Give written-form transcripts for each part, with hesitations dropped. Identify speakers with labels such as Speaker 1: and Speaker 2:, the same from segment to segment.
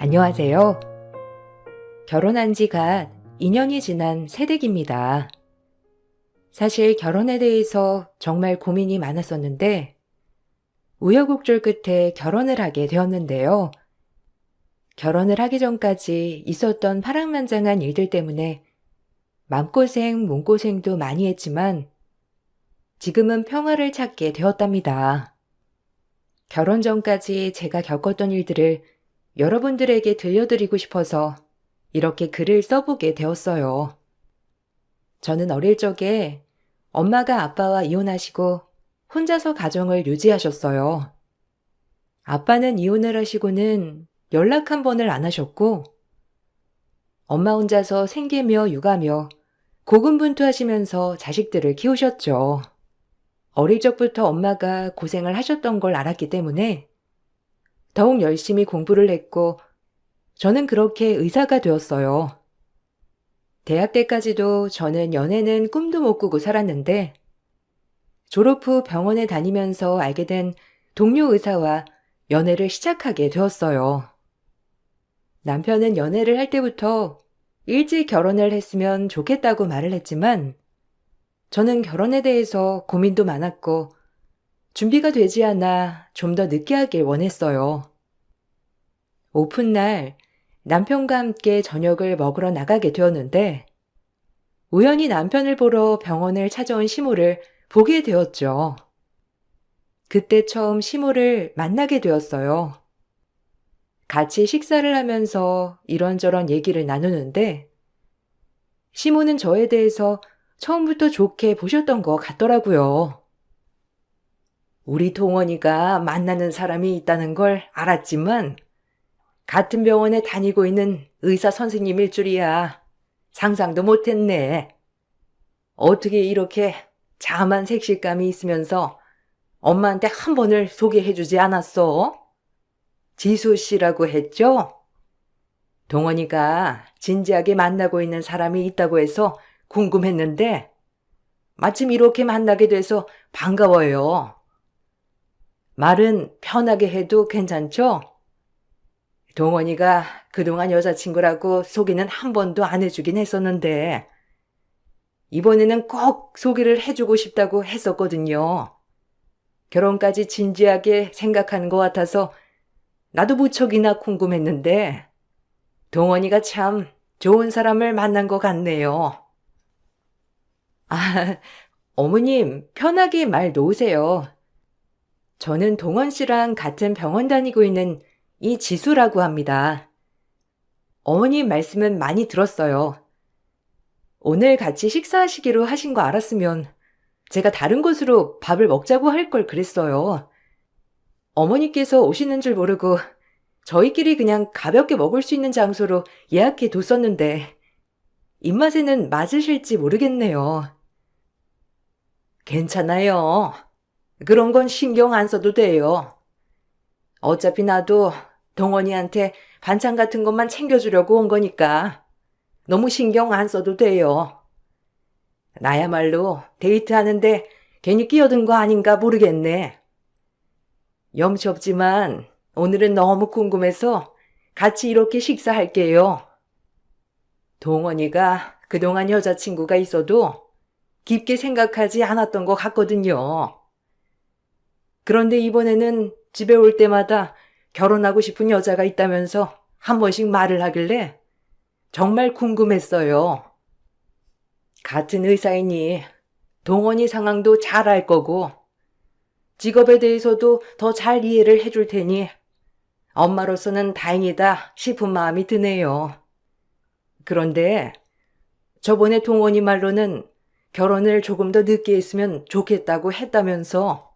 Speaker 1: 안녕하세요. 결혼한 지가 2년이 지난 새댁입니다. 사실 결혼에 대해서 정말 고민이 많았었는데 우여곡절 끝에 결혼을 하게 되었는데요. 결혼을 하기 전까지 있었던 파란만장한 일들 때문에 맘고생, 몸고생도 많이 했지만 지금은 평화를 찾게 되었답니다. 결혼 전까지 제가 겪었던 일들을 여러분들에게 들려드리고 싶어서 이렇게 글을 써보게 되었어요. 저는 어릴 적에 엄마가 아빠와 이혼하시고 혼자서 가정을 유지하셨어요. 아빠는 이혼을 하시고는 연락 한 번을 안 하셨고 엄마 혼자서 생계며 육아며 고군분투하시면서 자식들을 키우셨죠. 어릴 적부터 엄마가 고생을 하셨던 걸 알았기 때문에 더욱 열심히 공부를 했고 저는 그렇게 의사가 되었어요. 대학 때까지도 저는 연애는 꿈도 못 꾸고 살았는데 졸업 후 병원에 다니면서 알게 된 동료 의사와 연애를 시작하게 되었어요. 남편은 연애를 할 때부터 일찍 결혼을 했으면 좋겠다고 말을 했지만 저는 결혼에 대해서 고민도 많았고 준비가 되지 않아 좀 더 늦게 하길 원했어요. 오픈날 남편과 함께 저녁을 먹으러 나가게 되었는데 우연히 남편을 보러 병원을 찾아온 시모를 보게 되었죠. 그때 처음 시모를 만나게 되었어요. 같이 식사를 하면서 이런저런 얘기를 나누는데 시모는 저에 대해서 처음부터 좋게 보셨던 것 같더라고요. 우리 동원이가 만나는 사람이 있다는 걸 알았지만 같은 병원에 다니고 있는 의사 선생님일 줄이야. 상상도 못했네. 어떻게 이렇게 자만 색실감이 있으면서 엄마한테 한 번을 소개해주지 않았어? 지수 씨라고 했죠? 동원이가 진지하게 만나고 있는 사람이 있다고 해서 궁금했는데 마침 이렇게 만나게 돼서 반가워요. 말은 편하게 해도 괜찮죠? 동원이가 그동안 여자친구라고 소개는 한 번도 안 해주긴 했었는데 이번에는 꼭 소개를 해주고 싶다고 했었거든요. 결혼까지 진지하게 생각하는 것 같아서 나도 무척이나 궁금했는데 동원이가 참 좋은 사람을 만난 것 같네요. 아, 어머님 편하게 말 놓으세요. 저는 동원 씨랑 같은 병원 다니고 있는 이지수라고 합니다. 어머님 말씀은 많이 들었어요. 오늘 같이 식사하시기로 하신 거 알았으면 제가 다른 곳으로 밥을 먹자고 할 걸 그랬어요. 어머니께서 오시는 줄 모르고 저희끼리 그냥 가볍게 먹을 수 있는 장소로 예약해 뒀었는데 입맛에는 맞으실지 모르겠네요. 괜찮아요. 그런 건 신경 안 써도 돼요. 어차피 나도 동원이한테 반찬 같은 것만 챙겨주려고 온 거니까 너무 신경 안 써도 돼요. 나야말로 데이트하는데 괜히 끼어든 거 아닌가 모르겠네. 염치 없지만 오늘은 너무 궁금해서 같이 이렇게 식사할게요. 동원이가 그동안 여자친구가 있어도 깊게 생각하지 않았던 것 같거든요. 그런데 이번에는 집에 올 때마다 결혼하고 싶은 여자가 있다면서 한 번씩 말을 하길래 정말 궁금했어요. 같은 의사이니 동원이 상황도 잘 알 거고 직업에 대해서도 더 잘 이해를 해줄 테니 엄마로서는 다행이다 싶은 마음이 드네요. 그런데 저번에 동원이 말로는 결혼을 조금 더 늦게 했으면 좋겠다고 했다면서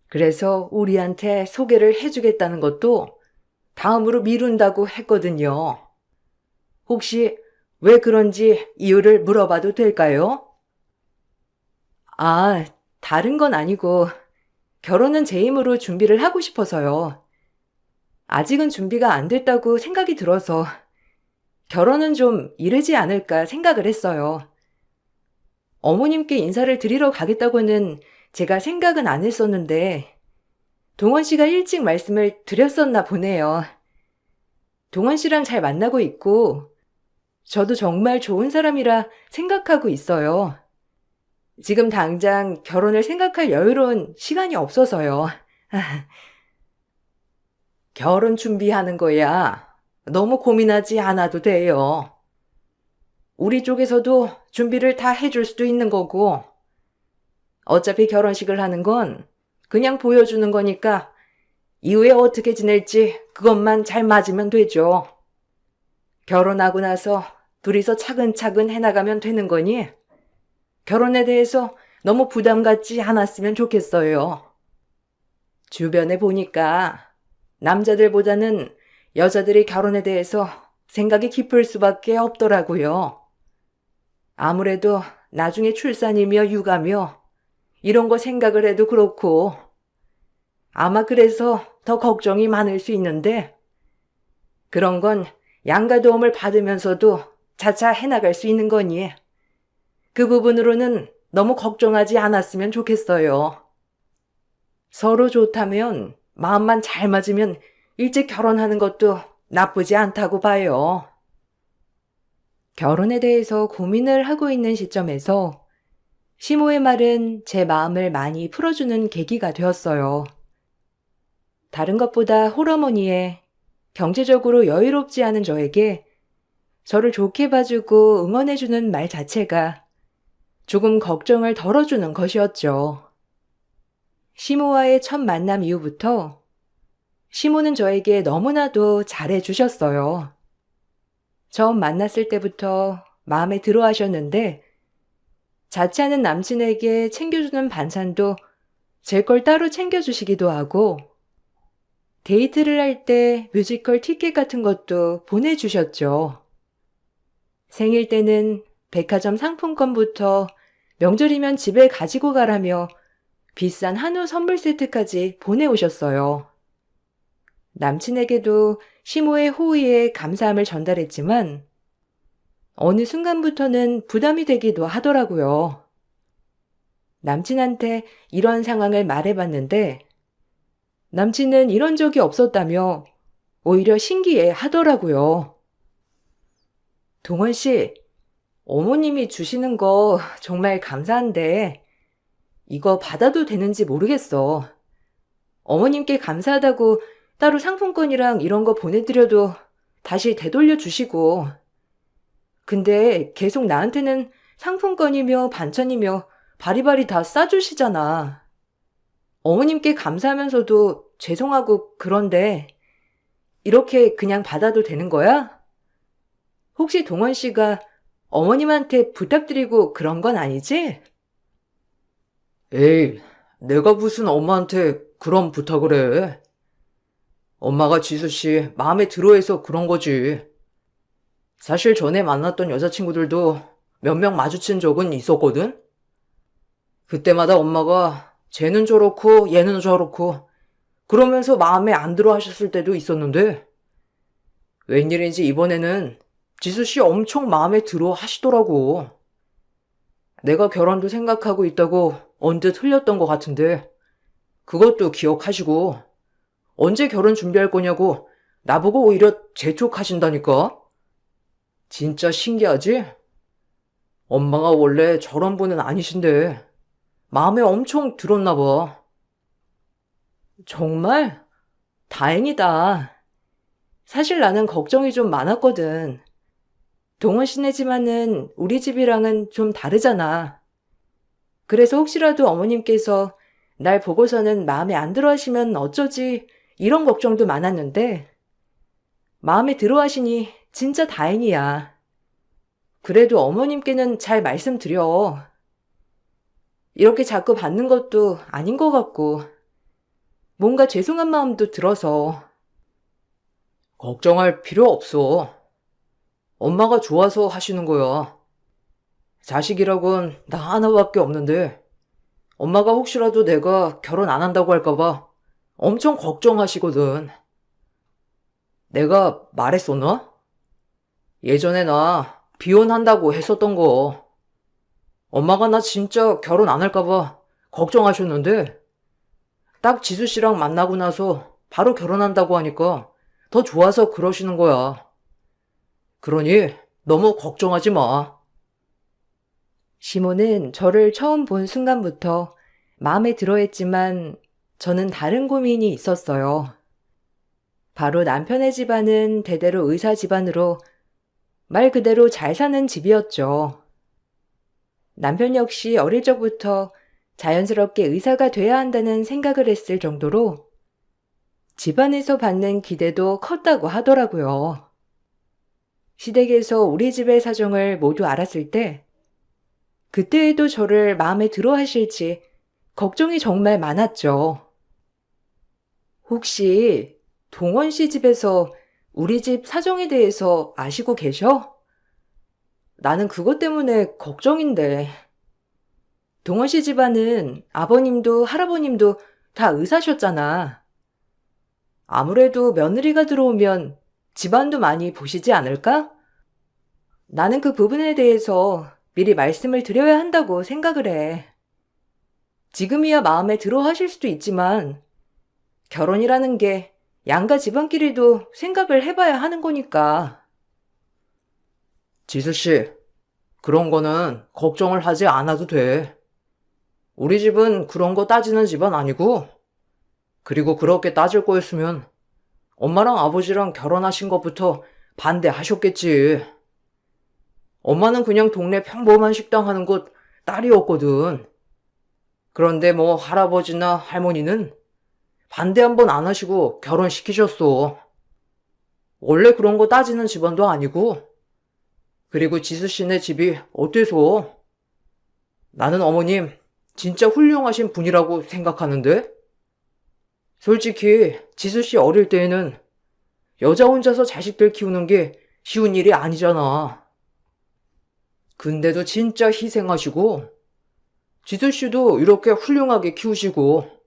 Speaker 1: 그래서 우리한테 소개를 해주겠다는 것도 다음으로 미룬다고 했거든요. 혹시 왜 그런지 이유를 물어봐도 될까요? 아, 다른 건 아니고 결혼은 제 힘으로 준비를 하고 싶어서요. 아직은 준비가 안 됐다고 생각이 들어서 결혼은 좀 이르지 않을까 생각을 했어요. 어머님께 인사를 드리러 가겠다고는 제가 생각은 안 했었는데 동원 씨가 일찍 말씀을 드렸었나 보네요. 동원 씨랑 잘 만나고 있고, 저도 정말 좋은 사람이라 생각하고 있어요. 지금 당장 결혼을 생각할 여유로운 시간이 없어서요. 결혼 준비하는 거야. 너무 고민하지 않아도 돼요. 우리 쪽에서도 준비를 다 해줄 수도 있는 거고, 어차피 결혼식을 하는 건 그냥 보여주는 거니까 이후에 어떻게 지낼지 그것만 잘 맞으면 되죠. 결혼하고 나서 둘이서 차근차근 해나가면 되는 거니 결혼에 대해서 너무 부담 갖지 않았으면 좋겠어요. 주변에 보니까 남자들보다는 여자들이 결혼에 대해서 생각이 깊을 수밖에 없더라고요. 아무래도 나중에 출산이며 육아며 이런 거 생각을 해도 그렇고 아마 그래서 더 걱정이 많을 수 있는데 그런 건 양가 도움을 받으면서도 차차 해나갈 수 있는 거니 그 부분으로는 너무 걱정하지 않았으면 좋겠어요. 서로 좋다면 마음만 잘 맞으면 일찍 결혼하는 것도 나쁘지 않다고 봐요. 결혼에 대해서 고민을 하고 있는 시점에서 시모의 말은 제 마음을 많이 풀어주는 계기가 되었어요. 다른 것보다 홀어머니에 경제적으로 여유롭지 않은 저에게 저를 좋게 봐주고 응원해주는 말 자체가 조금 걱정을 덜어주는 것이었죠. 시모와의 첫 만남 이후부터 시모는 저에게 너무나도 잘해주셨어요. 처음 만났을 때부터 마음에 들어 하셨는데 자취하는 남친에게 챙겨주는 반찬도 제 걸 따로 챙겨주시기도 하고 데이트를 할 때 뮤지컬 티켓 같은 것도 보내주셨죠. 생일 때는 백화점 상품권부터 명절이면 집에 가지고 가라며 비싼 한우 선물 세트까지 보내오셨어요. 남친에게도 시모의 호의에 감사함을 전달했지만 어느 순간부터는 부담이 되기도 하더라고요. 남친한테 이런 상황을 말해봤는데 남친은 이런 적이 없었다며 오히려 신기해 하더라고요. 동원 씨, 어머님이 주시는 거 정말 감사한데 이거 받아도 되는지 모르겠어. 어머님께 감사하다고 따로 상품권이랑 이런 거 보내드려도 다시 되돌려 주시고. 근데 계속 나한테는 상품권이며 반찬이며 바리바리 다 싸주시잖아. 어머님께 감사하면서도 죄송하고 그런데 이렇게 그냥 받아도 되는 거야? 혹시 동원 씨가 어머님한테 부탁드리고 그런 건 아니지?
Speaker 2: 에이, 내가 무슨 엄마한테 그런 부탁을 해. 엄마가 지수 씨 마음에 들어해서 그런 거지. 사실 전에 만났던 여자친구들도 몇 명 마주친 적은 있었거든? 그때마다 엄마가 쟤는 저렇고 얘는 저렇고 그러면서 마음에 안 들어 하셨을 때도 있었는데 웬일인지 이번에는 지수 씨 엄청 마음에 들어 하시더라고. 내가 결혼도 생각하고 있다고 언뜻 흘렸던 것 같은데 그것도 기억하시고 언제 결혼 준비할 거냐고 나보고 오히려 재촉하신다니까? 진짜 신기하지? 엄마가 원래 저런 분은 아니신데 마음에 엄청 들었나 봐.
Speaker 1: 정말? 다행이다. 사실 나는 걱정이 좀 많았거든. 동원 씨네 집안은 우리 집이랑은 좀 다르잖아. 그래서 혹시라도 어머님께서 날 보고서는 마음에 안 들어 하시면 어쩌지 이런 걱정도 많았는데 마음에 들어 하시니 진짜 다행이야. 그래도 어머님께는 잘 말씀드려. 이렇게 자꾸 받는 것도 아닌 것 같고 뭔가 죄송한 마음도 들어서.
Speaker 2: 걱정할 필요 없어. 엄마가 좋아서 하시는 거야. 자식이라곤 나 하나밖에 없는데 엄마가 혹시라도 내가 결혼 안 한다고 할까봐 엄청 걱정하시거든. 내가 말했었나? 예전에 나 비혼한다고 했었던 거. 엄마가 나 진짜 결혼 안 할까봐 걱정하셨는데 딱 지수 씨랑 만나고 나서 바로 결혼한다고 하니까 더 좋아서 그러시는 거야. 그러니 너무 걱정하지 마.
Speaker 1: 시모는 저를 처음 본 순간부터 마음에 들어했지만 저는 다른 고민이 있었어요. 바로 남편의 집안은 대대로 의사 집안으로 말 그대로 잘 사는 집이었죠. 남편 역시 어릴 적부터 자연스럽게 의사가 돼야 한다는 생각을 했을 정도로 집안에서 받는 기대도 컸다고 하더라고요. 시댁에서 우리 집의 사정을 모두 알았을 때 그때에도 저를 마음에 들어 하실지 걱정이 정말 많았죠. 혹시 동원 씨 집에서 우리 집 사정에 대해서 아시고 계셔? 나는 그것 때문에 걱정인데. 동원 씨 집안은 아버님도 할아버님도 다 의사셨잖아. 아무래도 며느리가 들어오면 집안도 많이 보시지 않을까? 나는 그 부분에 대해서 미리 말씀을 드려야 한다고 생각을 해. 지금이야 마음에 들어 하실 수도 있지만 결혼이라는 게 양가 집안끼리도 생각을 해봐야 하는 거니까.
Speaker 2: 지수 씨, 그런 거는 걱정을 하지 않아도 돼. 우리 집은 그런 거 따지는 집안 아니고, 그리고 그렇게 따질 거였으면 엄마랑 아버지랑 결혼하신 것부터 반대하셨겠지. 엄마는 그냥 동네 평범한 식당 하는 곳 딸이었거든. 그런데 뭐 할아버지나 할머니는 반대 한 번 안 하시고 결혼시키셨어. 원래 그런 거 따지는 집안도 아니고, 그리고 지수 씨네 집이 어때서? 나는 어머님 진짜 훌륭하신 분이라고 생각하는데? 솔직히 지수 씨 어릴 때에는 여자 혼자서 자식들 키우는 게 쉬운 일이 아니잖아. 근데도 진짜 희생하시고, 지수 씨도 이렇게 훌륭하게 키우시고,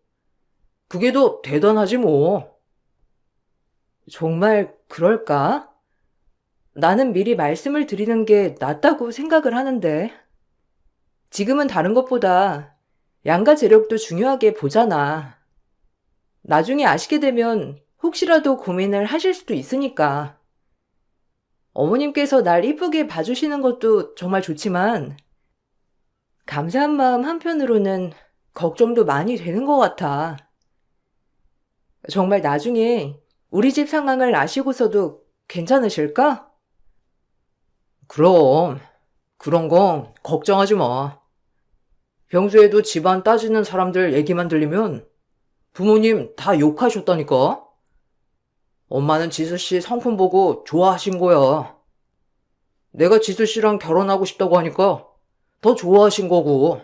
Speaker 2: 그게 더 대단하지 뭐.
Speaker 1: 정말 그럴까? 나는 미리 말씀을 드리는 게 낫다고 생각을 하는데. 지금은 다른 것보다 양가 재력도 중요하게 보잖아. 나중에 아시게 되면 혹시라도 고민을 하실 수도 있으니까. 어머님께서 날 이쁘게 봐주시는 것도 정말 좋지만 감사한 마음 한편으로는 걱정도 많이 되는 것 같아. 정말 나중에 우리 집 상황을 아시고서도 괜찮으실까?
Speaker 2: 그럼, 그런 건 걱정하지 마. 평소에도 집안 따지는 사람들 얘기만 들리면 부모님 다 욕하셨다니까? 엄마는 지수 씨 성품 보고 좋아하신 거야. 내가 지수 씨랑 결혼하고 싶다고 하니까 더 좋아하신 거고.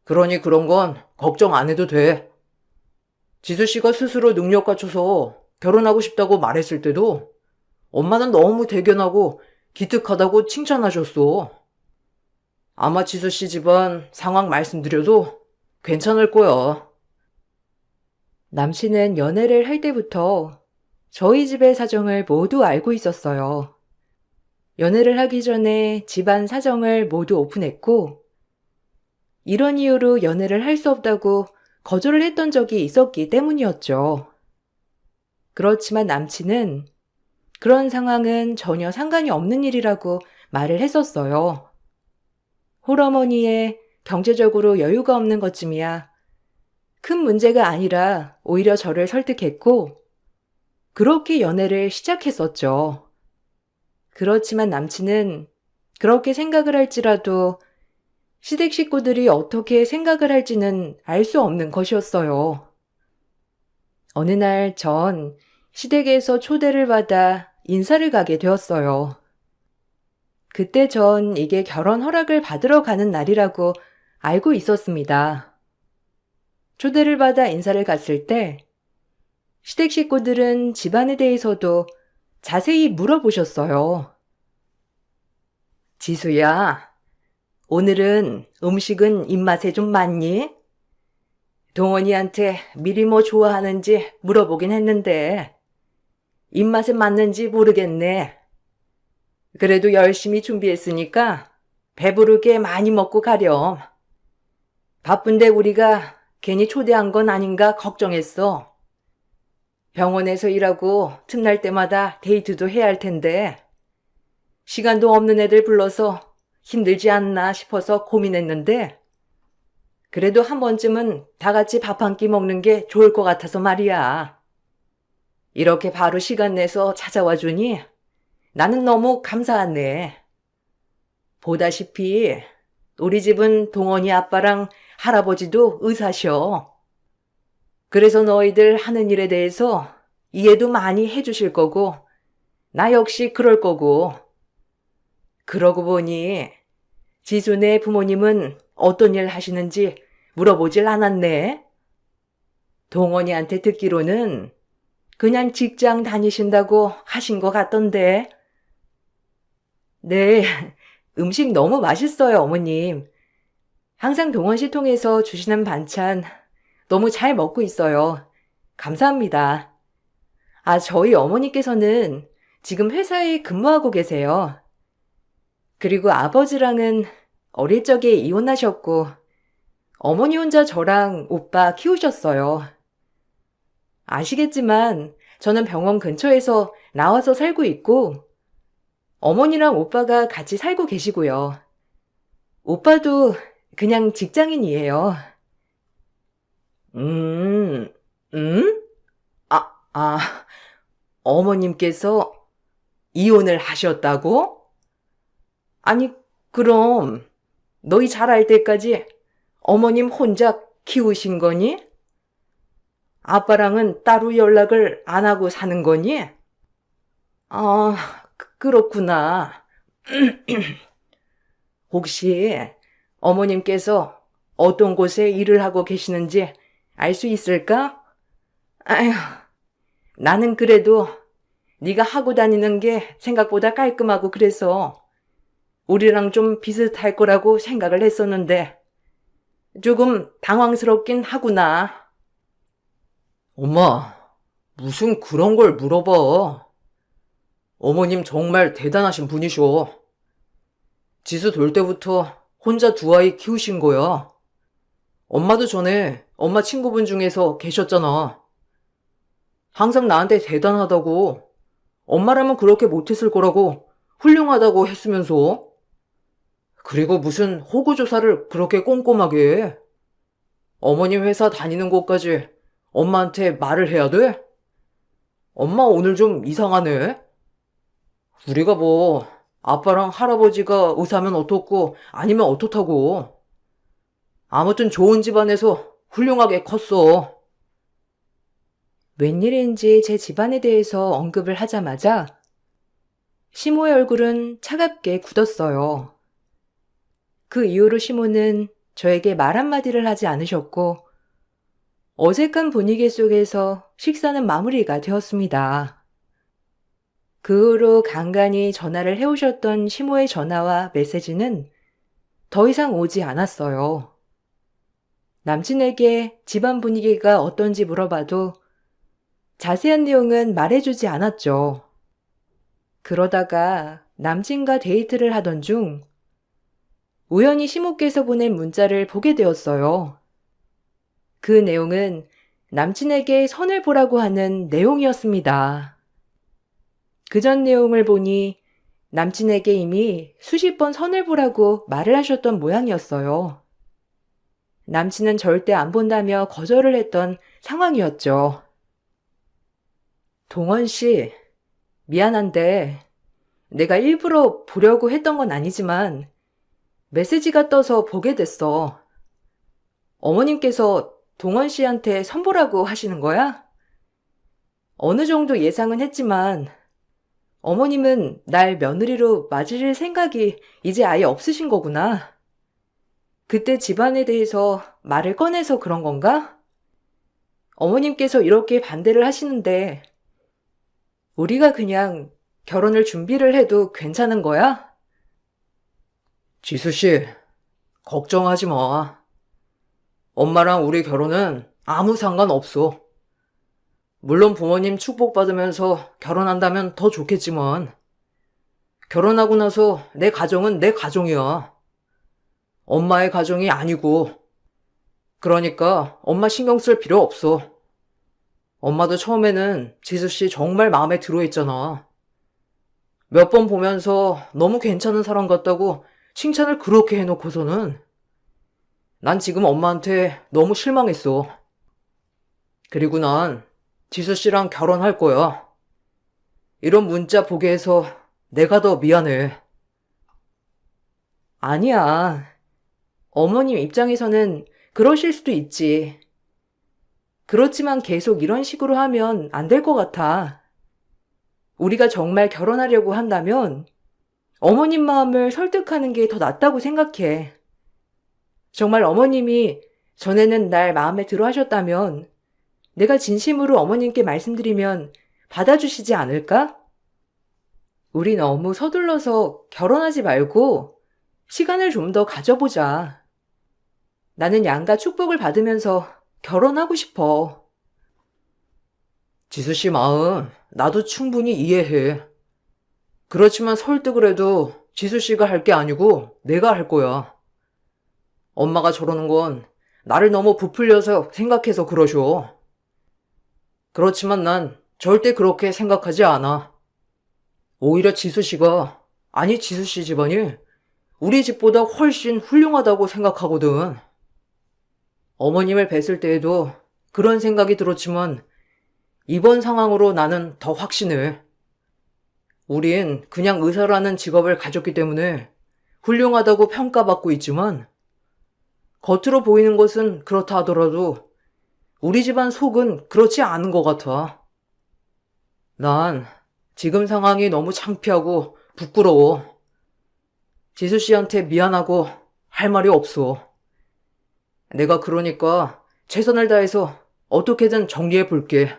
Speaker 2: 그러니 그런 건 걱정 안 해도 돼. 지수 씨가 스스로 능력 갖춰서 결혼하고 싶다고 말했을 때도 엄마는 너무 대견하고 기특하다고 칭찬하셨어. 아마 지수 씨 집안 상황 말씀드려도 괜찮을 거야.
Speaker 1: 남친은 연애를 할 때부터 저희 집의 사정을 모두 알고 있었어요. 연애를 하기 전에 집안 사정을 모두 오픈했고, 이런 이유로 연애를 할 수 없다고 거절을 했던 적이 있었기 때문이었죠. 그렇지만 남친은 그런 상황은 전혀 상관이 없는 일이라고 말을 했었어요. 홀어머니의 경제적으로 여유가 없는 것쯤이야 큰 문제가 아니라 오히려 저를 설득했고, 그렇게 연애를 시작했었죠. 그렇지만 남친은 그렇게 생각을 할지라도 시댁 식구들이 어떻게 생각을 할지는 알 수 없는 것이었어요. 어느 날 전 시댁에서 초대를 받아 인사를 가게 되었어요. 그때 전 이게 결혼 허락을 받으러 가는 날이라고 알고 있었습니다. 초대를 받아 인사를 갔을 때 시댁 식구들은 집안에 대해서도 자세히 물어보셨어요. 지수야, 오늘은 음식은 입맛에 좀 맞니? 동원이한테 미리 뭐 좋아하는지 물어보긴 했는데 입맛에 맞는지 모르겠네. 그래도 열심히 준비했으니까 배부르게 많이 먹고 가렴. 바쁜데 우리가 괜히 초대한 건 아닌가 걱정했어. 병원에서 일하고 틈날 때마다 데이트도 해야 할 텐데 시간도 없는 애들 불러서 힘들지 않나 싶어서 고민했는데 그래도 한 번쯤은 다 같이 밥 한 끼 먹는 게 좋을 것 같아서 말이야. 이렇게 바로 시간 내서 찾아와 주니 나는 너무 감사하네. 보다시피 우리 집은 동원이 아빠랑 할아버지도 의사셔. 그래서 너희들 하는 일에 대해서 이해도 많이 해주실 거고 나 역시 그럴 거고. 그러고 보니 지수네 부모님은 어떤 일 하시는지 물어보질 않았네. 동원이한테 듣기로는 그냥 직장 다니신다고 하신 것 같던데. 네, 음식 너무 맛있어요, 어머님. 항상 동원 씨 통해서 주시는 반찬 너무 잘 먹고 있어요. 감사합니다. 아, 저희 어머니께서는 지금 회사에 근무하고 계세요. 그리고 아버지랑은 어릴 적에 이혼하셨고 어머니 혼자 저랑 오빠 키우셨어요. 아시겠지만 저는 병원 근처에서 나와서 살고 있고 어머니랑 오빠가 같이 살고 계시고요. 오빠도 그냥 직장인이에요. 음, 음? 아, 어머님께서 이혼을 하셨다고? 아니, 그럼 너희 잘할 때까지 어머님 혼자 키우신 거니? 아빠랑은 따로 연락을 안 하고 사는 거니? 아, 그렇구나. 혹시 어머님께서 어떤 곳에 일을 하고 계시는지 알 수 있을까? 아휴, 나는 그래도 네가 하고 다니는 게 생각보다 깔끔하고 그래서 우리랑 좀 비슷할 거라고 생각을 했었는데 조금 당황스럽긴 하구나.
Speaker 2: 엄마, 무슨 그런 걸 물어봐. 어머님 정말 대단하신 분이셔. 지수 돌 때부터 혼자 두 아이 키우신 거야. 엄마도 전에 엄마 친구분 중에서 계셨잖아. 항상 나한테 대단하다고, 엄마라면 그렇게 못했을 거라고 훌륭하다고 했으면서. 그리고 무슨 호구조사를 그렇게 꼼꼼하게 해. 어머님 회사 다니는 곳까지 엄마한테 말을 해야 돼? 엄마 오늘 좀 이상하네. 우리가 뭐 아빠랑 할아버지가 의사면 어떻고 아니면 어떻다고. 아무튼 좋은 집안에서 훌륭하게 컸어.
Speaker 1: 웬일인지 제 집안에 대해서 언급을 하자마자 시모의 얼굴은 차갑게 굳었어요. 그 이후로 시모는 저에게 말 한마디를 하지 않으셨고 어색한 분위기 속에서 식사는 마무리가 되었습니다. 그 후로 간간히 전화를 해오셨던 시모의 전화와 메시지는 더 이상 오지 않았어요. 남친에게 집안 분위기가 어떤지 물어봐도 자세한 내용은 말해주지 않았죠. 그러다가 남친과 데이트를 하던 중 우연히 시모께서 보낸 문자를 보게 되었어요. 그 내용은 남친에게 선을 보라고 하는 내용이었습니다. 그전 내용을 보니 남친에게 이미 수십 번 선을 보라고 말을 하셨던 모양이었어요. 남친은 절대 안 본다며 거절을 했던 상황이었죠. 동원 씨, 미안한데 내가 일부러 보려고 했던 건 아니지만 메시지가 떠서 보게 됐어. 어머님께서 동원 씨한테 선보라고 하시는 거야? 어느 정도 예상은 했지만 어머님은 날 며느리로 맞으실 생각이 이제 아예 없으신 거구나. 그때 집안에 대해서 말을 꺼내서 그런 건가? 어머님께서 이렇게 반대를 하시는데 우리가 그냥 결혼을 준비를 해도 괜찮은 거야?
Speaker 2: 지수 씨, 걱정하지 마. 엄마랑 우리 결혼은 아무 상관없어. 물론 부모님 축복받으면서 결혼한다면 더 좋겠지만, 결혼하고 나서 내 가정은 내 가정이야. 엄마의 가정이 아니고, 그러니까 엄마 신경 쓸 필요 없어. 엄마도 처음에는 지수 씨 정말 마음에 들어 했잖아. 몇 번 보면서 너무 괜찮은 사람 같다고 칭찬을 그렇게 해놓고서는 난 지금 엄마한테 너무 실망했어. 그리고 난 지수 씨랑 결혼할 거야. 이런 문자 보게 해서 내가 더 미안해.
Speaker 1: 아니야. 어머님 입장에서는 그러실 수도 있지. 그렇지만 계속 이런 식으로 하면 안 될 것 같아. 우리가 정말 결혼하려고 한다면 어머님 마음을 설득하는 게 더 낫다고 생각해. 정말 어머님이 전에는 날 마음에 들어 하셨다면 내가 진심으로 어머님께 말씀드리면 받아주시지 않을까? 우리 너무 서둘러서 결혼하지 말고 시간을 좀 더 가져보자. 나는 양가 축복을 받으면서 결혼하고 싶어.
Speaker 2: 지수 씨 마음 나도 충분히 이해해. 그렇지만 설득을 해도 지수 씨가 할 게 아니고 내가 할 거야. 엄마가 저러는 건 나를 너무 부풀려서 생각해서 그러셔. 그렇지만 난 절대 그렇게 생각하지 않아. 오히려 지수 씨가, 아니 지수 씨 집안이 우리 집보다 훨씬 훌륭하다고 생각하거든. 어머님을 뵀을 때에도 그런 생각이 들었지만 이번 상황으로 나는 더 확신해. 우린 그냥 의사라는 직업을 가졌기 때문에 훌륭하다고 평가받고 있지만 겉으로 보이는 것은 그렇다 하더라도 우리 집안 속은 그렇지 않은 것 같아. 난 지금 상황이 너무 창피하고 부끄러워. 지수 씨한테 미안하고 할 말이 없어. 내가 그러니까 최선을 다해서 어떻게든 정리해 볼게.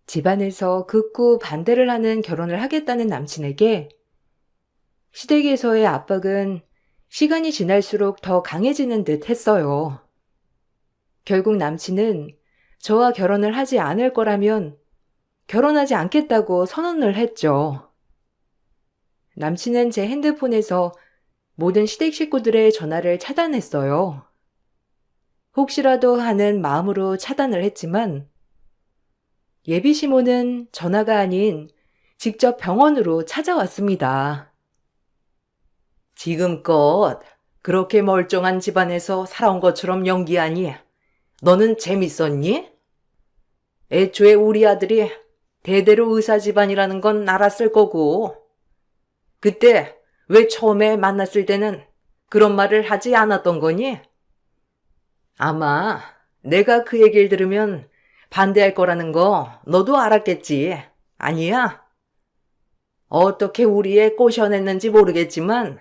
Speaker 1: 집안에서 극구 반대를 하는 결혼을 하겠다는 남친에게 시댁에서의 압박은 시간이 지날수록 더 강해지는 듯 했어요. 결국 남친은 저와 결혼을 하지 않을 거라면 결혼하지 않겠다고 선언을 했죠. 남친은 제 핸드폰에서 모든 시댁 식구들의 전화를 차단했어요. 혹시라도 하는 마음으로 차단을 했지만 예비 시모는 전화가 아닌 직접 병원으로 찾아왔습니다.
Speaker 2: 지금껏 그렇게 멀쩡한 집안에서 살아온 것처럼 연기하니 너는 재밌었니? 애초에 우리 아들이 대대로 의사 집안이라는 건 알았을 거고 그때 왜 처음에 만났을 때는 그런 말을 하지 않았던 거니? 아마 내가 그 얘기를 들으면 반대할 거라는 거 너도 알았겠지. 아니야? 어떻게 우리 애 꼬셔냈는지 모르겠지만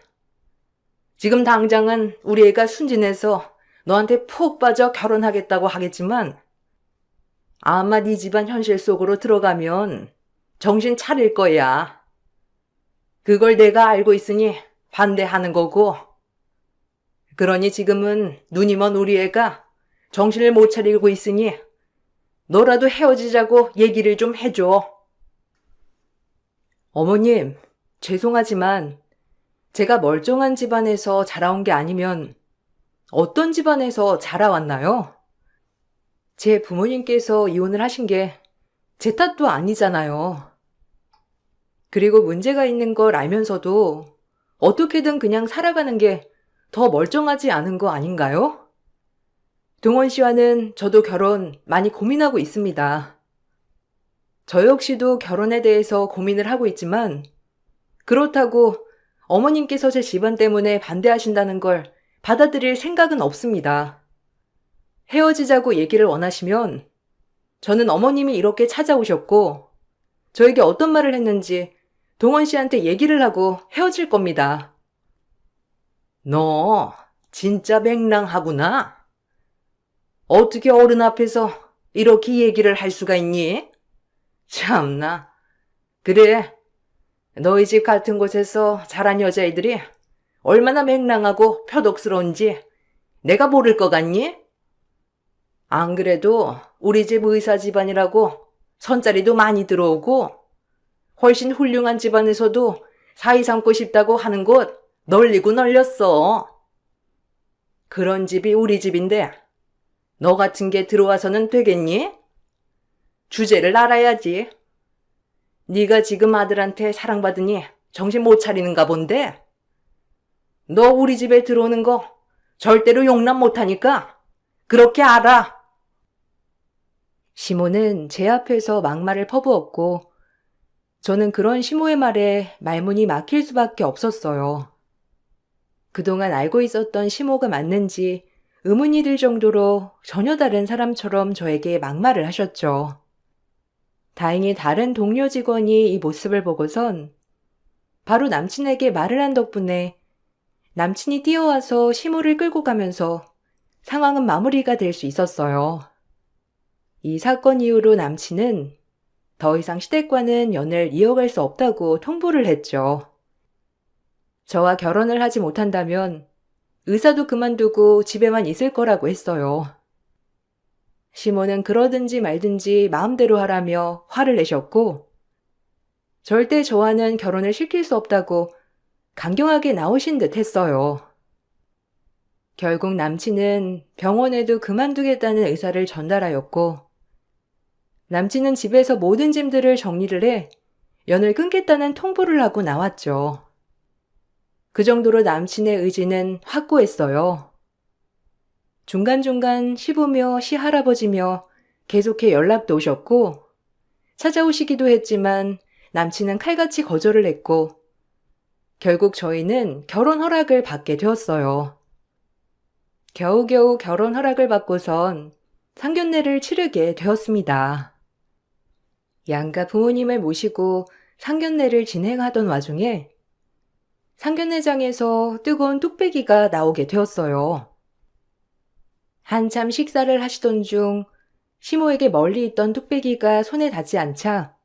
Speaker 2: 지금 당장은 우리 애가 순진해서 너한테 푹 빠져 결혼하겠다고 하겠지만 아마 네 집안 현실 속으로 들어가면 정신 차릴 거야. 그걸 내가 알고 있으니 반대하는 거고. 그러니 지금은 눈이 먼 우리 애가 정신을 못 차리고 있으니 너라도 헤어지자고 얘기를 좀 해줘.
Speaker 1: 어머님, 죄송하지만 제가 멀쩡한 집안에서 자라온 게 아니면 어떤 집안에서 자라왔나요? 제 부모님께서 이혼을 하신 게 제 탓도 아니잖아요. 그리고 문제가 있는 걸 알면서도 어떻게든 그냥 살아가는 게 더 멀쩡하지 않은 거 아닌가요? 동원 씨와는 저도 결혼 많이 고민하고 있습니다. 저 역시도 결혼에 대해서 고민을 하고 있지만 그렇다고 어머님께서 제 집안 때문에 반대하신다는 걸 받아들일 생각은 없습니다. 헤어지자고 얘기를 원하시면 저는 어머님이 이렇게 찾아오셨고 저에게 어떤 말을 했는지 동원 씨한테 얘기를 하고 헤어질 겁니다.
Speaker 2: 너 진짜 맹랑하구나. 어떻게 어른 앞에서 이렇게 얘기를 할 수가 있니? 참나. 그래. 너희 집 같은 곳에서 자란 여자애들이 얼마나 맹랑하고 표독스러운지 내가 모를 것 같니? 안 그래도 우리 집 의사 집안이라고 선자리도 많이 들어오고 훨씬 훌륭한 집안에서도 사이 삼고 싶다고 하는 곳 널리고 널렸어. 그런 집이 우리 집인데
Speaker 1: 너 같은 게 들어와서는 되겠니? 주제를 알아야지. 네가 지금 아들한테 사랑받으니 정신 못 차리는가 본데? 너 우리 집에 들어오는 거 절대로 용납 못하니까 그렇게 알아. 시모는 제 앞에서 막말을 퍼부었고 저는 그런 시모의 말에 말문이 막힐 수밖에 없었어요. 그동안 알고 있었던 시모가 맞는지 의문이 들 정도로 전혀 다른 사람처럼 저에게 막말을 하셨죠. 다행히 다른 동료 직원이 이 모습을 보고선 바로 남친에게 말을 한 덕분에 남친이 뛰어와서 시모를 끌고 가면서 상황은 마무리가 될 수 있었어요. 이 사건 이후로 남친은 더 이상 시댁과는 연을 이어갈 수 없다고 통보를 했죠. 저와 결혼을 하지 못한다면 의사도 그만두고 집에만 있을 거라고 했어요. 시모는 그러든지 말든지 마음대로 하라며 화를 내셨고 절대 저와는 결혼을 시킬 수 없다고 강경하게 나오신 듯 했어요. 결국 남친은 병원에도 그만두겠다는 의사를 전달하였고 남친은 집에서 모든 짐들을 정리를 해 연을 끊겠다는 통보를 하고 나왔죠. 그 정도로 남친의 의지는 확고했어요. 중간중간 시부며 시할아버지며 계속해 연락도 오셨고 찾아오시기도 했지만 남친은 칼같이 거절을 했고 결국 저희는 결혼 허락을 받게 되었어요. 겨우겨우 결혼 허락을 받고선 상견례를 치르게 되었습니다. 양가 부모님을 모시고 상견례를 진행하던 와중에 상견례장에서 뜨거운 뚝배기가 나오게 되었어요. 한참 식사를 하시던 중 시모에게 멀리 있던 뚝배기가 손에 닿지 않자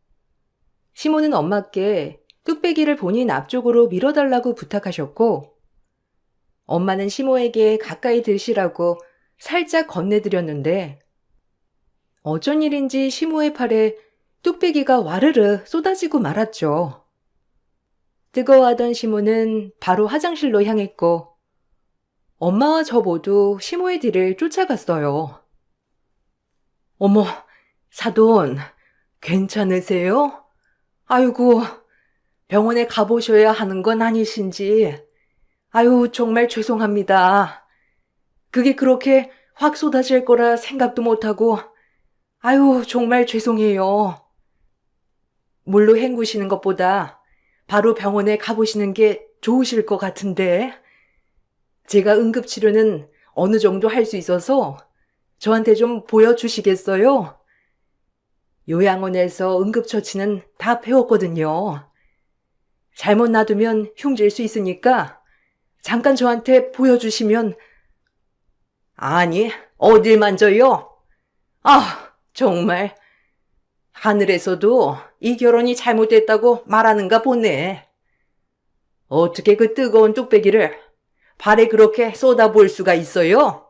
Speaker 1: 시모는 엄마께 뚝배기를 본인 앞쪽으로 밀어달라고 부탁하셨고 엄마는 시모에게 가까이 드시라고 살짝 건네드렸는데 어쩐 일인지 시모의 팔에 뚝배기가 와르르 쏟아지고 말았죠. 뜨거워하던 시모는 바로 화장실로 향했고 엄마와 저 모두 시모의 뒤를 쫓아갔어요. 어머, 사돈, 괜찮으세요? 아이고, 병원에 가보셔야 하는 건 아니신지. 아유, 정말 죄송합니다. 그게 그렇게 확 쏟아질 거라 생각도 못하고, 아유, 정말 죄송해요. 물로 헹구시는 것보다 바로 병원에 가보시는 게 좋으실 것 같은데, 제가 응급치료는 어느 정도 할 수 있어서 저한테 좀 보여주시겠어요? 요양원에서 응급처치는 다 배웠거든요. 잘못 놔두면 흉질 수 있으니까 잠깐 저한테 보여주시면. 아니, 어딜 만져요? 아, 정말. 하늘에서도 이 결혼이 잘못됐다고 말하는가 보네. 어떻게 그 뜨거운 뚝배기를 발에 그렇게 쏟아부을 수가 있어요?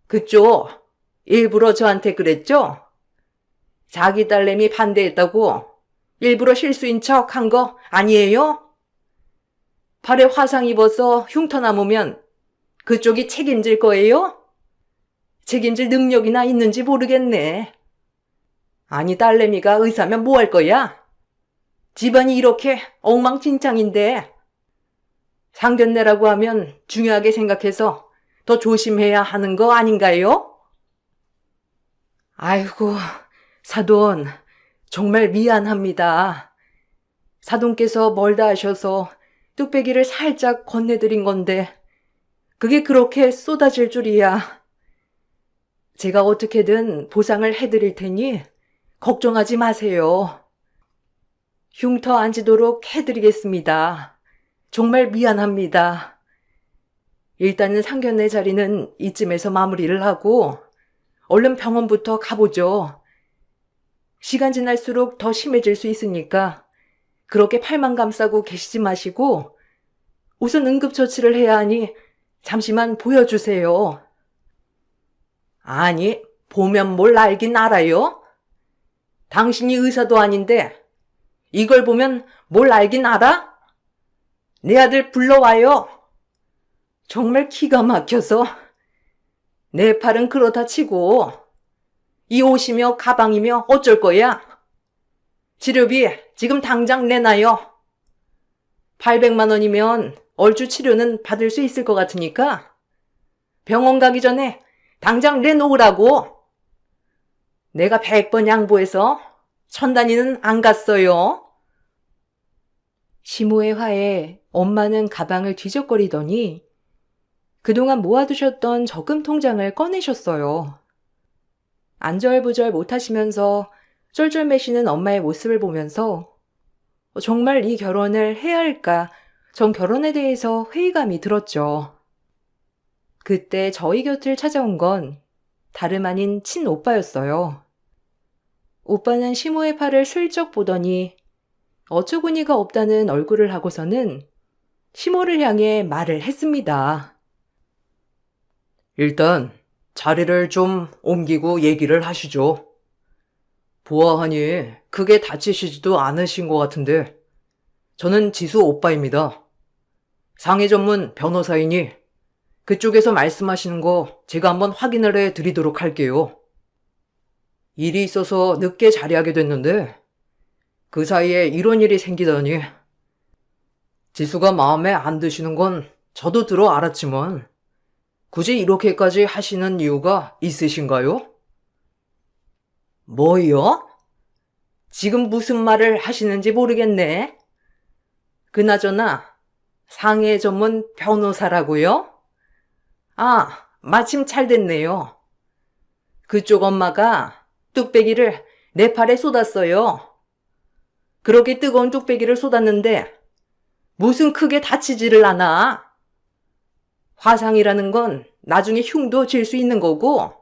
Speaker 1: 그쪽 일부러 저한테 그랬죠? 자기 딸내미 반대했다고 일부러 실수인 척 한 거 아니에요? 발에 화상 입어서 흉터 남으면 그쪽이 책임질 거예요? 책임질 능력이나 있는지 모르겠네. 아니, 딸내미가 의사면 뭐 할 거야? 집안이 이렇게 엉망진창인데. 상견례라고 하면 중요하게 생각해서 더 조심해야 하는 거 아닌가요? 아이고, 사돈, 정말 미안합니다. 사돈께서 멀다 하셔서 뚝배기를 살짝 건네드린 건데 그게 그렇게 쏟아질 줄이야. 제가 어떻게든 보상을 해드릴 테니 걱정하지 마세요. 흉터 안 지도록 해드리겠습니다. 정말 미안합니다. 일단은 상견례 자리는 이쯤에서 마무리를 하고 얼른 병원부터 가보죠. 시간 지날수록 더 심해질 수 있으니까 그렇게 팔만 감싸고 계시지 마시고 우선 응급처치를 해야 하니 잠시만 보여주세요. 아니, 보면 뭘 알긴 알아요? 당신이 의사도 아닌데 이걸 보면 뭘 알긴 알아? 내 아들 불러와요. 정말 기가 막혀서. 내 팔은 그렇다 치고 이 옷이며 가방이며 어쩔 거야? 치료비 지금 당장 내놔요. 800만 원이면 얼추 치료는 받을 수 있을 것 같으니까 병원 가기 전에 당장 내놓으라고. 내가 100번 양보해서 천단위는 안 갔어요. 시모의 화에 엄마는 가방을 뒤적거리더니 그동안 모아두셨던 적금 통장을 꺼내셨어요. 안절부절 못하시면서 쫄쫄매시는 엄마의 모습을 보면서 정말 이 결혼을 해야 할까, 전 결혼에 대해서 회의감이 들었죠. 그때 저희 곁을 찾아온 건 다름 아닌 친오빠였어요. 오빠는 시모의 팔을 슬쩍 보더니 어처구니가 없다는 얼굴을 하고서는 시모를 향해 말을 했습니다.
Speaker 2: 일단 자리를 좀 옮기고 얘기를 하시죠. 보아하니 크게 다치시지도 않으신 것 같은데 저는 지수 오빠입니다. 상해 전문 변호사이니 그쪽에서 말씀하시는 거 제가 한번 확인을 해 드리도록 할게요. 일이 있어서 늦게 자리하게 됐는데 그 사이에 이런 일이 생기다니. 지수가 마음에 안 드시는 건 저도 들어 알았지만 굳이 이렇게까지 하시는 이유가 있으신가요?
Speaker 1: 뭐요? 지금 무슨 말을 하시는지 모르겠네. 그나저나 상해 전문 변호사라고요? 아, 마침 잘 됐네요. 그쪽 엄마가 뚝배기를 내 팔에 쏟았어요. 그렇게 뜨거운 뚝배기를 쏟았는데 무슨 크게 다치지를 않아. 화상이라는 건 나중에 흉도 질 수 있는 거고,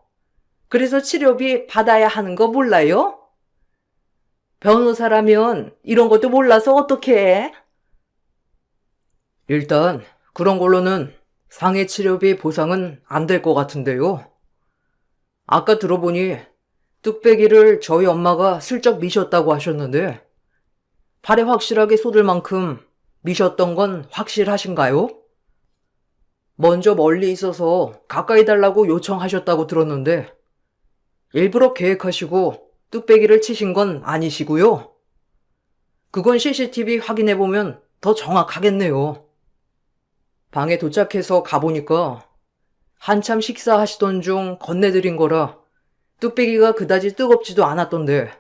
Speaker 1: 그래서 치료비 받아야 하는 거 몰라요? 변호사라면 이런 것도 몰라서 어떡해?
Speaker 2: 일단 그런 걸로는 상해 치료비 보상은 안 될 것 같은데요. 아까 들어보니 뚝배기를 저희 엄마가 슬쩍 미셨다고 하셨는데 팔에 확실하게 쏟을 만큼 미셨던 건 확실하신가요? 먼저 멀리 있어서 가까이 달라고 요청하셨다고 들었는데 일부러 계획하시고 뚝배기를 치신 건 아니시고요. 그건 CCTV 확인해보면 더 정확하겠네요. 방에 도착해서 가보니까 한참 식사하시던 중 건네드린 거라 뚝배기가 그다지 뜨겁지도 않았던데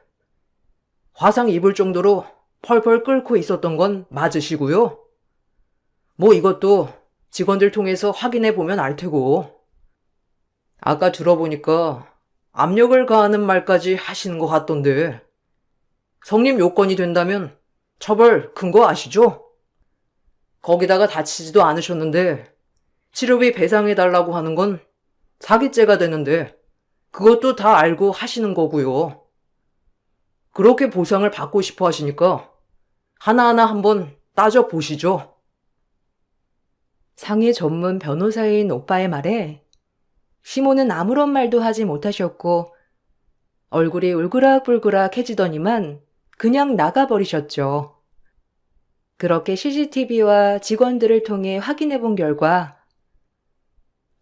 Speaker 2: 화상 입을 정도로 펄펄 끓고 있었던 건 맞으시고요. 뭐 이것도 직원들 통해서 확인해보면 알 테고. 아까 들어보니까 압력을 가하는 말까지 하시는 것 같던데 성립 요건이 된다면 처벌 큰 거 아시죠? 거기다가 다치지도 않으셨는데 치료비 배상해달라고 하는 건 사기죄가 되는데 그것도 다 알고 하시는 거고요. 그렇게 보상을 받고 싶어 하시니까 하나하나 한번 따져보시죠.
Speaker 1: 상해 전문 변호사인 오빠의 말에 시모는 아무런 말도 하지 못하셨고 얼굴이 울그락불그락해지더니만 그냥 나가버리셨죠. 그렇게 CCTV와 직원들을 통해 확인해 본 결과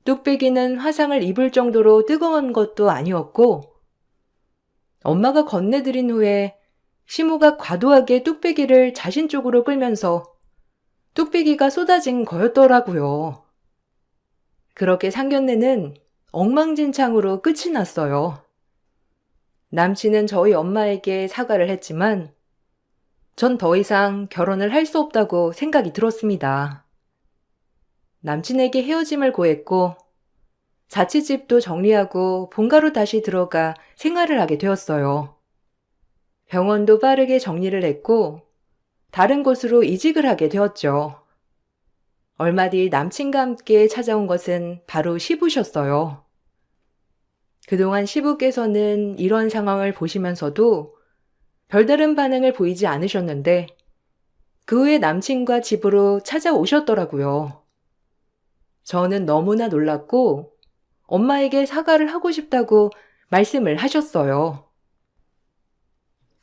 Speaker 1: 뚝배기는 화상을 입을 정도로 뜨거운 것도 아니었고 엄마가 건네드린 후에 시모가 과도하게 뚝배기를 자신 쪽으로 끌면서 뚝배기가 쏟아진 거였더라고요. 그렇게 상견례는 엉망진창으로 끝이 났어요. 남친은 저희 엄마에게 사과를 했지만 전 더 이상 결혼을 할 수 없다고 생각이 들었습니다. 남친에게 헤어짐을 고했고 자취집도 정리하고 본가로 다시 들어가 생활을 하게 되었어요. 병원도 빠르게 정리를 했고 다른 곳으로 이직을 하게 되었죠. 얼마 뒤 남친과 함께 찾아온 것은 바로 시부셨어요. 그동안 시부께서는 이런 상황을 보시면서도 별다른 반응을 보이지 않으셨는데 그 후에 남친과 집으로 찾아오셨더라고요. 저는 너무나 놀랐고 엄마에게 사과를 하고 싶다고 말씀을 하셨어요.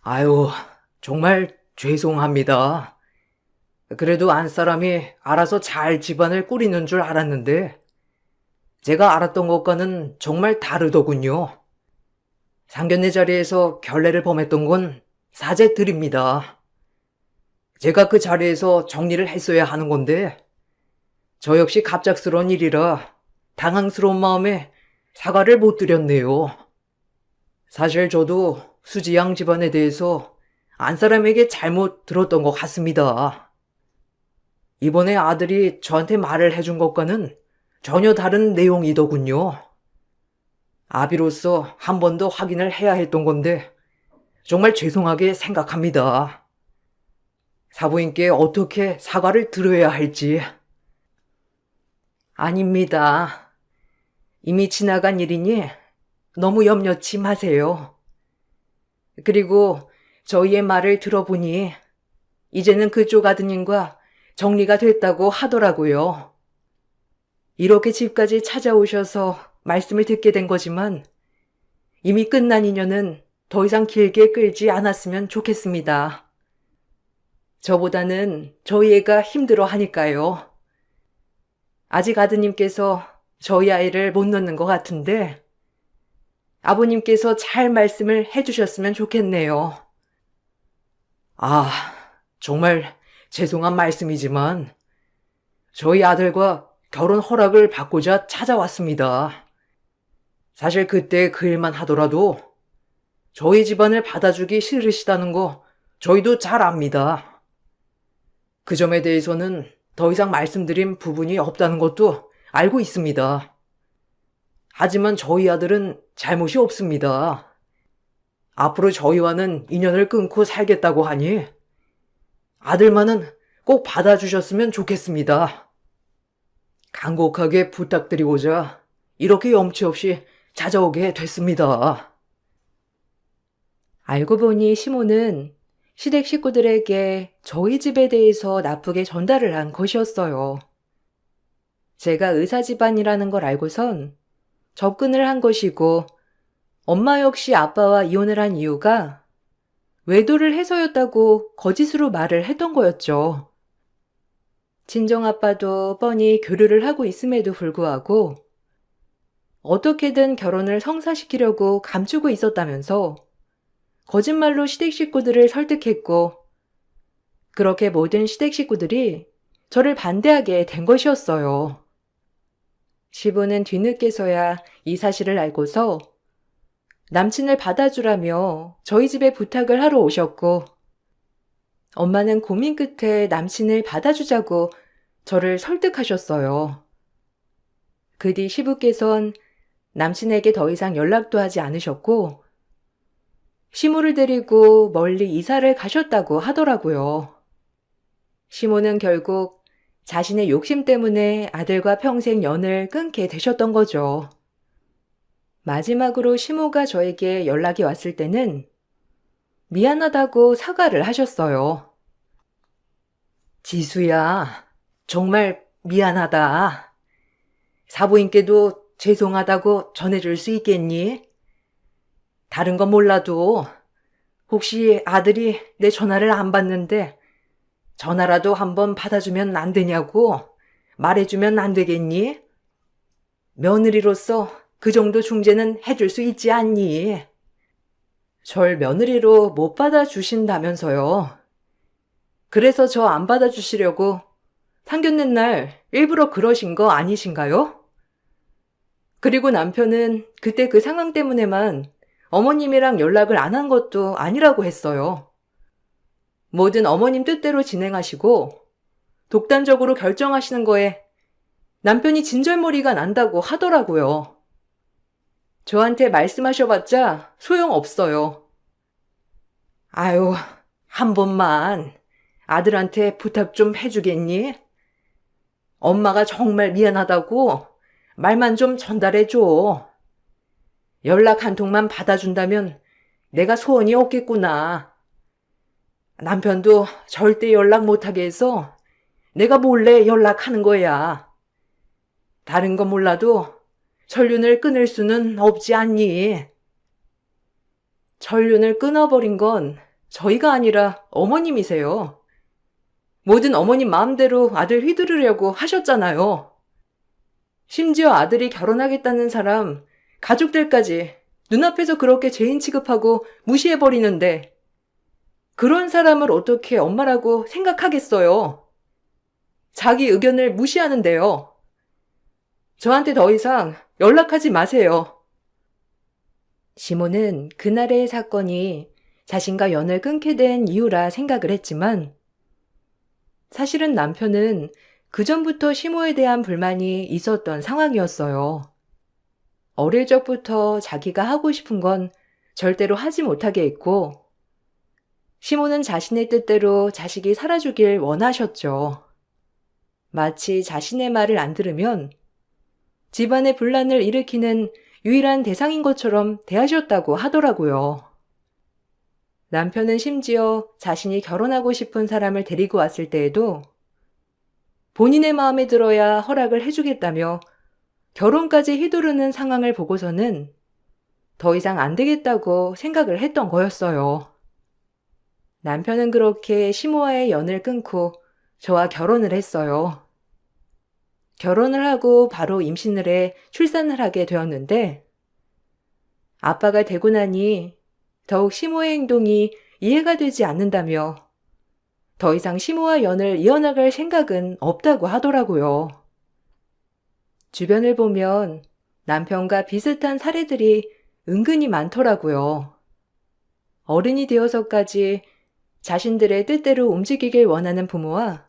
Speaker 2: 아유, 정말 죄송합니다. 그래도 안사람이 알아서 잘 집안을 꾸리는 줄 알았는데 제가 알았던 것과는 정말 다르더군요. 상견례 자리에서 결례를 범했던 건 사죄드립니다. 제가 그 자리에서 정리를 했어야 하는 건데 저 역시 갑작스러운 일이라 당황스러운 마음에 사과를 못 드렸네요. 사실 저도 수지 양 집안에 대해서 안 사람에게 잘못 들었던 것 같습니다. 이번에 아들이 저한테 말을 해준 것과는 전혀 다른 내용이더군요. 아비로서 한 번 더 확인을 해야 했던 건데 정말 죄송하게 생각합니다. 사부인께 어떻게 사과를 드려야 할지.
Speaker 1: 아닙니다. 이미 지나간 일이니 너무 염려치 마세요. 그리고 저희의 말을 들어보니 이제는 그쪽 아드님과 정리가 됐다고 하더라고요. 이렇게 집까지 찾아오셔서 말씀을 듣게 된 거지만 이미 끝난 인연은 더 이상 길게 끌지 않았으면 좋겠습니다. 저보다는 저희 애가 힘들어 하니까요. 아직 아드님께서 저희 아이를 못 놓는 것 같은데 아버님께서 잘 말씀을 해주셨으면 좋겠네요.
Speaker 2: 아, 정말 죄송한 말씀이지만 저희 아들과 결혼 허락을 받고자 찾아왔습니다. 사실 그때 그 일만 하더라도 저희 집안을 받아주기 싫으시다는 거 저희도 잘 압니다. 그 점에 대해서는 더 이상 말씀드린 부분이 없다는 것도 알고 있습니다. 하지만 저희 아들은 잘못이 없습니다. 앞으로 저희와는 인연을 끊고 살겠다고 하니 아들만은 꼭 받아주셨으면 좋겠습니다. 간곡하게 부탁드리고자 이렇게 염치 없이 찾아오게 됐습니다.
Speaker 1: 알고 보니 시모는 시댁 식구들에게 저희 집에 대해서 나쁘게 전달을 한 것이었어요. 제가 의사 집안이라는 걸 알고선 접근을 한 것이고 엄마 역시 아빠와 이혼을 한 이유가 외도를 해서였다고 거짓으로 말을 했던 거였죠. 친정아빠도 뻔히 교류를 하고 있음에도 불구하고 어떻게든 결혼을 성사시키려고 감추고 있었다면서 거짓말로 시댁 식구들을 설득했고 그렇게 모든 시댁 식구들이 저를 반대하게 된 것이었어요. 시부는 뒤늦게서야 이 사실을 알고서 남친을 받아주라며 저희 집에 부탁을 하러 오셨고 엄마는 고민 끝에 남친을 받아주자고 저를 설득하셨어요. 그 뒤 시부께선 남친에게 더 이상 연락도 하지 않으셨고 시모를 데리고 멀리 이사를 가셨다고 하더라고요. 시모는 결국 자신의 욕심 때문에 아들과 평생 연을 끊게 되셨던 거죠. 마지막으로 시모가 저에게 연락이 왔을 때는 미안하다고 사과를 하셨어요.
Speaker 2: 지수야, 정말 미안하다. 사부인께도 죄송하다고 전해줄 수 있겠니? 다른 건 몰라도 혹시 아들이 내 전화를 안 받는데 전화라도 한번 받아주면 안 되냐고 말해주면 안 되겠니? 며느리로서 그 정도 중재는 해줄 수 있지 않니?
Speaker 1: 절 며느리로 못 받아주신다면서요. 그래서 저 안 받아주시려고 상견례 날 일부러 그러신 거 아니신가요? 그리고 남편은 그때 그 상황 때문에만 어머님이랑 연락을 안 한 것도 아니라고 했어요. 뭐든 어머님 뜻대로 진행하시고 독단적으로 결정하시는 거에 남편이 진절머리가 난다고 하더라고요. 저한테 말씀하셔봤자 소용없어요. 아유, 한 번만 아들한테 부탁 좀 해주겠니? 엄마가 정말 미안하다고 말만 좀 전달해줘. 연락 한 통만 받아준다면 내가 소원이 없겠구나. 남편도 절대 연락 못하게 해서 내가 몰래 연락하는 거야. 다른 건 몰라도 전륜을 끊을 수는 없지 않니? 전륜을 끊어버린 건 저희가 아니라 어머님이세요. 뭐든 어머님 마음대로 아들 휘두르려고 하셨잖아요. 심지어 아들이 결혼하겠다는 사람, 가족들까지 눈앞에서 그렇게 죄인 취급하고 무시해버리는데 그런 사람을 어떻게 엄마라고 생각하겠어요? 자기 의견을 무시하는데요. 저한테 더 이상 연락하지 마세요. 시모는 그날의 사건이 자신과 연을 끊게 된 이유라 생각을 했지만 사실은 남편은 그전부터 시모에 대한 불만이 있었던 상황이었어요. 어릴 적부터 자기가 하고 싶은 건 절대로 하지 못하게 했고 시모는 자신의 뜻대로 자식이 살아주길 원하셨죠. 마치 자신의 말을 안 들으면 집안의 분란을 일으키는 유일한 대상인 것처럼 대하셨다고 하더라고요. 남편은 심지어 자신이 결혼하고 싶은 사람을 데리고 왔을 때에도 본인의 마음에 들어야 허락을 해주겠다며 결혼까지 휘두르는 상황을 보고서는 더 이상 안 되겠다고 생각을 했던 거였어요. 남편은 그렇게 시모와의 연을 끊고 저와 결혼을 했어요. 결혼을 하고 바로 임신을 해 출산을 하게 되었는데 아빠가 되고 나니 더욱 시모의 행동이 이해가 되지 않는다며 더 이상 시모와 연을 이어나갈 생각은 없다고 하더라고요. 주변을 보면 남편과 비슷한 사례들이 은근히 많더라고요. 어른이 되어서까지 자신들의 뜻대로 움직이길 원하는 부모와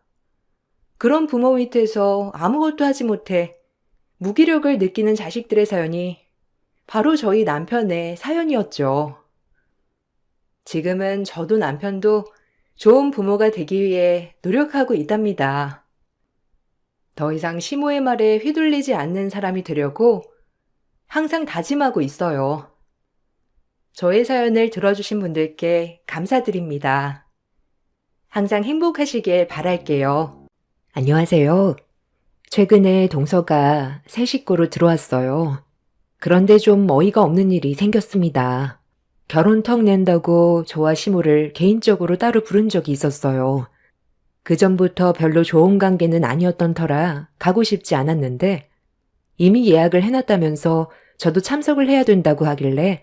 Speaker 1: 그런 부모 밑에서 아무것도 하지 못해 무기력을 느끼는 자식들의 사연이 바로 저희 남편의 사연이었죠. 지금은 저도 남편도 좋은 부모가 되기 위해 노력하고 있답니다. 더 이상 시모의 말에 휘둘리지 않는 사람이 되려고 항상 다짐하고 있어요. 저의 사연을 들어주신 분들께 감사드립니다. 항상 행복하시길 바랄게요. 안녕하세요. 최근에 동서가 새 식구로 들어왔어요. 그런데 좀 어이가 없는 일이 생겼습니다. 결혼 턱 낸다고 저와 시모를 개인적으로 따로 부른 적이 있었어요. 그전부터 별로 좋은 관계는 아니었던 터라 가고 싶지 않았는데 이미 예약을 해놨다면서 저도 참석을 해야 된다고 하길래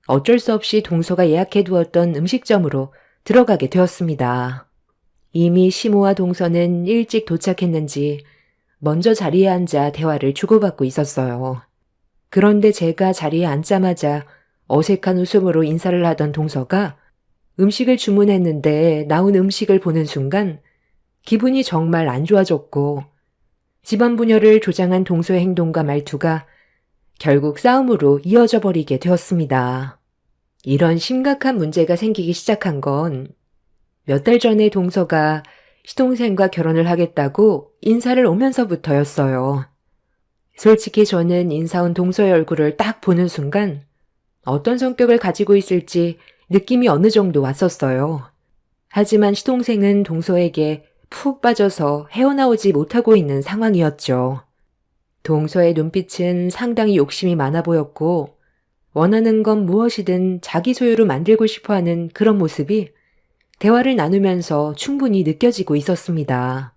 Speaker 1: 어쩔 수 없이 동서가 예약해두었던 음식점으로 들어가게 되었습니다. 이미 시모와 동서는 일찍 도착했는지 먼저 자리에 앉아 대화를 주고받고 있었어요. 그런데 제가 자리에 앉자마자 어색한 웃음으로 인사를 하던 동서가 음식을 주문했는데 나온 음식을 보는 순간 기분이 정말 안 좋아졌고 집안 분열을 조장한 동서의 행동과 말투가 결국 싸움으로 이어져 버리게 되었습니다. 이런 심각한 문제가 생기기 시작한 건 몇 달 전에 동서가 시동생과 결혼을 하겠다고 인사를 오면서부터였어요. 솔직히 저는 인사 온 동서의 얼굴을 딱 보는 순간 어떤 성격을 가지고 있을지 느낌이 어느 정도 왔었어요. 하지만 시동생은 동서에게 푹 빠져서 헤어나오지 못하고 있는 상황이었죠. 동서의 눈빛은 상당히 욕심이 많아 보였고 원하는 건 무엇이든 자기 소유로 만들고 싶어하는 그런 모습이 대화를 나누면서 충분히 느껴지고 있었습니다.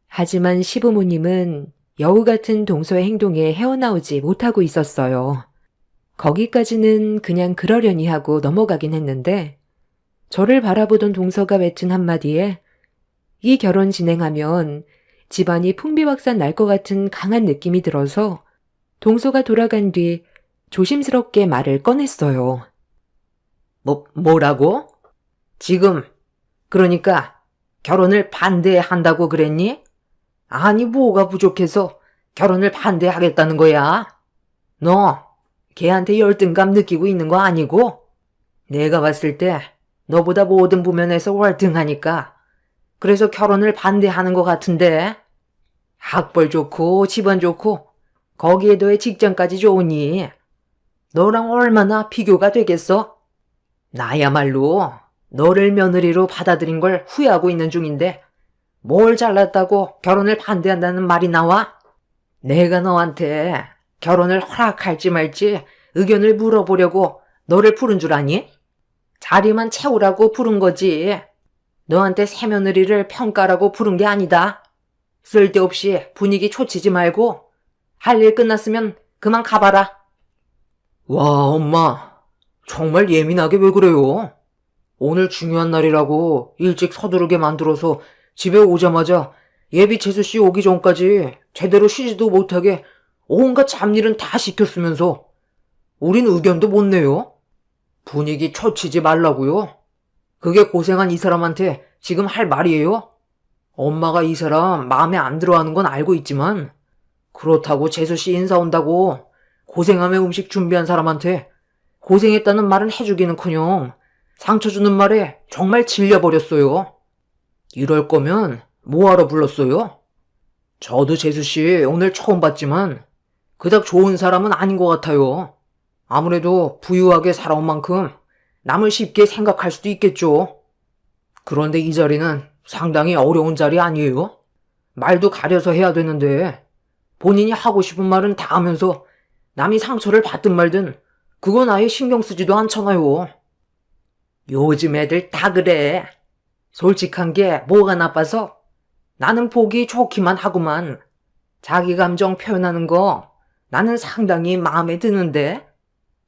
Speaker 1: 하지만 시부모님은 여우 같은 동서의 행동에 헤어나오지 못하고 있었어요. 거기까지는 그냥 그러려니 하고 넘어가긴 했는데 저를 바라보던 동서가 뱉은 한마디에 이 결혼 진행하면 집안이 풍비박산 날 것 같은 강한 느낌이 들어서 동서가 돌아간 뒤 조심스럽게 말을 꺼냈어요. 뭐라고? 지금 그러니까 결혼을 반대한다고 그랬니? 아니 뭐가 부족해서 결혼을 반대하겠다는 거야? 너 걔한테 열등감 느끼고 있는 거 아니고? 내가 봤을 때 너보다 모든 부면에서 월등하니까 그래서 결혼을 반대하는 것 같은데 학벌 좋고 집안 좋고 거기에 더해 직장까지 좋으니 너랑 얼마나 비교가 되겠어? 나야말로 너를 며느리로 받아들인 걸 후회하고 있는 중인데 뭘 잘났다고 결혼을 반대한다는 말이 나와? 내가 너한테 결혼을 허락할지 말지 의견을 물어보려고 너를 부른 줄 아니? 자리만 채우라고 부른 거지. 너한테 새며느리를 평가라고 부른 게 아니다. 쓸데없이 분위기 초치지 말고 할 일 끝났으면 그만 가봐라.
Speaker 2: 와, 엄마. 정말 예민하게 왜 그래요? 오늘 중요한 날이라고 일찍 서두르게 만들어서 집에 오자마자 예비 재수 씨 오기 전까지 제대로 쉬지도 못하게 온갖 잡일은 다 시켰으면서 우린 의견도 못 내요? 분위기 초치지 말라고요? 그게 고생한 이 사람한테 지금 할 말이에요? 엄마가 이 사람 마음에 안 들어하는 건 알고 있지만 그렇다고 재수 씨 인사 온다고 고생하며 음식 준비한 사람한테 고생했다는 말은 해주기는커녕 상처 주는 말에 정말 질려버렸어요. 이럴 거면 뭐하러 불렀어요? 저도 재수 씨 오늘 처음 봤지만 그닥 좋은 사람은 아닌 것 같아요. 아무래도 부유하게 살아온 만큼 남을 쉽게 생각할 수도 있겠죠. 그런데 이 자리는 상당히 어려운 자리 아니에요? 말도 가려서 해야 되는데 본인이 하고 싶은 말은 다 하면서 남이 상처를 받든 말든 그건 아예 신경 쓰지도 않잖아요. 요즘 애들 다 그래. 솔직한 게 뭐가 나빠서? 나는 보기 좋기만 하구만. 자기 감정 표현하는 거 나는 상당히 마음에 드는데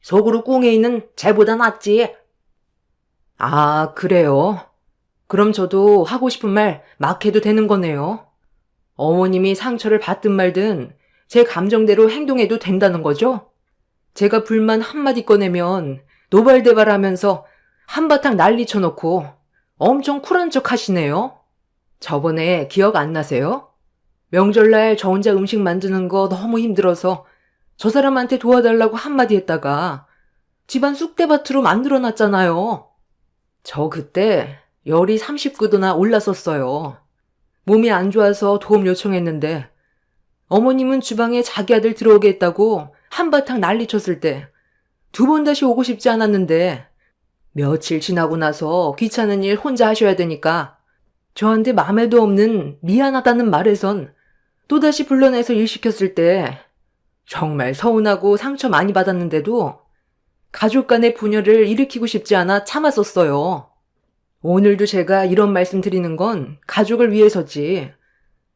Speaker 2: 속으로 꿍해 있는 쟤보다 낫지. 아, 그래요? 그럼 저도 하고 싶은 말 막 해도 되는 거네요. 어머님이 상처를 받든 말든 제 감정대로 행동해도 된다는 거죠? 제가 불만 한마디 꺼내면 노발대발하면서 한바탕 난리 쳐놓고 엄청 쿨한 척 하시네요. 저번에 기억 안 나세요? 명절날 저 혼자 음식 만드는 거 너무 힘들어서 저 사람한테 도와달라고 한마디 했다가 집안 쑥대밭으로 만들어놨잖아요. 저 그때 열이 39도나 올랐었어요. 몸이 안 좋아서 도움 요청했는데 어머님은 주방에 자기 아들 들어오게 했다고 한바탕 난리쳤을 때 2번 다시 오고 싶지 않았는데 며칠 지나고 나서 귀찮은 일 혼자 하셔야 되니까 저한테 맘에도 없는 미안하다는 말에선 또다시 불러내서 일 시켰을 때 정말 서운하고 상처 많이 받았는데도 가족 간의 분열을 일으키고 싶지 않아 참았었어요. 오늘도 제가 이런 말씀 드리는 건 가족을 위해서지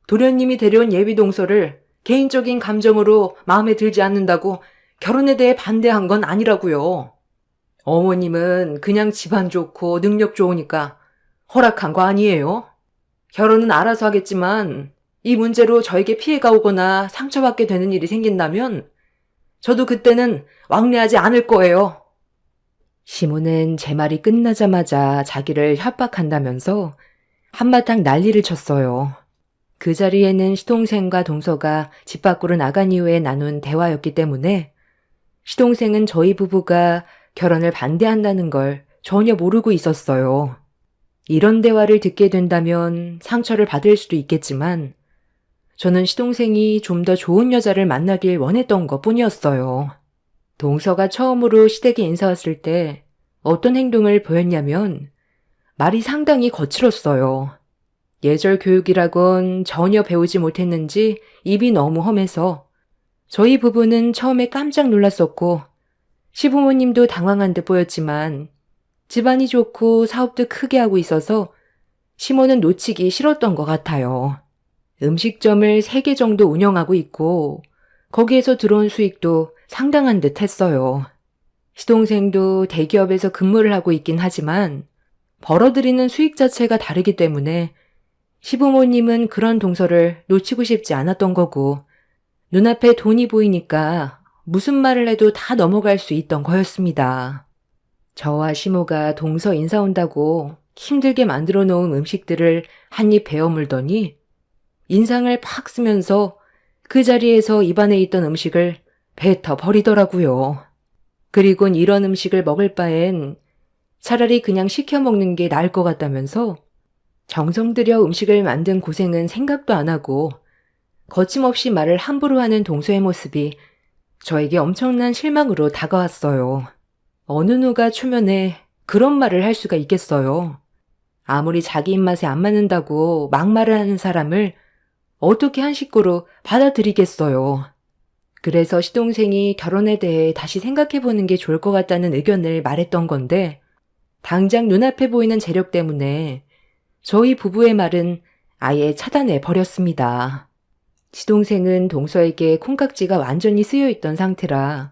Speaker 2: 도련님이 데려온 예비 동서를 개인적인 감정으로 마음에 들지 않는다고 결혼에 대해 반대한 건 아니라고요. 어머님은 그냥 집안 좋고 능력 좋으니까 허락한 거 아니에요? 결혼은 알아서 하겠지만 이 문제로 저에게 피해가 오거나 상처받게 되는 일이 생긴다면 저도 그때는 왕래하지 않을 거예요. 시모는 제 말이 끝나자마자 자기를 협박한다면서 한바탕 난리를 쳤어요. 그 자리에는 시동생과 동서가 집 밖으로 나간 이후에 나눈 대화였기 때문에 시동생은 저희 부부가 결혼을 반대한다는 걸 전혀 모르고 있었어요. 이런 대화를 듣게 된다면 상처를 받을 수도 있겠지만 저는 시동생이 좀 더 좋은 여자를 만나길 원했던 것 뿐이었어요. 동서가 처음으로 시댁에 인사 왔을 때 어떤 행동을 보였냐면 말이 상당히 거칠었어요. 예절 교육이라곤 전혀 배우지 못했는지 입이 너무 험해서 저희 부부는 처음에 깜짝 놀랐었고 시부모님도 당황한 듯 보였지만 집안이 좋고 사업도 크게 하고 있어서 시모는 놓치기 싫었던 것 같아요. 음식점을 3개 정도 운영하고 있고 거기에서 들어온 수익도 상당한 듯 했어요. 시동생도 대기업에서 근무를 하고 있긴 하지만 벌어들이는 수익 자체가 다르기 때문에 시부모님은 그런 동서를 놓치고 싶지 않았던 거고 눈앞에 돈이 보이니까 무슨 말을 해도 다 넘어갈 수 있던 거였습니다. 저와 시모가 동서 인사 온다고 힘들게 만들어 놓은 음식들을 한 입 베어 물더니 인상을 팍 쓰면서 그 자리에서 입안에 있던 음식을 뱉어 버리더라고요. 그리곤 이런 음식을 먹을 바엔 차라리 그냥 시켜 먹는 게 나을 것 같다면서 정성 들여 음식을 만든 고생은 생각도 안 하고 거침없이 말을 함부로 하는 동서의 모습이 저에게 엄청난 실망으로 다가왔어요. 어느 누가 초면에 그런 말을 할 수가 있겠어요. 아무리 자기 입맛에 안 맞는다고 막말을 하는 사람을 어떻게 한 식구로 받아들이겠어요. 그래서 시동생이 결혼에 대해 다시 생각해보는 게 좋을 것 같다는 의견을 말했던 건데 당장 눈앞에 보이는 재력 때문에 저희 부부의 말은 아예 차단해 버렸습니다.
Speaker 1: 시동생은 동서에게 콩깍지가 완전히 쓰여 있던 상태라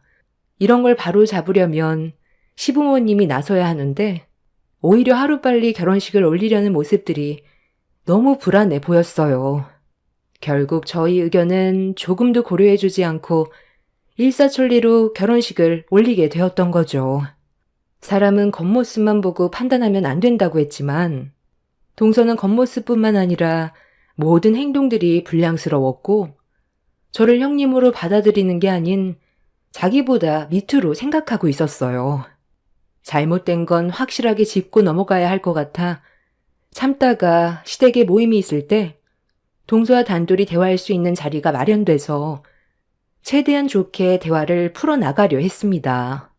Speaker 1: 이런 걸 바로 잡으려면 시부모님이 나서야 하는데 오히려 하루빨리 결혼식을 올리려는 모습들이 너무 불안해 보였어요. 결국 저희 의견은 조금도 고려해주지 않고 일사천리로 결혼식을 올리게 되었던 거죠. 사람은 겉모습만 보고 판단하면 안 된다고 했지만 동서는 겉모습뿐만 아니라 모든 행동들이 불량스러웠고 저를 형님으로 받아들이는 게 아닌 자기보다 밑으로 생각하고 있었어요. 잘못된 건 확실하게 짚고 넘어가야 할 것 같아 참다가 시댁에 모임이 있을 때 동서와 단둘이 대화할 수 있는 자리가 마련돼서 최대한 좋게 대화를 풀어나가려 했습니다.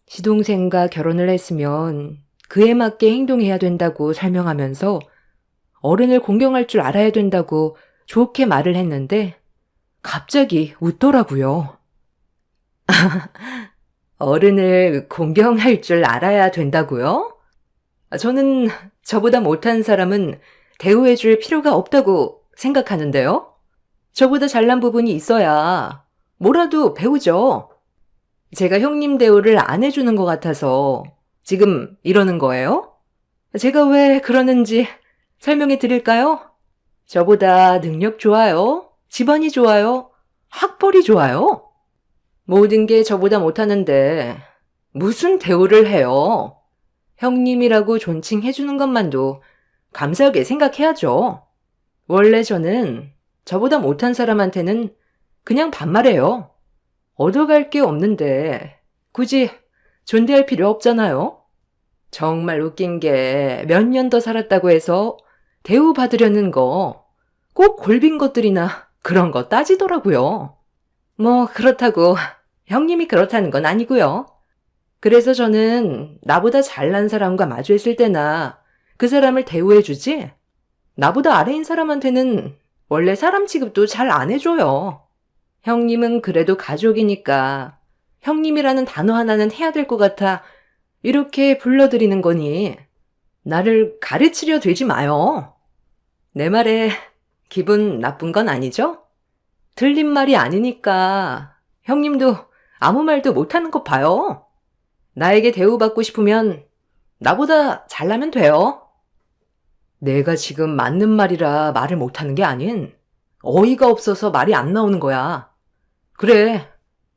Speaker 1: 시동생과 결혼을 했으면 그에 맞게 행동해야 된다고 설명하면서 어른을 공경할 줄 알아야 된다고 좋게 말을 했는데 갑자기 웃더라고요. 어른을 공경할 줄 알아야 된다고요? 저는 저보다 못한 사람은 대우해 줄 필요가 없다고 생각하는데요. 저보다 잘난 부분이 있어야 뭐라도 배우죠. 제가 형님 대우를 안 해주는 것 같아서 지금 이러는 거예요? 제가 왜 그러는지 설명해 드릴까요? 저보다 능력 좋아요, 집안이 좋아요, 학벌이 좋아요. 모든 게 저보다 못하는데 무슨 대우를 해요? 형님이라고 존칭해주는 것만도 감사하게 생각해야죠. 원래 저는 저보다 못한 사람한테는 그냥 반말해요. 얻어갈 게 없는데 굳이 존대할 필요 없잖아요. 정말 웃긴 게 몇 년 더 살았다고 해서 대우받으려는 거 꼭 골빈 것들이나 그런 거 따지더라고요. 뭐 그렇다고 형님이 그렇다는 건 아니고요. 그래서 저는 나보다 잘난 사람과 마주했을 때나 그 사람을 대우해주지 나보다 아래인 사람한테는 원래 사람 취급도 잘 안 해줘요. 형님은 그래도 가족이니까 형님이라는 단어 하나는 해야 될 것 같아 이렇게 불러드리는 거니 나를 가르치려 들지 마요. 내 말에 기분 나쁜 건 아니죠? 틀린 말이 아니니까 형님도 아무 말도 못하는 거 봐요. 나에게 대우받고 싶으면 나보다 잘나면 돼요. 내가 지금 맞는 말이라 말을 못하는 게 아닌 어이가 없어서 말이 안 나오는 거야. 그래,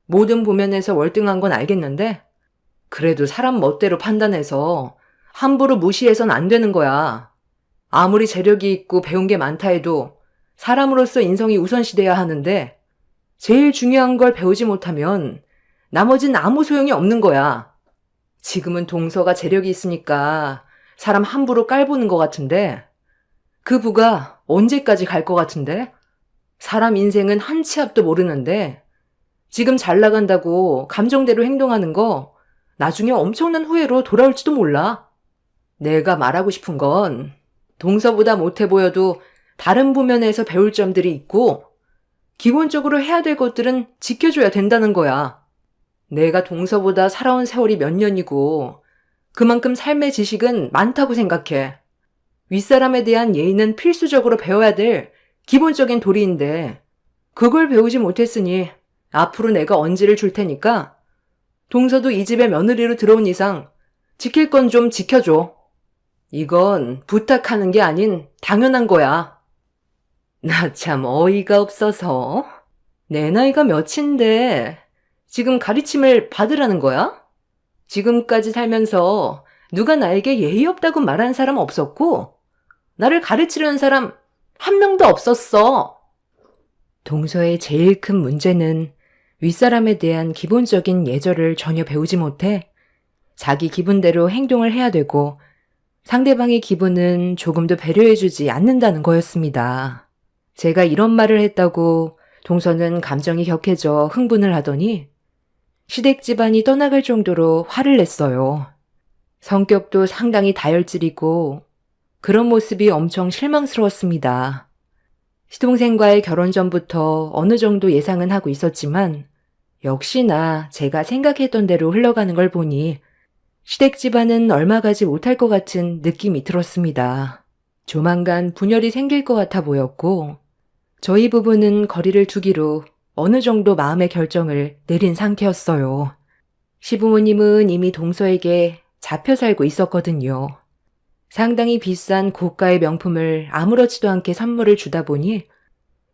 Speaker 1: 모든 부면에서 월등한 건 알겠는데 그래도 사람 멋대로 판단해서 함부로 무시해선 안 되는 거야. 아무리 재력이 있고 배운 게 많다 해도 사람으로서 인성이 우선시돼야 하는데 제일 중요한 걸 배우지 못하면 나머진 아무 소용이 없는 거야. 지금은 동서가 재력이 있으니까 사람 함부로 깔보는 것 같은데 그 부가 언제까지 갈 것 같은데? 사람 인생은 한 치 앞도 모르는데 지금 잘 나간다고 감정대로 행동하는 거 나중에 엄청난 후회로 돌아올지도 몰라. 내가 말하고 싶은 건 동서보다 못해 보여도 다른 부면에서 배울 점들이 있고 기본적으로 해야 될 것들은 지켜줘야 된다는 거야. 내가 동서보다 살아온 세월이 몇 년이고 그만큼 삶의 지식은 많다고 생각해. 윗사람에 대한 예의는 필수적으로 배워야 될 기본적인 도리인데 그걸 배우지 못했으니 앞으로 내가 언지를 줄 테니까 동서도 이 집에 며느리로 들어온 이상 지킬 건 좀 지켜줘. 이건 부탁하는 게 아닌 당연한 거야. 나 참 어이가 없어서. 내 나이가 몇인데 지금 가르침을 받으라는 거야? 지금까지 살면서 누가 나에게 예의 없다고 말한 사람 없었고 나를 가르치려는 사람 한 명도 없었어. 동서의 제일 큰 문제는 윗사람에 대한 기본적인 예절을 전혀 배우지 못해 자기 기분대로 행동을 해야 되고 상대방의 기분은 조금도 배려해주지 않는다는 거였습니다. 제가 이런 말을 했다고 동서는 감정이 격해져 흥분을 하더니 시댁 집안이 떠나갈 정도로 화를 냈어요. 성격도 상당히 다혈질이고 그런 모습이 엄청 실망스러웠습니다. 시동생과의 결혼 전부터 어느 정도 예상은 하고 있었지만 역시나 제가 생각했던 대로 흘러가는 걸 보니 시댁 집안은 얼마 가지 못할 것 같은 느낌이 들었습니다. 조만간 분열이 생길 것 같아 보였고 저희 부부는 거리를 두기로 어느 정도 마음의 결정을 내린 상태였어요. 시부모님은 이미 동서에게 잡혀 살고 있었거든요. 상당히 비싼 고가의 명품을 아무렇지도 않게 선물을 주다 보니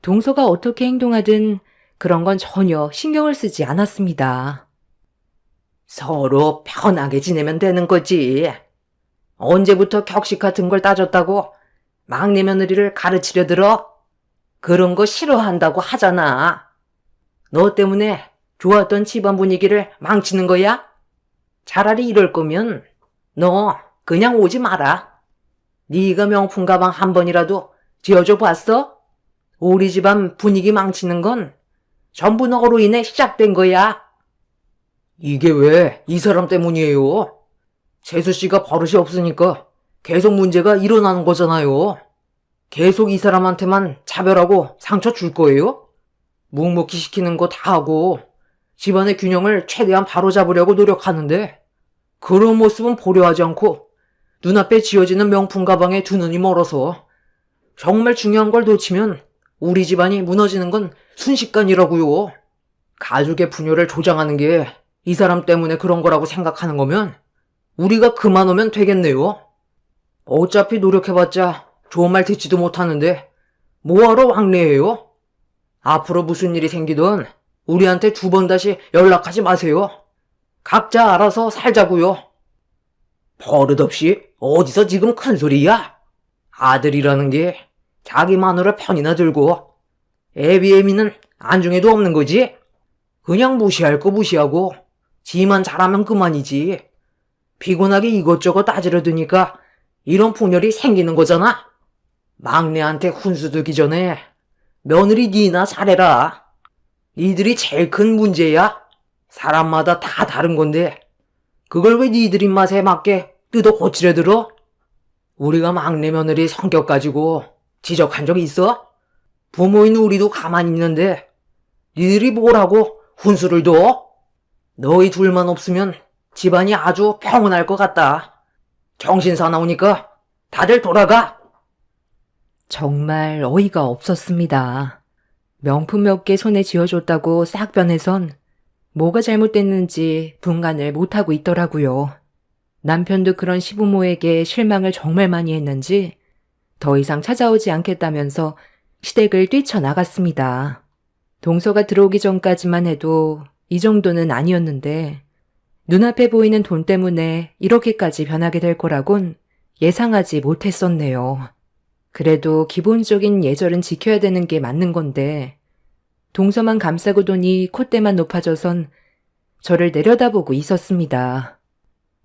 Speaker 1: 동서가 어떻게 행동하든 그런 건 전혀 신경을 쓰지 않았습니다.
Speaker 2: 서로 편하게 지내면 되는 거지. 언제부터 격식 같은 걸 따졌다고 막내 며느리를 가르치려 들어? 그런 거 싫어한다고 하잖아. 너 때문에 좋았던 집안 분위기를 망치는 거야? 차라리 이럴 거면 너 그냥 오지 마라. 네가 명품 가방 한 번이라도 쥐어줘 봤어? 우리 집안 분위기 망치는 건 전부 너로 인해 시작된 거야. 이게 왜 이 사람 때문이에요? 재수 씨가 버릇이 없으니까 계속 문제가 일어나는 거잖아요. 계속 이 사람한테만 차별하고 상처 줄 거예요? 묵묵히 시키는 거 다 하고 집안의 균형을 최대한 바로잡으려고 노력하는데 그런 모습은 보려하지 않고 눈앞에 지어지는 명품 가방에 두 눈이 멀어서 정말 중요한 걸 놓치면 우리 집안이 무너지는 건 순식간이라고요. 가족의 분열을 조장하는 게 이 사람 때문에 그런 거라고 생각하는 거면 우리가 그만 오면 되겠네요. 어차피 노력해봤자 좋은 말 듣지도 못하는데 뭐하러 왕래해요? 앞으로 무슨 일이 생기든 우리한테 두 번 다시 연락하지 마세요. 각자 알아서 살자고요. 버릇없이 어디서 지금 큰 소리야? 아들이라는 게 자기 마누라 편이나 들고 애비애미는 안중에도 없는 거지? 그냥 무시할 거 무시하고 지만 잘하면 그만이지. 피곤하게 이것저것 따지려 드니까 이런 분열이 생기는 거잖아. 막내한테 훈수 두기 전에 며느리 니나 잘해라. 니들이 제일 큰 문제야. 사람마다 다 다른 건데 그걸 왜 니들 입맛에 맞게 뜯어 고치려 들어? 우리가 막내 며느리 성격 가지고 지적한 적 있어? 부모인 우리도 가만히 있는데 니들이 뭘 하고 훈수를 둬? 너희 둘만 없으면 집안이 아주 평온할 것 같다. 정신 사나우니까 다들 돌아가.
Speaker 1: 정말 어이가 없었습니다. 명품 몇 개 손에 쥐어줬다고 싹 변해선 뭐가 잘못됐는지 분간을 못하고 있더라고요. 남편도 그런 시부모에게 실망을 정말 많이 했는지 더 이상 찾아오지 않겠다면서 시댁을 뛰쳐나갔습니다. 동서가 들어오기 전까지만 해도 이 정도는 아니었는데 눈앞에 보이는 돈 때문에 이렇게까지 변하게 될 거라곤 예상하지 못했었네요. 그래도 기본적인 예절은 지켜야 되는 게 맞는 건데 동서만 감싸고 도니 콧대만 높아져선 저를 내려다보고 있었습니다.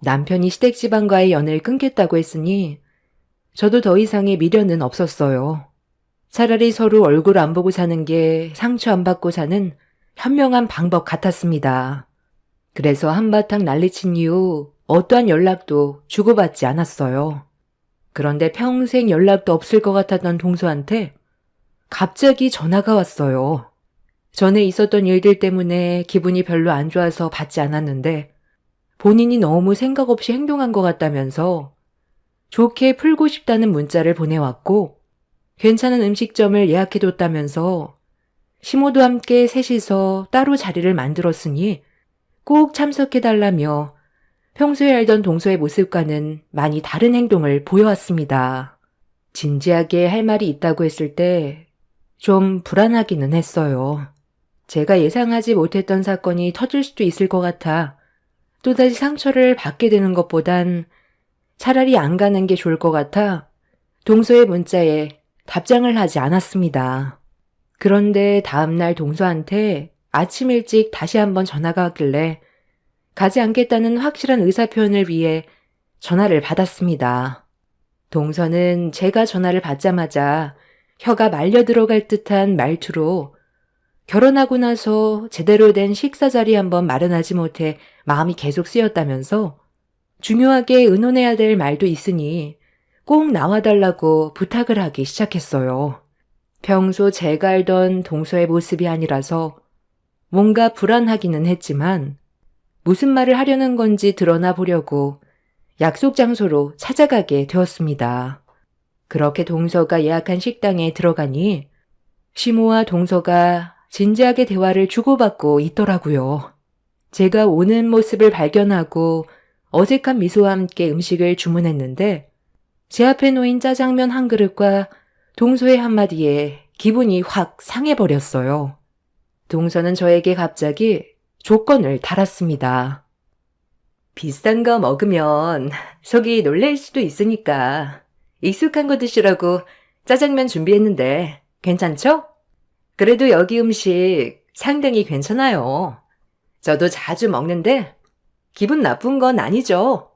Speaker 1: 남편이 시댁 집안과의 연을 끊겠다고 했으니 저도 더 이상의 미련은 없었어요. 차라리 서로 얼굴 안 보고 사는 게 상처 안 받고 사는 현명한 방법 같았습니다. 그래서 한바탕 난리친 이후 어떠한 연락도 주고받지 않았어요. 그런데 평생 연락도 없을 것 같았던 동서한테 갑자기 전화가 왔어요. 전에 있었던 일들 때문에 기분이 별로 안 좋아서 받지 않았는데 본인이 너무 생각 없이 행동한 것 같다면서 좋게 풀고 싶다는 문자를 보내왔고 괜찮은 음식점을 예약해뒀다면서 시모도 함께 셋이서 따로 자리를 만들었으니 꼭 참석해달라며 평소에 알던 동서의 모습과는 많이 다른 행동을 보여왔습니다. 진지하게 할 말이 있다고 했을 때 좀 불안하기는 했어요. 제가 예상하지 못했던 사건이 터질 수도 있을 것 같아 또다시 상처를 받게 되는 것보단 차라리 안 가는 게 좋을 것 같아 동서의 문자에 답장을 하지 않았습니다. 그런데 다음날 동서한테 아침 일찍 다시 한번 전화가 왔길래 가지 않겠다는 확실한 의사표현을 위해 전화를 받았습니다. 동서는 제가 전화를 받자마자 혀가 말려 들어갈 듯한 말투로 결혼하고 나서 제대로 된 식사 자리 한번 마련하지 못해 마음이 계속 쓰였다면서 중요하게 의논해야 될 말도 있으니 꼭 나와달라고 부탁을 하기 시작했어요. 평소 제가 알던 동서의 모습이 아니라서 뭔가 불안하기는 했지만 무슨 말을 하려는 건지 드러나 보려고 약속 장소로 찾아가게 되었습니다. 그렇게 동서가 예약한 식당에 들어가니 시모와 동서가 진지하게 대화를 주고받고 있더라고요. 제가 오는 모습을 발견하고 어색한 미소와 함께 음식을 주문했는데 제 앞에 놓인 짜장면 한 그릇과 동서의 한마디에 기분이 확 상해버렸어요. 동서는 저에게 갑자기 조건을 달았습니다. 비싼 거 먹으면 속이 놀랄 수도 있으니까 익숙한 거 드시라고 짜장면 준비했는데 괜찮죠? 그래도 여기 음식 상당히 괜찮아요. 저도 자주 먹는데 기분 나쁜 건 아니죠.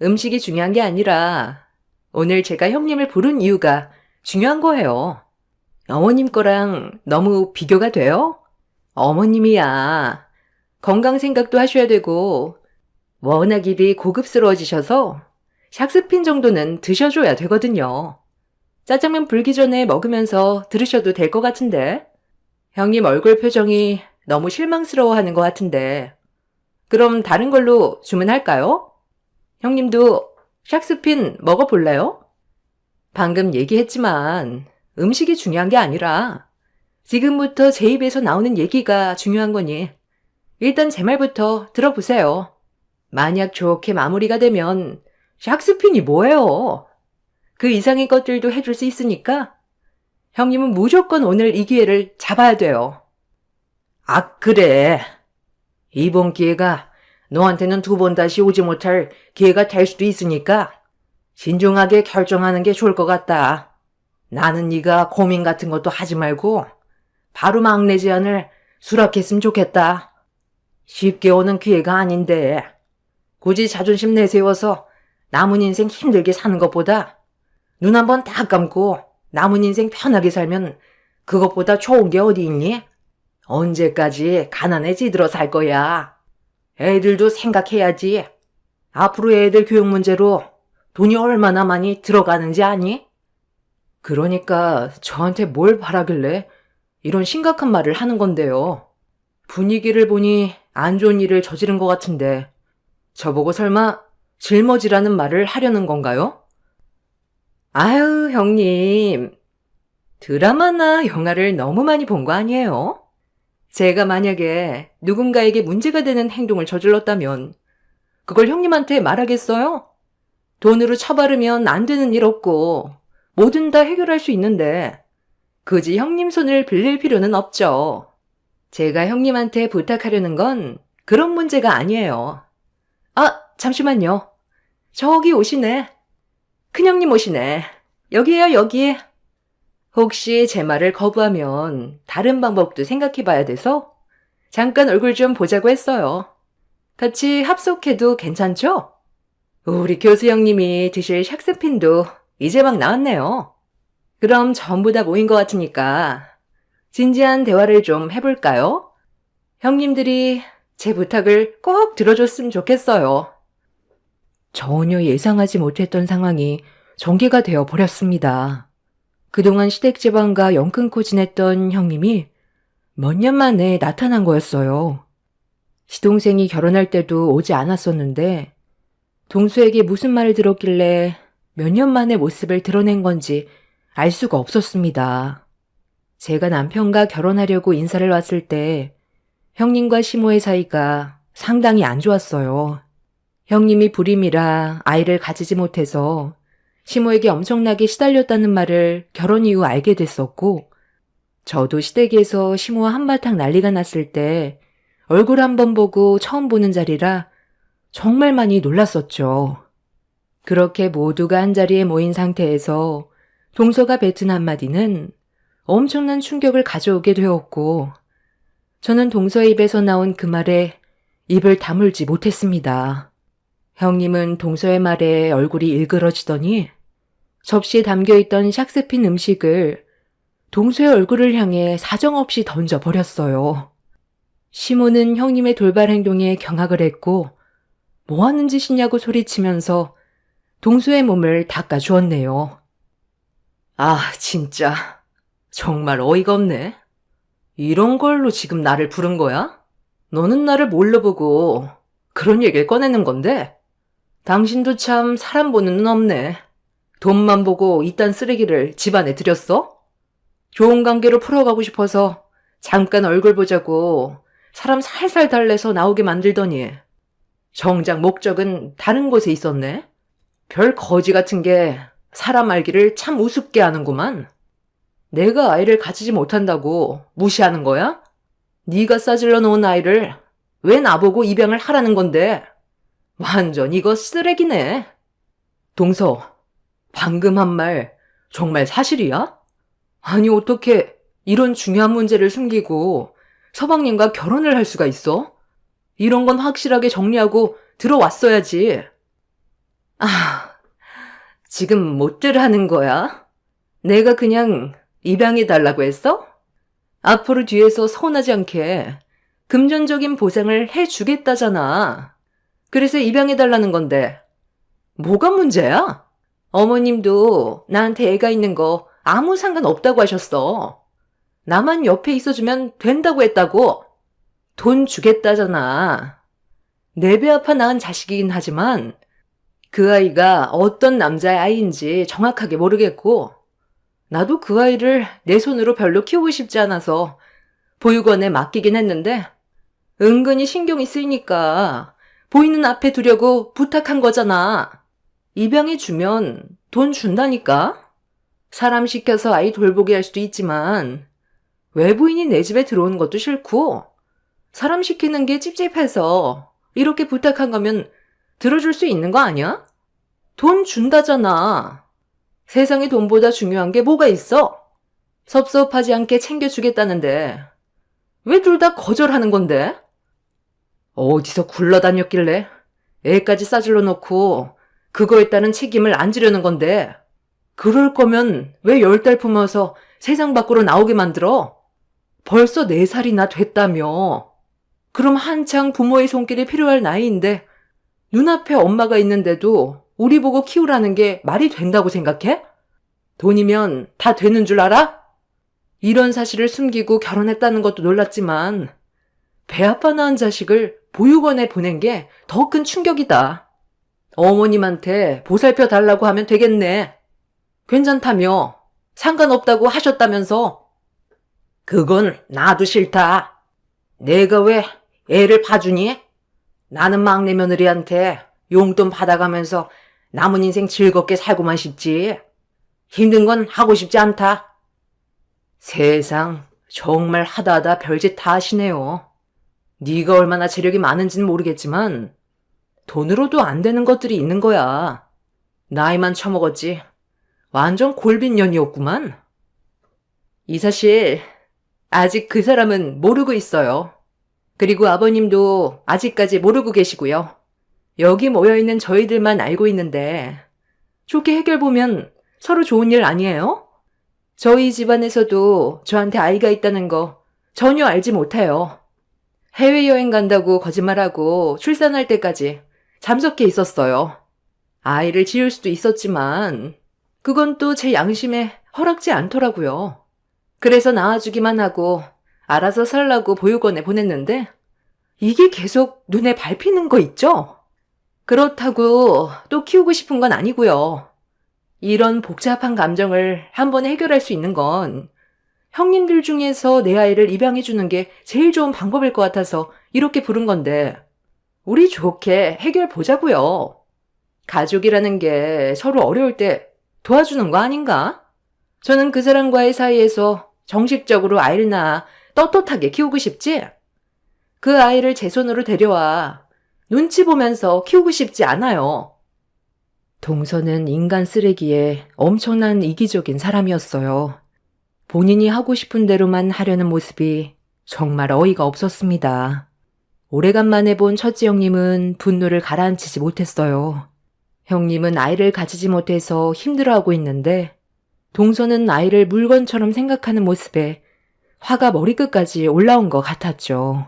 Speaker 1: 음식이 중요한 게 아니라 오늘 제가 형님을 부른 이유가 중요한 거예요. 어머님 거랑 너무 비교가 돼요? 어머님이야. 건강 생각도 하셔야 되고 워낙 입이 고급스러워지셔서 샥스핀 정도는 드셔줘야 되거든요. 짜장면 불기 전에 먹으면서 들으셔도 될 것 같은데. 형님 얼굴 표정이 너무 실망스러워하는 것 같은데. 그럼 다른 걸로 주문할까요? 형님도 샥스핀 먹어볼래요? 방금 얘기했지만 음식이 중요한 게 아니라 지금부터 제 입에서 나오는 얘기가 중요한 거니 일단 제 말부터 들어보세요. 만약 좋게 마무리가 되면 샥스핀이 뭐예요? 그 이상의 것들도 해줄 수 있으니까 형님은 무조건 오늘 이 기회를 잡아야 돼요. 아, 그래. 이번 기회가 너한테는 두 번 다시 오지 못할 기회가 될 수도 있으니까 신중하게 결정하는 게 좋을 것 같다. 나는 네가 고민 같은 것도 하지 말고 바로 막내 제안을 수락했으면 좋겠다. 쉽게 오는 기회가 아닌데 굳이 자존심 내세워서 남은 인생 힘들게 사는 것보다 눈 한번 딱 감고 남은 인생 편하게 살면 그것보다 좋은 게 어디 있니? 언제까지 가난해지들어 살 거야. 애들도 생각해야지. 앞으로 애들 교육 문제로 돈이 얼마나 많이 들어가는지 아니? 그러니까 저한테 뭘 바라길래 이런 심각한 말을 하는 건데요. 분위기를 보니 안 좋은 일을 저지른 것 같은데 저보고 설마 짊어지라는 말을 하려는 건가요? 아유, 형님. 드라마나 영화를 너무 많이 본 거 아니에요? 제가 만약에 누군가에게 문제가 되는 행동을 저질렀다면 그걸 형님한테 말하겠어요? 돈으로 처바르면 안 되는 일 없고 뭐든 다 해결할 수 있는데 굳이 형님 손을 빌릴 필요는 없죠. 제가 형님한테 부탁하려는 건 그런 문제가 아니에요. 아, 잠시만요. 저기 오시네. 큰형님 오시네. 여기에요, 여기. 혹시 제 말을 거부하면 다른 방법도 생각해 봐야 돼서 잠깐 얼굴 좀 보자고 했어요. 같이 합석해도 괜찮죠? 우리 교수 형님이 드실 샥스핀도 이제 막 나왔네요. 그럼 전부 다 모인 것 같으니까 진지한 대화를 좀 해볼까요? 형님들이 제 부탁을 꼭 들어줬으면 좋겠어요. 전혀 예상하지 못했던 상황이 전개가 되어 버렸습니다. 그동안 시댁집안과 연 끊고 지냈던 형님이 몇 년 만에 나타난 거였어요. 시동생이 결혼할 때도 오지 않았었는데 동수에게 무슨 말을 들었길래 몇 년 만에 모습을 드러낸 건지 알 수가 없었습니다. 제가 남편과 결혼하려고 인사를 왔을 때 형님과 시모의 사이가 상당히 안 좋았어요. 형님이 불임이라 아이를 가지지 못해서 시모에게 엄청나게 시달렸다는 말을 결혼 이후 알게 됐었고 저도 시댁에서 시모와 한바탕 난리가 났을 때 얼굴 한번 보고 처음 보는 자리라 정말 많이 놀랐었죠. 그렇게 모두가 한자리에 모인 상태에서 동서가 뱉은 한마디는 엄청난 충격을 가져오게 되었고 저는 동서의 입에서 나온 그 말에 입을 다물지 못했습니다. 형님은 동서의 말에 얼굴이 일그러지더니 접시에 담겨있던 샥스핀 음식을 동서의 얼굴을 향해 사정없이 던져버렸어요. 시모는 형님의 돌발 행동에 경악을 했고 뭐 하는 짓이냐고 소리치면서 동서의 몸을 닦아주었네요. 아, 진짜 정말 어이가 없네. 이런 걸로 지금 나를 부른 거야? 너는 나를 뭘로 보고 그런 얘기를 꺼내는 건데? 당신도 참 사람 보는 눈 없네. 돈만 보고 이딴 쓰레기를 집안에 들였어? 좋은 관계로 풀어가고 싶어서 잠깐 얼굴 보자고 사람 살살 달래서 나오게 만들더니 정작 목적은 다른 곳에 있었네. 별 거지 같은 게 사람 알기를 참 우습게 하는구만. 내가 아이를 가지지 못한다고 무시하는 거야? 네가 싸질러 놓은 아이를 왜 나보고 입양을 하라는 건데? 완전 이거 쓰레기네. 동서, 방금 한 말 정말 사실이야? 아니 어떻게 이런 중요한 문제를 숨기고 서방님과 결혼을 할 수가 있어? 이런 건 확실하게 정리하고 들어왔어야지. 아, 지금 못들 하는 거야? 내가 그냥 입양해달라고 했어? 앞으로 뒤에서 서운하지 않게 금전적인 보상을 해주겠다잖아. 그래서 입양해달라는 건데 뭐가 문제야? 어머님도 나한테 애가 있는 거 아무 상관없다고 하셨어. 나만 옆에 있어주면 된다고 했다고. 돈 주겠다잖아. 내 배 아파 낳은 자식이긴 하지만 그 아이가 어떤 남자의 아이인지 정확하게 모르겠고 나도 그 아이를 내 손으로 별로 키우고 싶지 않아서 보육원에 맡기긴 했는데 은근히 신경이 쓰이니까 보이는 앞에 두려고 부탁한 거잖아. 입양해주면 돈 준다니까? 사람 시켜서 아이 돌보게 할 수도 있지만 외부인이 내 집에 들어오는 것도 싫고 사람 시키는 게 찝찝해서 이렇게 부탁한 거면 들어줄 수 있는 거 아니야? 돈 준다잖아. 세상에 돈보다 중요한 게 뭐가 있어? 섭섭하지 않게 챙겨주겠다는데 왜 둘 다 거절하는 건데? 어디서 굴러다녔길래 애까지 싸질러 놓고 그거에 따른 책임을 안 지려는 건데 그럴 거면 왜 10달 품어서 세상 밖으로 나오게 만들어? 벌써 4살이나 됐다며. 그럼 한창 부모의 손길이 필요할 나이인데 눈앞에 엄마가 있는데도 우리 보고 키우라는 게 말이 된다고 생각해? 돈이면 다 되는 줄 알아? 이런 사실을 숨기고 결혼했다는 것도 놀랐지만 배 아파 낳은 자식을 보육원에 보낸 게 더 큰 충격이다. 어머님한테 보살펴 달라고 하면 되겠네. 괜찮다며. 상관없다고 하셨다면서. 그건 나도 싫다. 내가 왜 애를 봐주니? 나는 막내 며느리한테 용돈 받아가면서 남은 인생 즐겁게 살고만 싶지. 힘든 건 하고 싶지 않다. 세상 정말 하다하다 별짓 다 하시네요. 네가 얼마나 재력이 많은지는 모르겠지만 돈으로도 안 되는 것들이 있는 거야. 나이만 처먹었지. 완전 골빈년이었구만. 이 사실 아직 그 사람은 모르고 있어요. 그리고 아버님도 아직까지 모르고 계시고요. 여기 모여있는 저희들만 알고 있는데 좋게 해결보면 서로 좋은 일 아니에요? 저희 집안에서도 저한테 아이가 있다는 거 전혀 알지 못해요. 해외여행 간다고 거짓말하고 출산할 때까지 잠적해 있었어요. 아이를 지을 수도 있었지만 그건 또 제 양심에 허락지 않더라고요. 그래서 낳아주기만 하고 알아서 살라고 보육원에 보냈는데 이게 계속 눈에 밟히는 거 있죠? 그렇다고 또 키우고 싶은 건 아니고요. 이런 복잡한 감정을 한번 해결할 수 있는 건 형님들 중에서 내 아이를 입양해 주는 게 제일 좋은 방법일 것 같아서 이렇게 부른 건데 우리 좋게 해결 보자고요. 가족이라는 게 서로 어려울 때 도와주는 거 아닌가? 저는 그 사람과의 사이에서 정식적으로 아이를 낳아 떳떳하게 키우고 싶지? 그 아이를 제 손으로 데려와 눈치 보면서 키우고 싶지 않아요. 동서는 인간 쓰레기에 엄청난 이기적인 사람이었어요. 본인이 하고 싶은 대로만 하려는 모습이 정말 어이가 없었습니다. 오래간만에 본 첫째 형님은 분노를 가라앉히지 못했어요. 형님은 아이를 가지지 못해서 힘들어하고 있는데 동서는 아이를 물건처럼 생각하는 모습에 화가 머리끝까지 올라온 것 같았죠.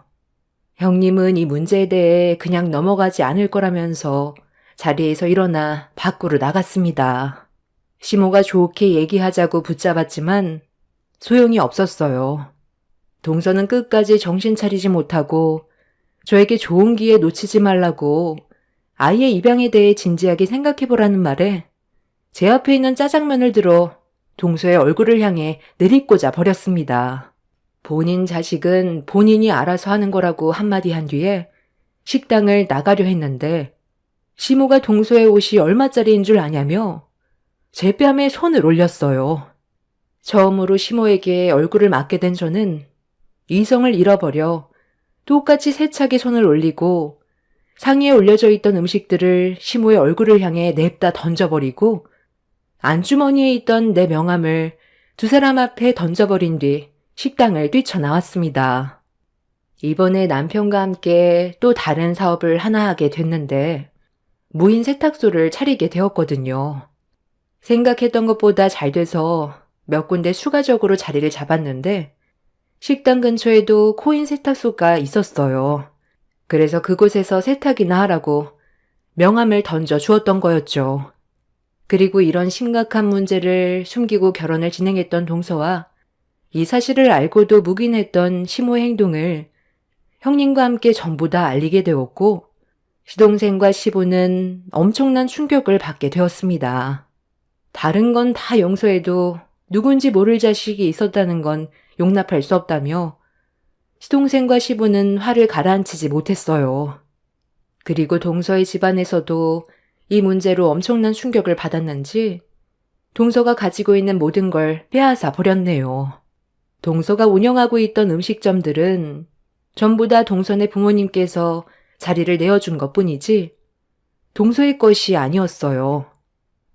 Speaker 1: 형님은 이 문제에 대해 그냥 넘어가지 않을 거라면서 자리에서 일어나 밖으로 나갔습니다. 시모가 좋게 얘기하자고 붙잡았지만 소용이 없었어요. 동서는 끝까지 정신 차리지 못하고 저에게 좋은 기회 놓치지 말라고 아이의 입양에 대해 진지하게 생각해보라는 말에 제 앞에 있는 짜장면을 들어 동서의 얼굴을 향해 내리꽂아 버렸습니다. 본인 자식은 본인이 알아서 하는 거라고 한마디 한 뒤에 식당을 나가려 했는데 시모가 동서의 옷이 얼마짜리인 줄 아냐며 제 뺨에 손을 올렸어요. 처음으로 시모에게 얼굴을 맞게 된 저는 이성을 잃어버려 똑같이 세차게 손을 올리고 상의에 올려져 있던 음식들을 시모의 얼굴을 향해 냅다 던져버리고 안주머니에 있던 내 명함을 두 사람 앞에 던져버린 뒤 식당을 뛰쳐나왔습니다. 이번에 남편과 함께 또 다른 사업을 하나 하게 됐는데 무인 세탁소를 차리게 되었거든요. 생각했던 것보다 잘 돼서 몇 군데 추가적으로 자리를 잡았는데 식당 근처에도 코인 세탁소가 있었어요. 그래서 그곳에서 세탁이나 하라고 명함을 던져 주었던 거였죠. 그리고 이런 심각한 문제를 숨기고 결혼을 진행했던 동서와 이 사실을 알고도 묵인했던 시모의 행동을 형님과 함께 전부 다 알리게 되었고 시동생과 시부는 엄청난 충격을 받게 되었습니다. 다른 건 다 용서해도 누군지 모를 자식이 있었다는 건 용납할 수 없다며 시동생과 시부는 화를 가라앉히지 못했어요. 그리고 동서의 집안에서도 이 문제로 엄청난 충격을 받았는지 동서가 가지고 있는 모든 걸 빼앗아 버렸네요. 동서가 운영하고 있던 음식점들은 전부 다 동서네 부모님께서 자리를 내어준 것뿐이지 동서의 것이 아니었어요.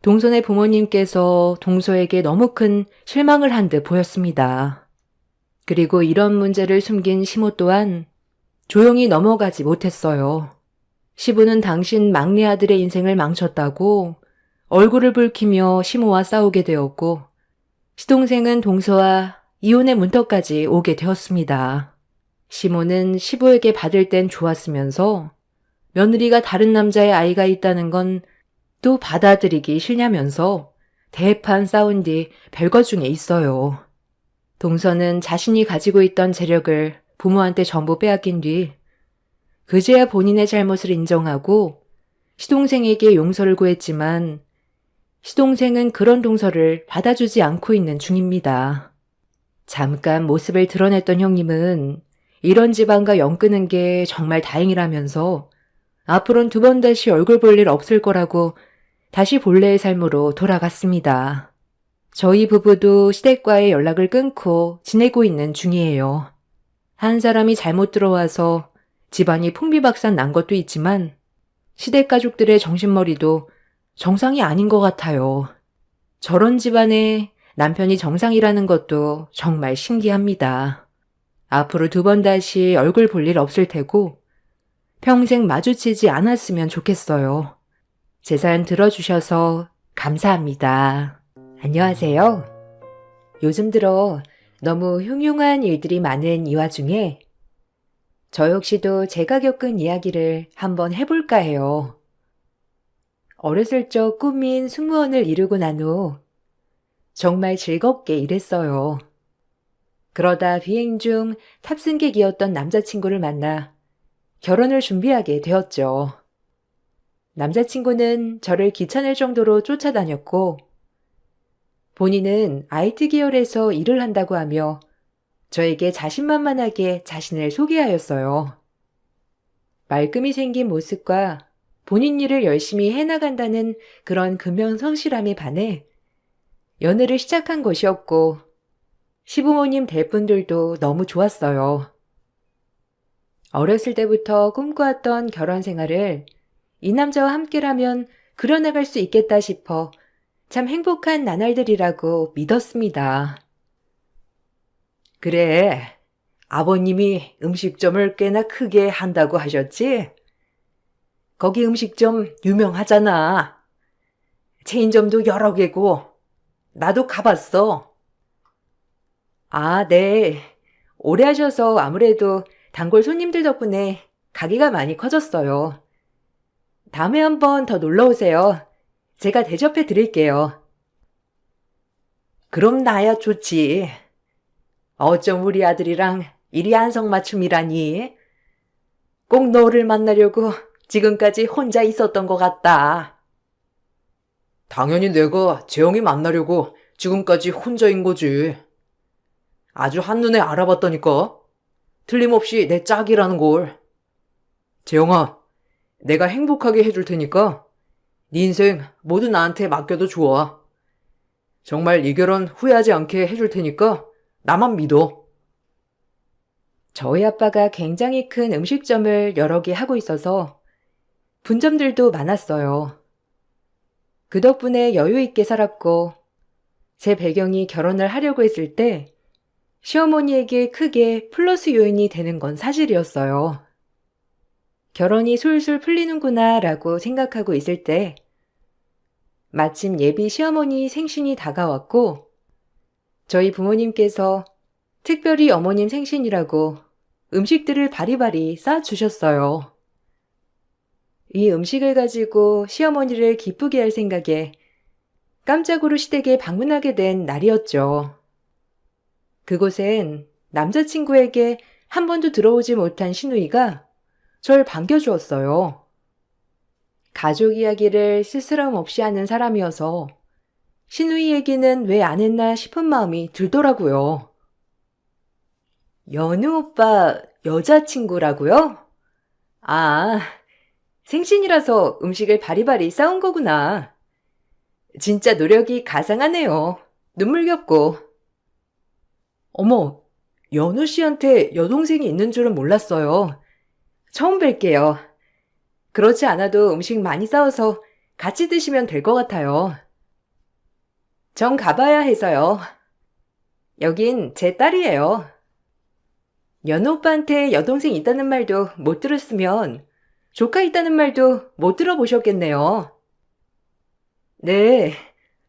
Speaker 1: 동서네 부모님께서 동서에게 너무 큰 실망을 한 듯 보였습니다. 그리고 이런 문제를 숨긴 시모 또한 조용히 넘어가지 못했어요. 시부는 당신 막내 아들의 인생을 망쳤다고 얼굴을 붉히며 시모와 싸우게 되었고 시동생은 동서와 이혼의 문턱까지 오게 되었습니다. 시모는 시부에게 받을 땐 좋았으면서 며느리가 다른 남자의 아이가 있다는 건 또 받아들이기 싫냐면서 대판 싸운 뒤 별거 중에 있어요. 동서는 자신이 가지고 있던 재력을 부모한테 전부 빼앗긴 뒤 그제야 본인의 잘못을 인정하고 시동생에게 용서를 구했지만 시동생은 그런 동서를 받아주지 않고 있는 중입니다. 잠깐 모습을 드러냈던 형님은 이런 집안과 연 끄는 게 정말 다행이라면서 앞으론 두 번 다시 얼굴 볼 일 없을 거라고 다시 본래의 삶으로 돌아갔습니다. 저희 부부도 시댁과의 연락을 끊고 지내고 있는 중이에요. 한 사람이 잘못 들어와서 집안이 풍비박산 난 것도 있지만 시댁 가족들의 정신머리도 정상이 아닌 것 같아요. 저런 집안에 남편이 정상이라는 것도 정말 신기합니다. 앞으로 두 번 다시 얼굴 볼 일 없을 테고 평생 마주치지 않았으면 좋겠어요. 제 사연 들어주셔서 감사합니다. 안녕하세요. 요즘 들어 너무 흉흉한 일들이 많은 이 와중에 저 역시도 제가 겪은 이야기를 한번 해볼까 해요. 어렸을 적 꿈인 승무원을 이루고 난 후 정말 즐겁게 일했어요. 그러다 비행 중 탑승객이었던 남자친구를 만나 결혼을 준비하게 되었죠. 남자친구는 저를 귀찮을 정도로 쫓아다녔고 본인은 IT 계열에서 일을 한다고 하며 저에게 자신만만하게 자신을 소개하였어요. 말끔히 생긴 모습과 본인 일을 열심히 해나간다는 그런 근면성실함에 반해 연애를 시작한 것이었고 시부모님 될 분들도 너무 좋았어요. 어렸을 때부터 꿈꿔왔던 결혼 생활을 이 남자와 함께라면 그려나갈 수 있겠다 싶어 참 행복한 나날들이라고 믿었습니다. 그래, 아버님이 음식점을 꽤나 크게 한다고 하셨지? 거기 음식점 유명하잖아. 체인점도 여러 개고 나도 가봤어. 아, 네. 오래 하셔서 아무래도 단골 손님들 덕분에 가게가 많이 커졌어요. 다음에 한번 더 놀러 오세요. 제가 대접해 드릴게요. 그럼 나야 좋지. 어쩜 우리 아들이랑 이리 안성맞춤이라니. 꼭 너를 만나려고 지금까지 혼자 있었던 것 같다.
Speaker 2: 당연히 내가 재영이 만나려고 지금까지 혼자인 거지. 아주 한눈에 알아봤다니까. 틀림없이 내 짝이라는 걸. 재영아, 내가 행복하게 해줄 테니까 네 인생 모두 나한테 맡겨도 좋아. 정말 이 결혼 후회하지 않게 해줄 테니까 나만 믿어.
Speaker 1: 저희 아빠가 굉장히 큰 음식점을 여러 개 하고 있어서 분점들도 많았어요. 그 덕분에 여유 있게 살았고 제 배경이 결혼을 하려고 했을 때 시어머니에게 크게 플러스 요인이 되는 건 사실이었어요. 결혼이 술술 풀리는구나 라고 생각하고 있을 때 마침 예비 시어머니 생신이 다가왔고 저희 부모님께서 특별히 어머님 생신이라고 음식들을 바리바리 싸주셨어요. 이 음식을 가지고 시어머니를 기쁘게 할 생각에 깜짝으로 시댁에 방문하게 된 날이었죠. 그곳엔 남자친구에게 한 번도 들어오지 못한 시누이가 절 반겨주었어요. 가족 이야기를 스스럼 없이 하는 사람이어서 시누이 얘기는 왜 안 했나 싶은 마음이 들더라고요. 연우 오빠 여자친구라고요? 아, 생신이라서 음식을 바리바리 싸운 거구나. 진짜 노력이 가상하네요. 눈물겹고. 어머, 연우 씨한테 여동생이 있는 줄은 몰랐어요. 처음 뵐게요. 그렇지 않아도 음식 많이 싸워서 같이 드시면 될 것 같아요. 전 가봐야 해서요. 여긴 제 딸이에요. 연우 오빠한테 여동생 있다는 말도 못 들었으면 조카 있다는 말도 못 들어보셨겠네요. 네,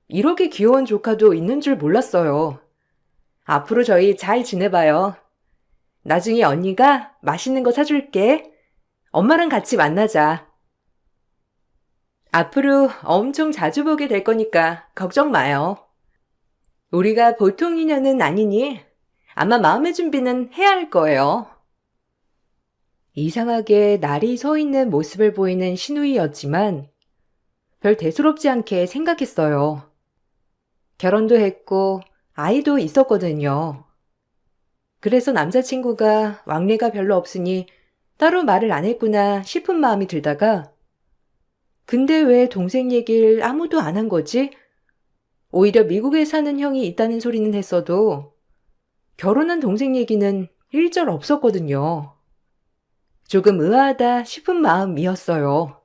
Speaker 1: 이렇게 귀여운 조카도 있는 줄 몰랐어요. 앞으로 저희 잘 지내봐요. 나중에 언니가 맛있는 거 사줄게. 엄마랑 같이 만나자. 앞으로 엄청 자주 보게 될 거니까 걱정 마요. 우리가 보통 인연은 아니니 아마 마음의 준비는 해야 할 거예요. 이상하게 날이 서 있는 모습을 보이는 시누이였지만 별 대수롭지 않게 생각했어요. 결혼도 했고 아이도 있었거든요. 그래서 남자친구가 왕래가 별로 없으니 따로 말을 안 했구나 싶은 마음이 들다가 근데 왜 동생 얘기를 아무도 안 한 거지? 오히려 미국에 사는 형이 있다는 소리는 했어도 결혼한 동생 얘기는 일절 없었거든요. 조금 의아하다 싶은 마음이었어요.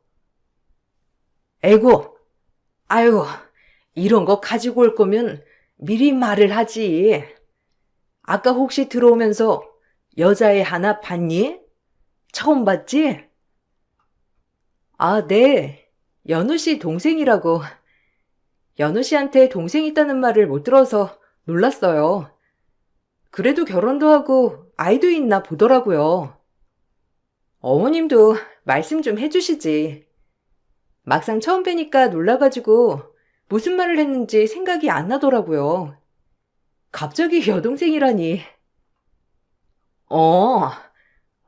Speaker 1: 에고, 아유, 이런 거 가지고 올 거면 미리 말을 하지. 아까 혹시 들어오면서 여자애 하나 봤니? 처음 봤지? 아, 네. 연우 씨 동생이라고. 연우 씨한테 동생 있다는 말을 못 들어서 놀랐어요. 그래도 결혼도 하고 아이도 있나 보더라고요. 어머님도 말씀 좀 해주시지. 막상 처음 뵈니까 놀라가지고 무슨 말을 했는지 생각이 안 나더라고요. 갑자기 여동생이라니.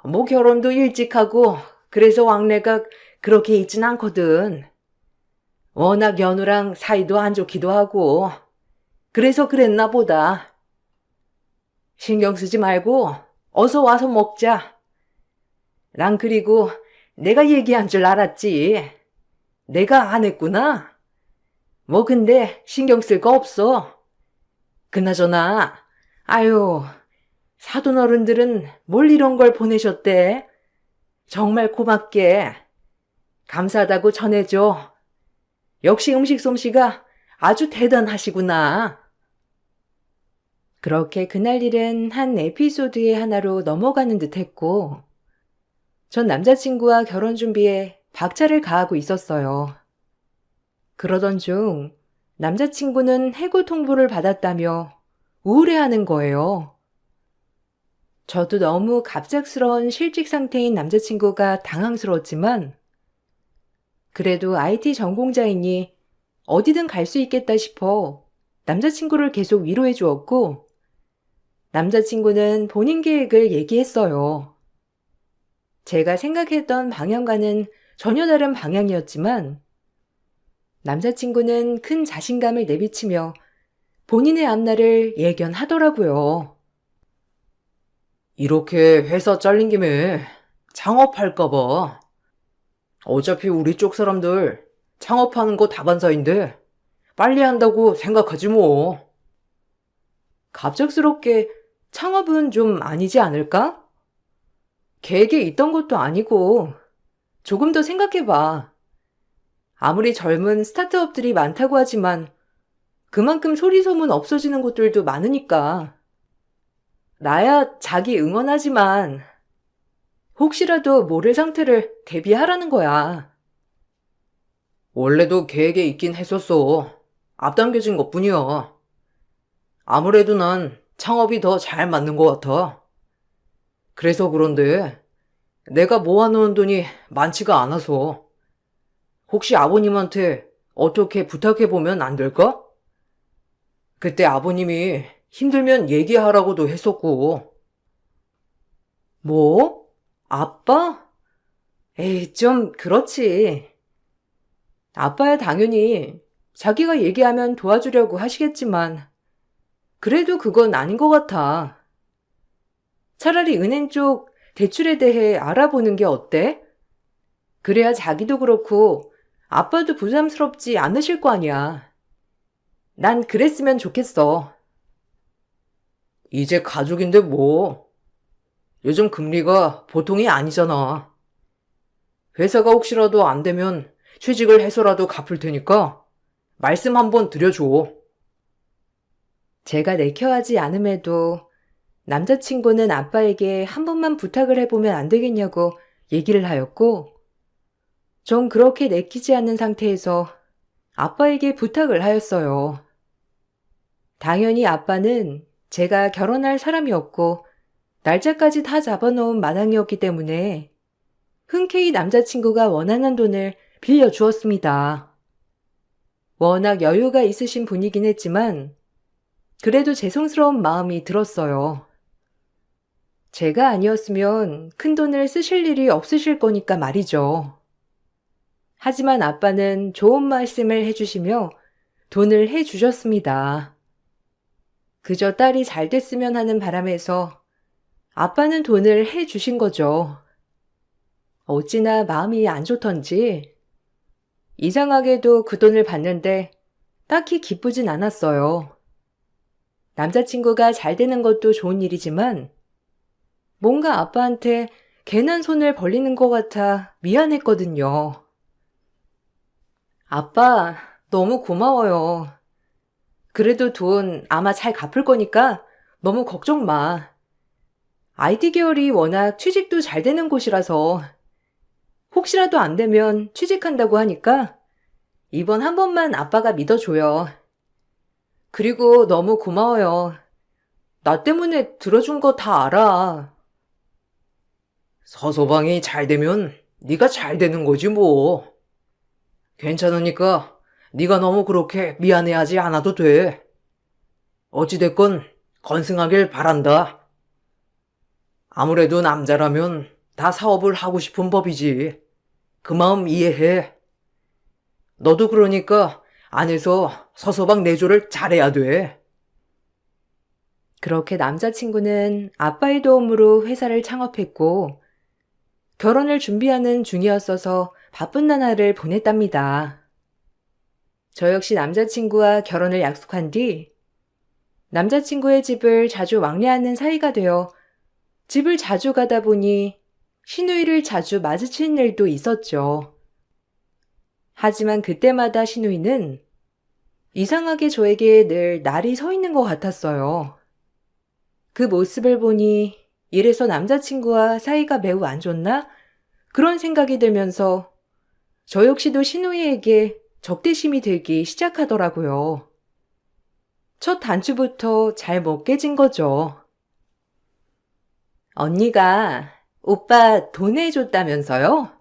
Speaker 1: 뭐 결혼도 일찍 하고 그래서 왕래가 그렇게 있진 않거든. 워낙 연우랑 사이도 안 좋기도 하고 그래서 그랬나 보다. 신경 쓰지 말고 어서 와서 먹자. 난 그리고 내가 얘기한 줄 알았지. 내가 안 했구나. 뭐 근데 신경 쓸 거 없어. 그나저나 아유 사돈 어른들은 뭘 이런 걸 보내셨대. 정말 고맙게 감사하다고 전해줘. 역시 음식 솜씨가 아주 대단하시구나. 그렇게 그날 일은 한 에피소드의 하나로 넘어가는 듯 했고 전 남자친구와 결혼 준비에 박차를 가하고 있었어요. 그러던 중 남자친구는 해고 통보를 받았다며 우울해하는 거예요. 저도 너무 갑작스러운 실직 상태인 남자친구가 당황스러웠지만 그래도 IT 전공자이니 어디든 갈 수 있겠다 싶어 남자친구를 계속 위로해 주었고 남자친구는 본인 계획을 얘기했어요. 제가 생각했던 방향과는 전혀 다른 방향이었지만 남자친구는 큰 자신감을 내비치며 본인의 앞날을 예견하더라고요.
Speaker 2: 이렇게 회사 잘린 김에 창업할까 봐. 어차피 우리 쪽 사람들 창업하는 거 다반사인데 빨리 한다고 생각하지 뭐.
Speaker 1: 갑작스럽게 창업은 좀 아니지 않을까? 계획에 있던 것도 아니고 조금 더 생각해봐. 아무리 젊은 스타트업들이 많다고 하지만 그만큼 소리소문 없어지는 곳들도 많으니까. 나야 자기 응원하지만 혹시라도 모를 상태를 대비하라는 거야.
Speaker 2: 원래도 계획에 있긴 했었어. 앞당겨진 것뿐이야. 아무래도 난 창업이 더 잘 맞는 것 같아. 그래서 그런데 내가 모아놓은 돈이 많지가 않아서 혹시 아버님한테 어떻게 부탁해보면 안 될까? 그때 아버님이 힘들면 얘기하라고도 했었고.
Speaker 1: 뭐? 아빠? 에이, 좀 그렇지. 아빠야 당연히 자기가 얘기하면 도와주려고 하시겠지만 그래도 그건 아닌 것 같아. 차라리 은행 쪽 대출에 대해 알아보는 게 어때? 그래야 자기도 그렇고 아빠도 부담스럽지 않으실 거 아니야. 난 그랬으면 좋겠어.
Speaker 2: 이제 가족인데 뭐. 요즘 금리가 보통이 아니잖아. 회사가 혹시라도 안 되면 취직을 해서라도 갚을 테니까 말씀 한번 드려줘.
Speaker 1: 제가 내켜하지 않음에도 남자친구는 아빠에게 한 번만 부탁을 해보면 안 되겠냐고 얘기를 하였고, 전 그렇게 내키지 않는 상태에서 아빠에게 부탁을 하였어요. 당연히 아빠는 제가 결혼할 사람이었고, 날짜까지 다 잡아놓은 마당이었기 때문에 흔쾌히 남자친구가 원하는 돈을 빌려주었습니다. 워낙 여유가 있으신 분이긴 했지만, 그래도 죄송스러운 마음이 들었어요. 제가 아니었으면 큰 돈을 쓰실 일이 없으실 거니까 말이죠. 하지만 아빠는 좋은 말씀을 해주시며 돈을 해주셨습니다. 그저 딸이 잘 됐으면 하는 바람에서 아빠는 돈을 해주신 거죠. 어찌나 마음이 안 좋던지 이상하게도 그 돈을 받는데 딱히 기쁘진 않았어요. 남자친구가 잘 되는 것도 좋은 일이지만 뭔가 아빠한테 괜한 손을 벌리는 것 같아 미안했거든요. 아빠, 너무 고마워요. 그래도 돈 아마 잘 갚을 거니까 너무 걱정 마. IT 계열이 워낙 취직도 잘 되는 곳이라서 혹시라도 안 되면 취직한다고 하니까 이번 한 번만 아빠가 믿어줘요. 그리고 너무 고마워요. 나 때문에 들어준 거 다 알아.
Speaker 2: 서서방이 잘 되면 네가 잘 되는 거지 뭐. 괜찮으니까 네가 너무 그렇게 미안해하지 않아도 돼. 어찌됐건 건승하길 바란다. 아무래도 남자라면 다 사업을 하고 싶은 법이지. 그 마음 이해해. 너도 그러니까 안에서 서서방 내조를 잘해야 돼.
Speaker 1: 그렇게 남자친구는 아빠의 도움으로 회사를 창업했고 결혼을 준비하는 중이었어서 바쁜 나날을 보냈답니다. 저 역시 남자친구와 결혼을 약속한 뒤 남자친구의 집을 자주 왕래하는 사이가 되어 집을 자주 가다 보니 시누이를 자주 마주치는 일도 있었죠. 하지만 그때마다 시누이는 이상하게 저에게 늘 날이 서 있는 것 같았어요. 그 모습을 보니 이래서 남자친구와 사이가 매우 안 좋나? 그런 생각이 들면서 저 역시도 시누이에게 적대심이 들기 시작하더라고요. 첫 단추부터 잘 못 깨진 거죠. 언니가 오빠 돈 해줬다면서요?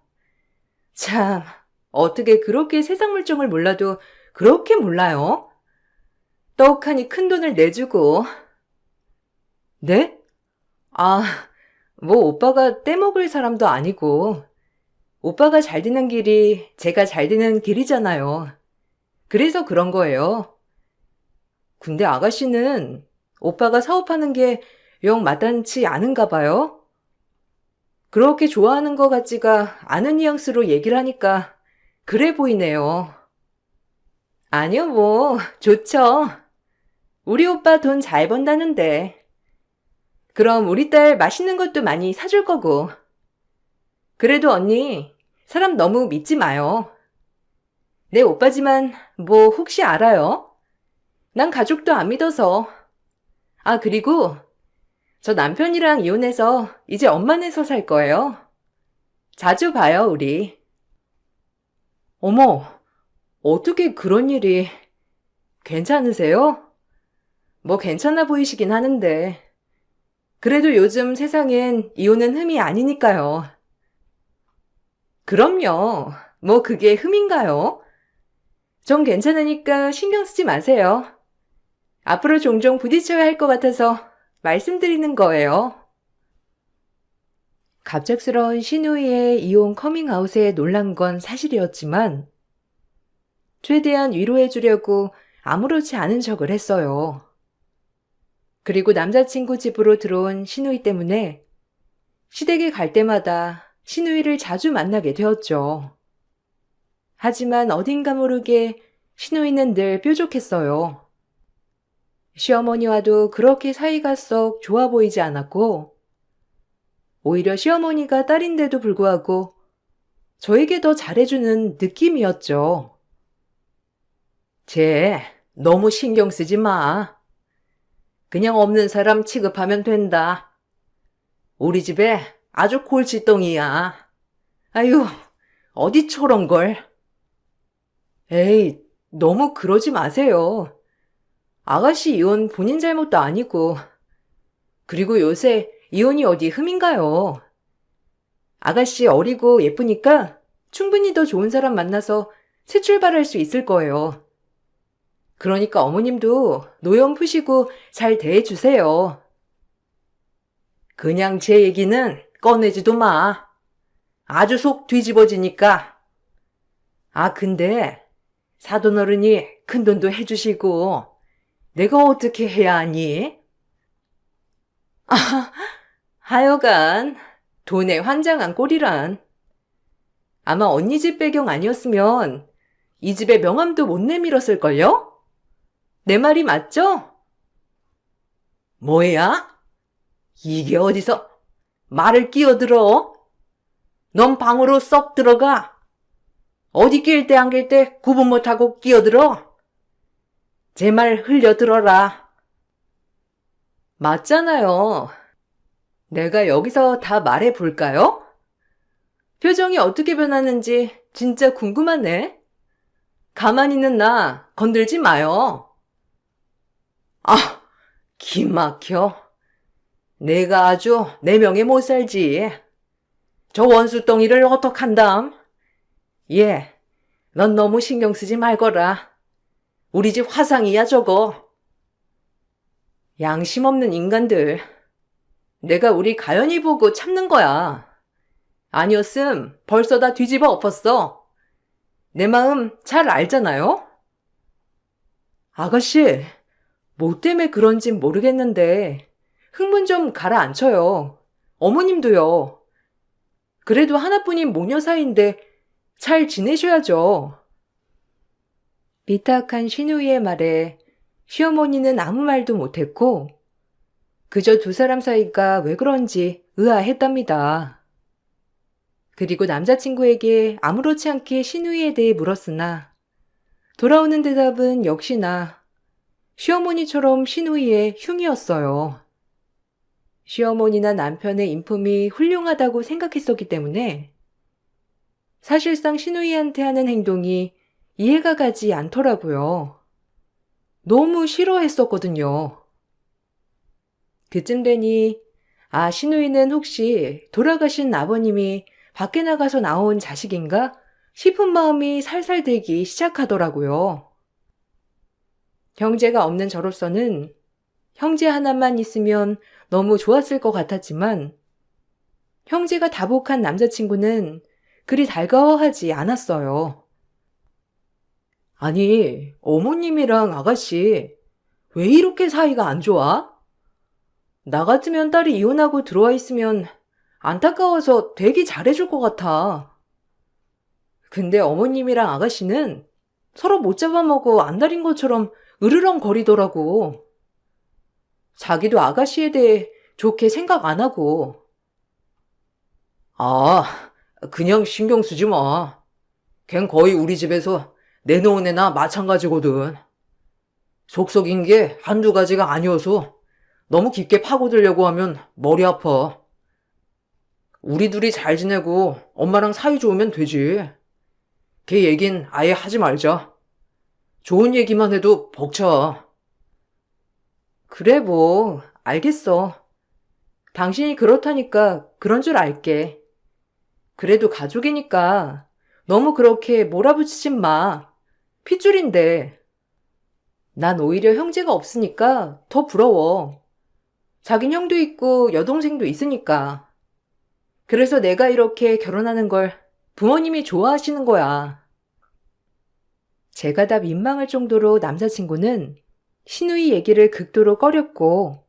Speaker 1: 참, 어떻게 그렇게 세상 물정을 몰라도 그렇게 몰라요? 떡하니 큰 돈을 내주고. 네? 아, 뭐 오빠가 떼먹을 사람도 아니고 오빠가 잘 되는 길이 제가 잘 되는 길이잖아요. 그래서 그런 거예요. 근데 아가씨는 오빠가 사업하는 게 영 마땅치 않은가 봐요? 그렇게 좋아하는 것 같지가 않은 뉘앙스로 얘기를 하니까 그래 보이네요. 아니요, 뭐, 좋죠. 우리 오빠 돈 잘 번다는데. 그럼 우리 딸 맛있는 것도 많이 사줄 거고. 그래도 언니, 사람 너무 믿지 마요. 내 오빠지만 뭐 혹시 알아요? 난 가족도 안 믿어서. 아, 그리고 저 남편이랑 이혼해서 이제 엄마네서 살 거예요. 자주 봐요, 우리. 어머, 어떻게 그런 일이. 괜찮으세요? 뭐 괜찮아 보이시긴 하는데. 그래도 요즘 세상엔 이혼은 흠이 아니니까요. 그럼요. 뭐 그게 흠인가요? 전 괜찮으니까 신경 쓰지 마세요. 앞으로 종종 부딪혀야 할 것 같아서 말씀드리는 거예요. 갑작스러운 신우이의 이혼 커밍아웃에 놀란 건 사실이었지만 최대한 위로해 주려고 아무렇지 않은 척을 했어요. 그리고 남자친구 집으로 들어온 신우이 때문에 시댁에 갈 때마다 신우이를 자주 만나게 되었죠. 하지만 어딘가 모르게 신우이는 늘 뾰족했어요. 시어머니와도 그렇게 사이가 썩 좋아 보이지 않았고, 오히려 시어머니가 딸인데도 불구하고 저에게 더 잘해주는 느낌이었죠. 쟤, 너무 신경 쓰지 마. 그냥 없는 사람 취급하면 된다. 우리 집에 아주 골칫덩이야. 아유, 어디처럼 걸. 에이, 너무 그러지 마세요. 아가씨 이혼 본인 잘못도 아니고. 그리고 요새 이혼이 어디 흠인가요? 아가씨 어리고 예쁘니까 충분히 더 좋은 사람 만나서 새 출발할 수 있을 거예요. 그러니까 어머님도 노염 푸시고 잘 대해주세요. 그냥 제 얘기는 꺼내지도 마. 아주 속 뒤집어지니까. 아, 근데 사돈어른이 큰돈도 해주시고 내가 어떻게 해야 하니? 아, 하여간 돈에 환장한 꼴이란. 아마 언니 집 배경 아니었으면 이 집의 명함도 못 내밀었을걸요? 내 말이 맞죠? 뭐야? 이게 어디서 말을 끼어들어? 넌 방으로 썩 들어가. 어디 낄 때 안 낄 때 구분 못하고 끼어들어. 제 말 흘려 들어라. 맞잖아요. 내가 여기서 다 말해 볼까요? 표정이 어떻게 변하는지 진짜 궁금하네. 가만히 있는 나 건들지 마요. 아, 기막혀. 내가 아주 내 명에 못 살지. 저 원수덩이를 어떡한담? 예, 넌 너무 신경 쓰지 말거라. 우리 집 화상이야 저거. 양심 없는 인간들. 내가 우리 가연이 보고 참는 거야. 아니었음 벌써 다 뒤집어 엎었어. 내 마음 잘 알잖아요? 아가씨, 뭐 때문에 그런진 모르겠는데 흥분 좀 가라앉혀요. 어머님도요. 그래도 하나뿐인 모녀 사이인데 잘 지내셔야죠. 미탁한 신우이의 말에 시어머니는 아무 말도 못했고 그저 두 사람 사이가 왜 그런지 의아했답니다. 그리고 남자친구에게 아무렇지 않게 신우이에 대해 물었으나 돌아오는 대답은 역시나 시어머니처럼 신우이의 흉이었어요. 시어머니나 남편의 인품이 훌륭하다고 생각했었기 때문에 사실상 신우이한테 하는 행동이 이해가 가지 않더라고요. 너무 싫어했었거든요. 그쯤 되니 신우이는 혹시 돌아가신 아버님이 밖에 나가서 나온 자식인가 싶은 마음이 살살 들기 시작하더라고요. 형제가 없는 저로서는 형제 하나만 있으면 너무 좋았을 것 같았지만 형제가 다복한 남자친구는 그리 달가워하지 않았어요. 아니, 어머님이랑 아가씨, 왜 이렇게 사이가 안 좋아? 나 같으면 딸이 이혼하고 들어와 있으면 안타까워서 되게 잘해줄 것 같아. 근데 어머님이랑 아가씨는 서로 못 잡아먹어 안달인 것처럼 으르렁거리더라고. 자기도 아가씨에 대해 좋게 생각 안 하고.
Speaker 2: 아, 그냥 신경 쓰지 마. 걘 거의 우리 집에서 내놓은 애나 마찬가지거든. 속썩인 게 한두 가지가 아니어서 너무 깊게 파고들려고 하면 머리 아파. 우리 둘이 잘 지내고 엄마랑 사이 좋으면 되지. 걔 얘긴 아예 하지 말자. 좋은 얘기만 해도 벅차.
Speaker 1: 그래 뭐 알겠어. 당신이 그렇다니까 그런 줄 알게. 그래도 가족이니까 너무 그렇게 몰아붙이지 마. 핏줄인데. 난 오히려 형제가 없으니까 더 부러워. 자긴 형도 있고 여동생도 있으니까. 그래서 내가 이렇게 결혼하는 걸 부모님이 좋아하시는 거야. 제가 다 민망할 정도로 남자친구는 시누이 얘기를 극도로 꺼렸고,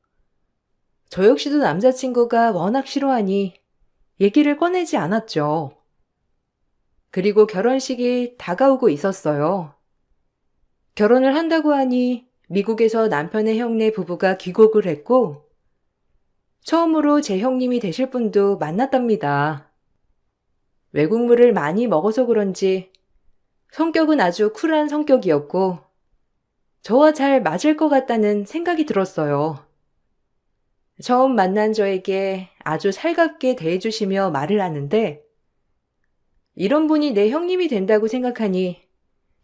Speaker 1: 저 역시도 남자친구가 워낙 싫어하니 얘기를 꺼내지 않았죠. 그리고 결혼식이 다가오고 있었어요. 결혼을 한다고 하니 미국에서 남편의 형네 부부가 귀국을 했고, 처음으로 제 형님이 되실 분도 만났답니다. 외국물을 많이 먹어서 그런지 성격은 아주 쿨한 성격이었고, 저와 잘 맞을 것 같다는 생각이 들었어요. 처음 만난 저에게 아주 살갑게 대해주시며 말을 하는데, 이런 분이 내 형님이 된다고 생각하니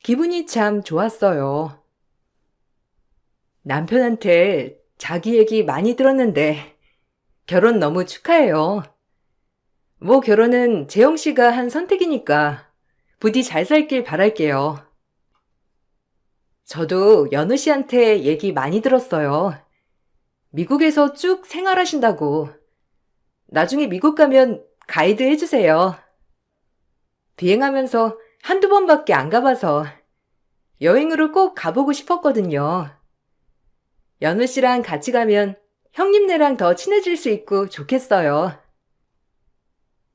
Speaker 1: 기분이 참 좋았어요. 남편한테 자기 얘기 많이 들었는데 결혼 너무 축하해요. 뭐 결혼은 재영 씨가 한 선택이니까 부디 잘 살길 바랄게요. 저도 연우 씨한테 얘기 많이 들었어요. 미국에서 쭉 생활하신다고. 나중에 미국 가면 가이드 해주세요. 비행하면서 한두 번밖에 안 가봐서 여행으로 꼭 가보고 싶었거든요. 연우 씨랑 같이 가면 형님네랑 더 친해질 수 있고 좋겠어요.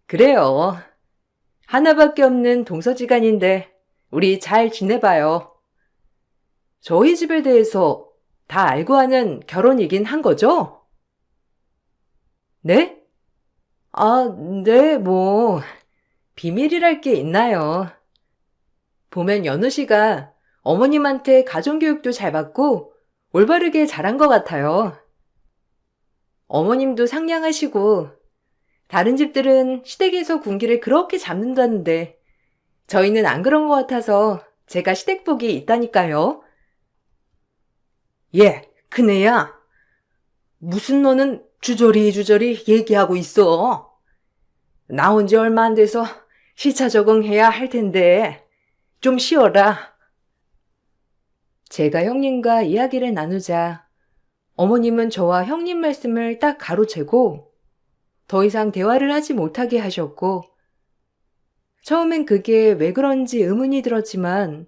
Speaker 1: 그래요. 하나밖에 없는 동서지간인데 우리 잘 지내봐요. 저희 집에 대해서 다 알고 하는 결혼이긴 한 거죠? 네? 아, 네, 뭐 비밀이랄 게 있나요? 보면 연우 씨가 어머님한테 가정교육도 잘 받고 올바르게 자란 것 같아요. 어머님도 상냥하시고 다른 집들은 시댁에서 군기를 그렇게 잡는다는데 저희는 안 그런 것 같아서 제가 시댁복이 있다니까요. 예, 큰애야. 무슨 너는 주저리 얘기하고 있어. 나온 지 얼마 안 돼서 시차 적응해야 할 텐데 좀 쉬어라. 제가 형님과 이야기를 나누자 어머님은 저와 형님 말씀을 딱 가로채고 더 이상 대화를 하지 못하게 하셨고, 처음엔 그게 왜 그런지 의문이 들었지만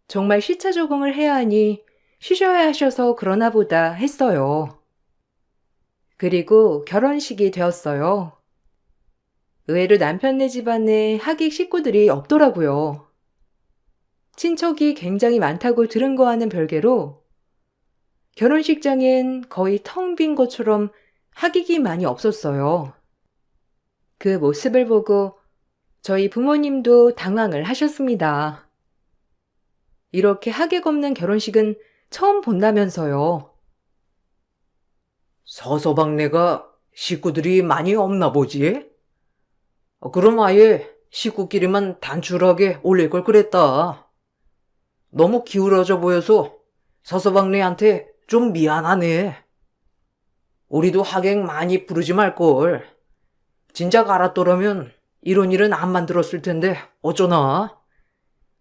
Speaker 1: 정말 시차 적응을 해야 하니 쉬셔야 하셔서 그러나 보다 했어요. 그리고 결혼식이 되었어요. 의외로 남편네 집안에 하객 식구들이 없더라고요. 친척이 굉장히 많다고 들은 거와는 별개로 결혼식장엔 거의 텅 빈 것처럼 하객이 많이 없었어요. 그 모습을 보고 저희 부모님도 당황을 하셨습니다. 이렇게 하객 없는 결혼식은 처음 본다면서요.
Speaker 2: 서서방네가 식구들이 많이 없나 보지? 그럼 아예 식구끼리만 단출하게 올릴 걸 그랬다. 너무 기울어져 보여서 서서방네한테 좀 미안하네. 우리도 하객 많이 부르지 말걸. 진작 알았더라면 이런 일은 안 만들었을 텐데 어쩌나.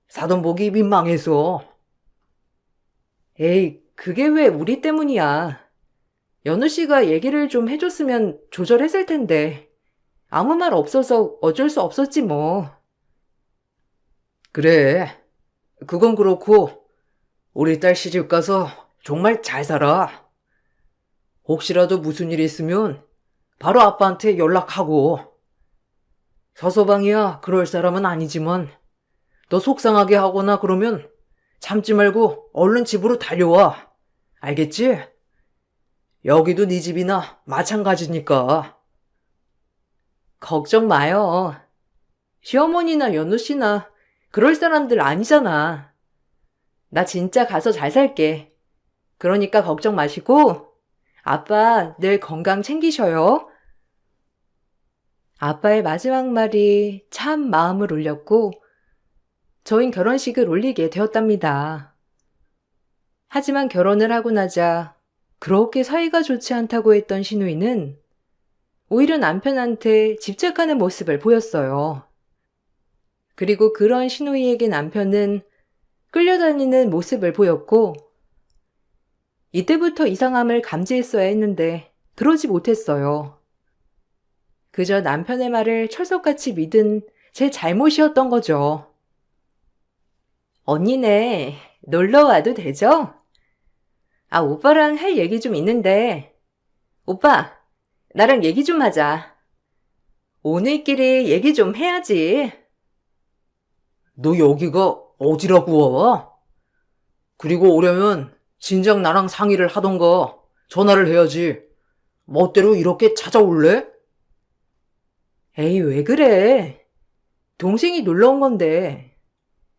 Speaker 2: 사돈복이 민망해서.
Speaker 1: 에이, 그게 왜 우리 때문이야. 연우 씨가 얘기를 좀 해줬으면 조절했을 텐데. 아무 말 없어서 어쩔 수 없었지 뭐.
Speaker 2: 그래, 그건 그렇고 우리 딸 시집 가서 정말 잘 살아. 혹시라도 무슨 일이 있으면 바로 아빠한테 연락하고. 서서방이야 그럴 사람은 아니지만 너 속상하게 하거나 그러면 참지 말고 얼른 집으로 달려와. 알겠지? 여기도 네 집이나 마찬가지니까.
Speaker 1: 걱정 마요. 시어머니나 연우 씨나 그럴 사람들 아니잖아. 나 진짜 가서 잘 살게. 그러니까 걱정 마시고 아빠 늘 건강 챙기셔요. 아빠의 마지막 말이 참 마음을 울렸고 저흰 결혼식을 올리게 되었답니다. 하지만 결혼을 하고 나자 그렇게 사이가 좋지 않다고 했던 신우이는 오히려 남편한테 집착하는 모습을 보였어요. 그리고 그런 신우이에게 남편은 끌려다니는 모습을 보였고 이때부터 이상함을 감지했어야 했는데 그러지 못했어요. 그저 남편의 말을 철석같이 믿은 제 잘못이었던 거죠. 언니네 놀러 와도 되죠? 아, 오빠랑 할 얘기 좀 있는데. 오빠, 나랑 얘기 좀 하자. 오늘끼리 얘기 좀 해야지.
Speaker 2: 너 여기가 어디라고 와? 그리고 오려면 진작 나랑 상의를 하던가 전화를 해야지. 멋대로 이렇게 찾아올래?
Speaker 1: 에이, 왜 그래? 동생이 놀러 온 건데.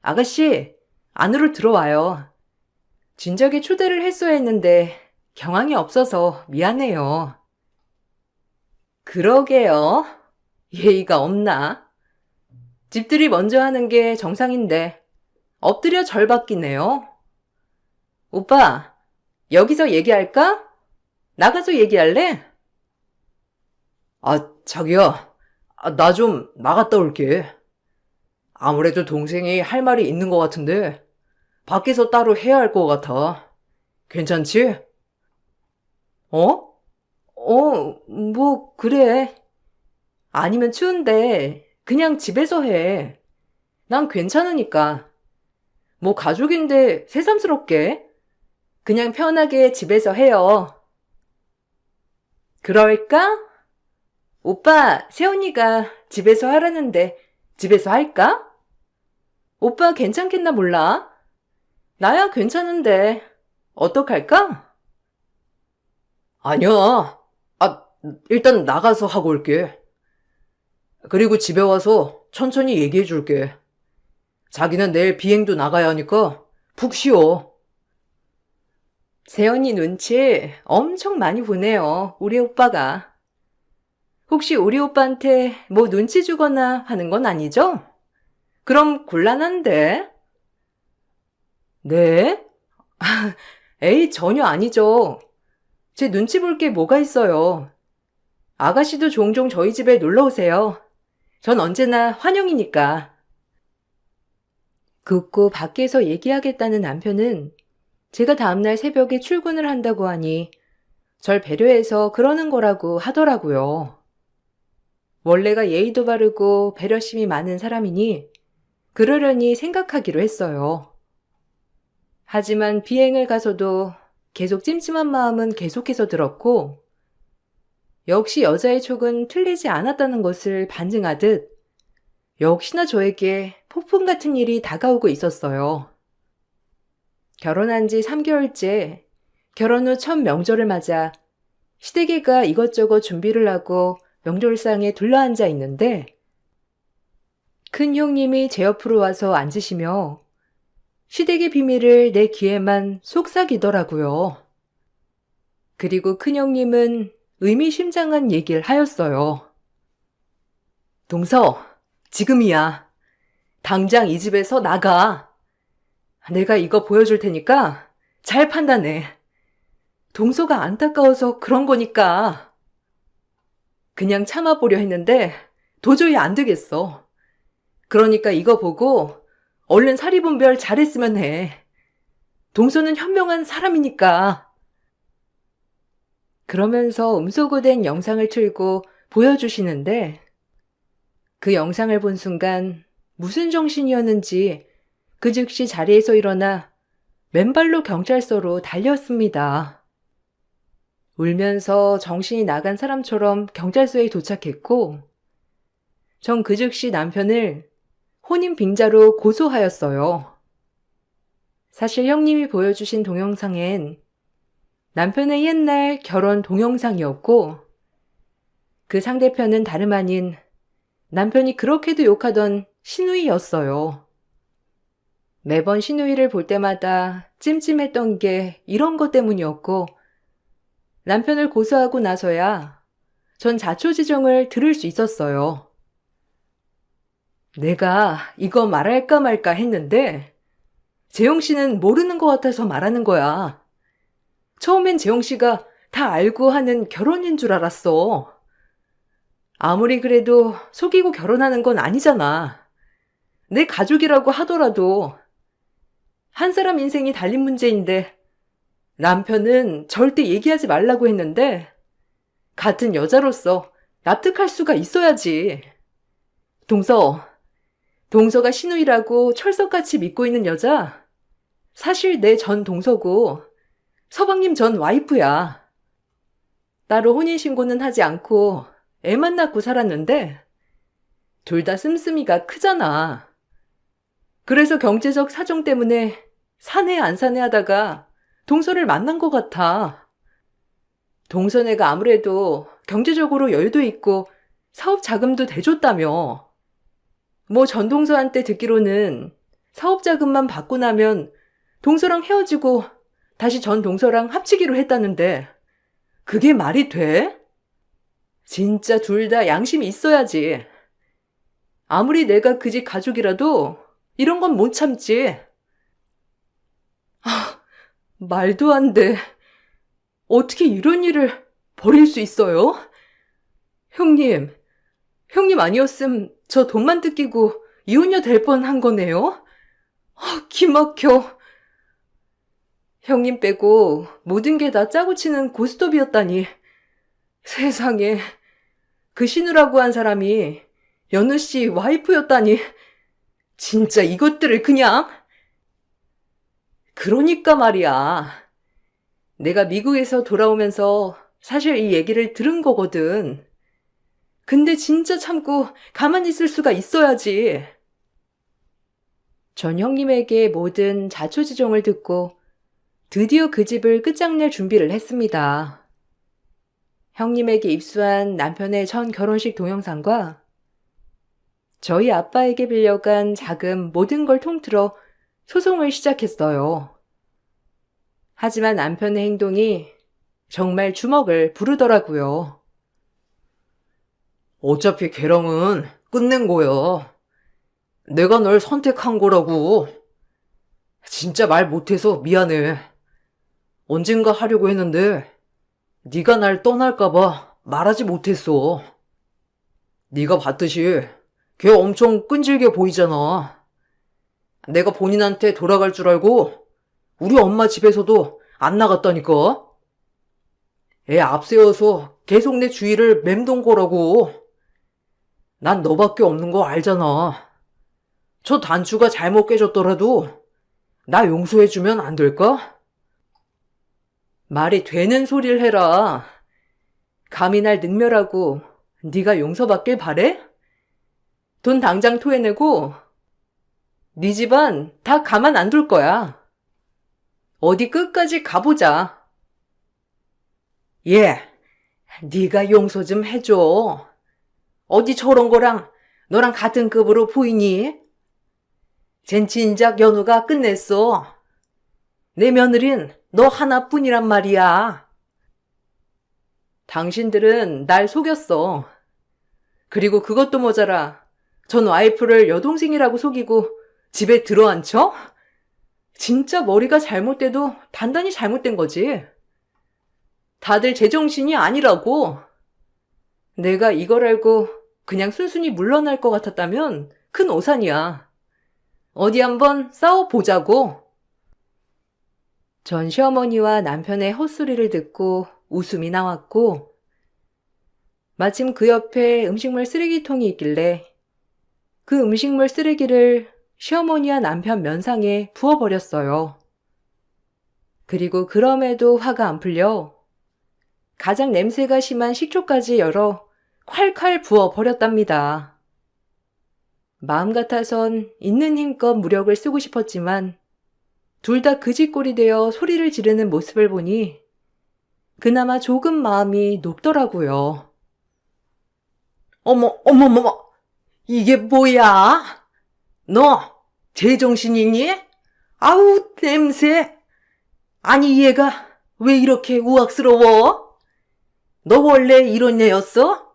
Speaker 1: 아가씨, 안으로 들어와요. 진작에 초대를 했어야 했는데 경황이 없어서 미안해요. 그러게요. 예의가 없나? 집들이 먼저 하는 게 정상인데 엎드려 절 받기네요. 오빠, 여기서 얘기할까? 나가서 얘기할래?
Speaker 2: 아, 자기야. 나 좀 나갔다 올게. 아무래도 동생이 할 말이 있는 것 같은데 밖에서 따로 해야 할 것 같아. 괜찮지?
Speaker 1: 어? 뭐, 그래. 아니면 추운데 그냥 집에서 해. 난 괜찮으니까. 뭐 가족인데 새삼스럽게. 그냥 편하게 집에서 해요. 그럴까? 오빠, 새언니가 집에서 하라는데 집에서 할까? 오빠 괜찮겠나 몰라. 나야 괜찮은데 어떡할까?
Speaker 2: 아니야. 일단 나가서 하고 올게. 그리고 집에 와서 천천히 얘기해 줄게. 자기는 내일 비행도 나가야 하니까 푹 쉬어.
Speaker 1: 새언니 눈치 엄청 많이 보네요, 우리 오빠가. 혹시 우리 오빠한테 뭐 눈치 주거나 하는 건 아니죠? 그럼 곤란한데? 네? 에이, 전혀 아니죠. 제 눈치 볼 게 뭐가 있어요. 아가씨도 종종 저희 집에 놀러 오세요. 전 언제나 환영이니까. 굳고 밖에서 얘기하겠다는 남편은 제가 다음날 새벽에 출근을 한다고 하니 절 배려해서 그러는 거라고 하더라고요. 원래가 예의도 바르고 배려심이 많은 사람이니 그러려니 생각하기로 했어요. 하지만 비행을 가서도 계속 찜찜한 마음은 계속해서 들었고 역시 여자의 촉은 틀리지 않았다는 것을 반증하듯 역시나 저에게 폭풍 같은 일이 다가오고 있었어요. 결혼한 지 3개월째 결혼 후 첫 명절을 맞아 시댁애가 이것저것 준비를 하고 명절상에 둘러앉아 있는데 큰 형님이 제 옆으로 와서 앉으시며 시댁의 비밀을 내 귀에만 속삭이더라고요. 그리고 큰 형님은 의미심장한 얘기를 하였어요. 동서, 지금이야. 당장 이 집에서 나가. 내가 이거 보여줄 테니까 잘 판단해. 동서가 안타까워서 그런 거니까. 그냥 참아보려 했는데 도저히 안 되겠어. 그러니까 이거 보고 얼른 사리분별 잘했으면 해. 동서는 현명한 사람이니까. 그러면서 음소거된 영상을 틀고 보여주시는데 그 영상을 본 순간 무슨 정신이었는지 그 즉시 자리에서 일어나 맨발로 경찰서로 달렸습니다. 울면서 정신이 나간 사람처럼 경찰서에 도착했고, 전 그 즉시 남편을 혼인 빙자로 고소하였어요. 사실 형님이 보여주신 동영상엔 남편의 옛날 결혼 동영상이었고, 그 상대편은 다름 아닌 남편이 그렇게도 욕하던 시누이였어요. 매번 시누이를 볼 때마다 찜찜했던 게 이런 것 때문이었고, 남편을 고소하고 나서야 전 자초지종을 들을 수 있었어요. 내가 이거 말할까 말까 했는데 재용 씨는 모르는 것 같아서 말하는 거야. 처음엔 재용 씨가 다 알고 하는 결혼인 줄 알았어. 아무리 그래도 속이고 결혼하는 건 아니잖아. 내 가족이라고 하더라도 한 사람 인생이 달린 문제인데 남편은 절대 얘기하지 말라고 했는데 같은 여자로서 납득할 수가 있어야지. 동서가 시누이라고 철석같이 믿고 있는 여자, 사실 내 전 동서고 서방님 전 와이프야. 따로 혼인신고는 하지 않고 애만 낳고 살았는데 둘 다 씀씀이가 크잖아. 그래서 경제적 사정 때문에 사내 안 사내 하다가 동서를 만난 것 같아. 동서네가 아무래도 경제적으로 여유도 있고 사업 자금도 대줬다며. 뭐 전동서한테 듣기로는 사업 자금만 받고 나면 동서랑 헤어지고 다시 전 동서랑 합치기로 했다는데 그게 말이 돼? 진짜 둘 다 양심이 있어야지. 아무리 내가 그 집 가족이라도 이런 건 못 참지. 말도 안 돼. 어떻게 이런 일을 벌일 수 있어요? 형님 아니었음 저 돈만 뜯기고 이혼녀 될 뻔한 거네요? 기막혀. 형님 빼고 모든 게 다 짜고 치는 고스톱이었다니. 세상에, 그 신우라고 한 사람이 연우 씨 와이프였다니. 진짜 이것들을 그냥. 그러니까 말이야. 내가 미국에서 돌아오면서 사실 이 얘기를 들은 거거든. 근데 진짜 참고 가만히 있을 수가 있어야지. 전 형님에게 모든 자초지종을 듣고 드디어 그 집을 끝장낼 준비를 했습니다. 형님에게 입수한 남편의 전 결혼식 동영상과 저희 아빠에게 빌려간 자금 모든 걸 통틀어 소송을 시작했어요. 하지만 남편의 행동이 정말 주먹을 부르더라고요.
Speaker 2: 어차피 걔랑은 끝낸 거야. 내가 널 선택한 거라고. 진짜 말 못해서 미안해. 언젠가 하려고 했는데 네가 날 떠날까봐 말하지 못했어. 네가 봤듯이 걔 엄청 끈질겨 보이잖아. 내가 본인한테 돌아갈 줄 알고 우리 엄마 집에서도 안 나갔다니까. 애 앞세워서 계속 내 주위를 맴돈 거라고. 난 너밖에 없는 거 알잖아. 저 단추가 잘못 깨졌더라도 나 용서해주면 안 될까?
Speaker 1: 말이 되는 소리를 해라. 감히 날 능멸하고 네가 용서받길 바래? 돈 당장 토해내고 네 집안 다 가만 안 둘 거야. 어디 끝까지 가보자. 예, 네가 용서 좀 해줘. 어디 저런 거랑 너랑 같은 급으로 보이니? 쟨 진작 연우가 끝냈어. 내 며느린 너 하나뿐이란 말이야. 당신들은 날 속였어. 그리고 그것도 모자라 전 와이프를 여동생이라고 속이고 집에 들어앉혀? 진짜 머리가 잘못돼도 단단히 잘못된 거지. 다들 제정신이 아니라고. 내가 이걸 알고 그냥 순순히 물러날 것 같았다면 큰 오산이야. 어디 한번 싸워보자고. 전 시어머니와 남편의 헛소리를 듣고 웃음이 나왔고, 마침 그 옆에 음식물 쓰레기통이 있길래 그 음식물 쓰레기를 시어머니와 남편 면상에 부어버렸어요. 그리고 그럼에도 화가 안 풀려 가장 냄새가 심한 식초까지 열어 콸콸 부어버렸답니다. 마음 같아선 있는 힘껏 무력을 쓰고 싶었지만 둘 다 그지꼴이 되어 소리를 지르는 모습을 보니 그나마 조금 마음이 녹더라고요.
Speaker 2: 어머머머, 이게 뭐야? 너, 제정신이니? 아우, 냄새. 아니, 얘가 왜 이렇게 우악스러워? 너 원래 이런 애였어?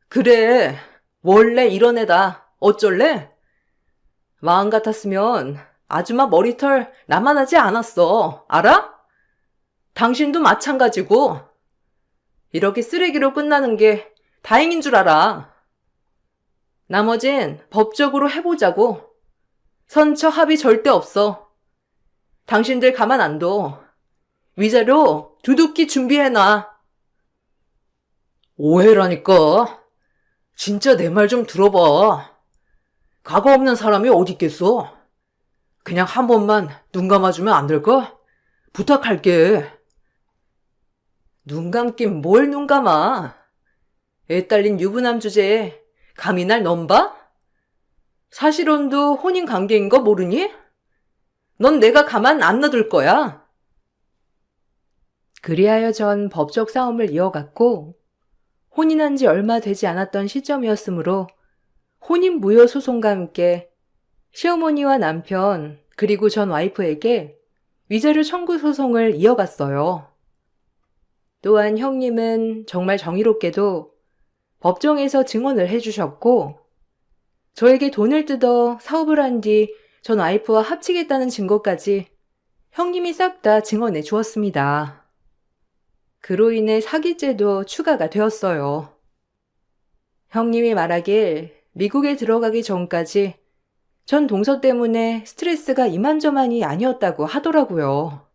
Speaker 2: 그래, 원래 이런 애다. 어쩔래? 마음 같았으면 아줌마 머리털 나만 하지 않았어. 알아? 당신도 마찬가지고. 이렇게 쓰레기로 끝나는 게 다행인 줄 알아. 나머진 법적으로 해보자고. 선처 합의 절대 없어. 당신들 가만 안 둬. 위자료 두둑히 준비해놔. 오해라니까. 진짜 내 말 좀 들어봐. 과거 없는 사람이 어디 있겠어? 그냥 한 번만 눈 감아주면 안 될까? 부탁할게. 눈 감긴 뭘 눈 감아? 애 딸린 유부남 주제에 감히 날 넘봐? 사실혼도 혼인 관계인 거 모르니? 넌 내가 가만 안 놔둘 거야.
Speaker 1: 그리하여 전 법적 싸움을 이어갔고 혼인한 지 얼마 되지 않았던 시점이었으므로 혼인 무효 소송과 함께 시어머니와 남편 그리고 전 와이프에게 위자료 청구 소송을 이어갔어요. 또한 형님은 정말 정의롭게도 법정에서 증언을 해주셨고 저에게 돈을 뜯어 사업을 한 뒤 전 와이프와 합치겠다는 증거까지 형님이 싹 다 증언해 주었습니다. 그로 인해 사기죄도 추가가 되었어요. 형님이 말하길 미국에 들어가기 전까지 전 동서 때문에 스트레스가 이만저만이 아니었다고 하더라고요.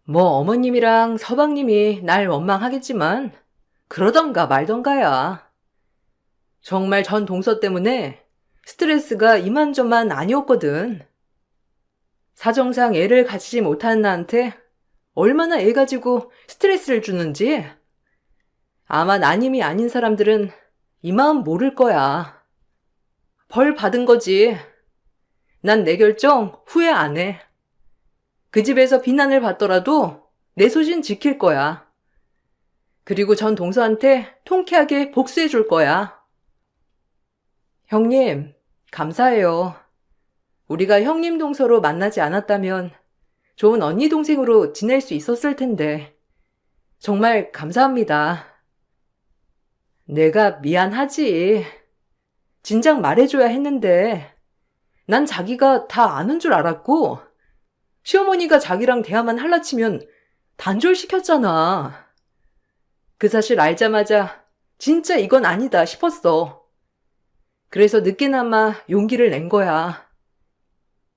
Speaker 2: 뭐 어머님이랑 서방님이 날 원망하겠지만 그러던가 말던가야. 정말 전 동서 때문에 스트레스가 이만저만 아니었거든. 사정상 애를 가지지 못하는 나한테 얼마나 애 가지고 스트레스를 주는지 아마 나님이 아닌 사람들은 이 마음 모를 거야. 벌 받은 거지. 난 내 결정 후회 안 해. 그 집에서 비난을 받더라도 내 소신 지킬 거야. 그리고 전 동서한테 통쾌하게 복수해 줄 거야. 형님, 감사해요. 우리가 형님 동서로 만나지 않았다면 좋은 언니 동생으로 지낼 수 있었을 텐데. 정말 감사합니다. 내가 미안하지. 진작 말해줘야 했는데 난 자기가 다 아는 줄 알았고 시어머니가 자기랑 대화만 할라치면 단절시켰잖아. 그 사실 알자마자 진짜 이건 아니다 싶었어. 그래서 늦게나마 용기를 낸 거야.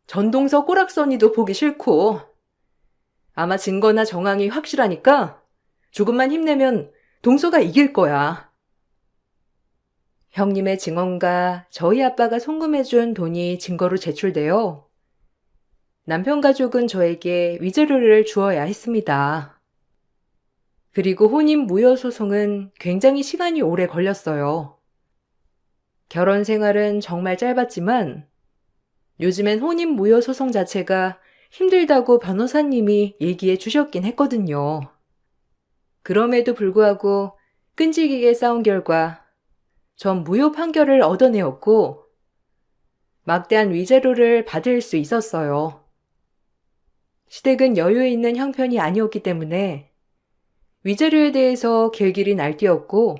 Speaker 2: 전동서 꼬락서니도 보기 싫고 아마 증거나 정황이 확실하니까 조금만 힘내면 동서가 이길 거야.
Speaker 1: 형님의 증언과 저희 아빠가 송금해준 돈이 증거로 제출되어 남편 가족은 저에게 위자료를 주어야 했습니다. 그리고 혼인 무효 소송은 굉장히 시간이 오래 걸렸어요. 결혼 생활은 정말 짧았지만 요즘엔 혼인 무효 소송 자체가 힘들다고 변호사님이 얘기해 주셨긴 했거든요. 그럼에도 불구하고 끈질기게 싸운 결과 전 무효 판결을 얻어내었고 막대한 위자료를 받을 수 있었어요. 시댁은 여유 있는 형편이 아니었기 때문에 위자료에 대해서 길길이 날뛰었고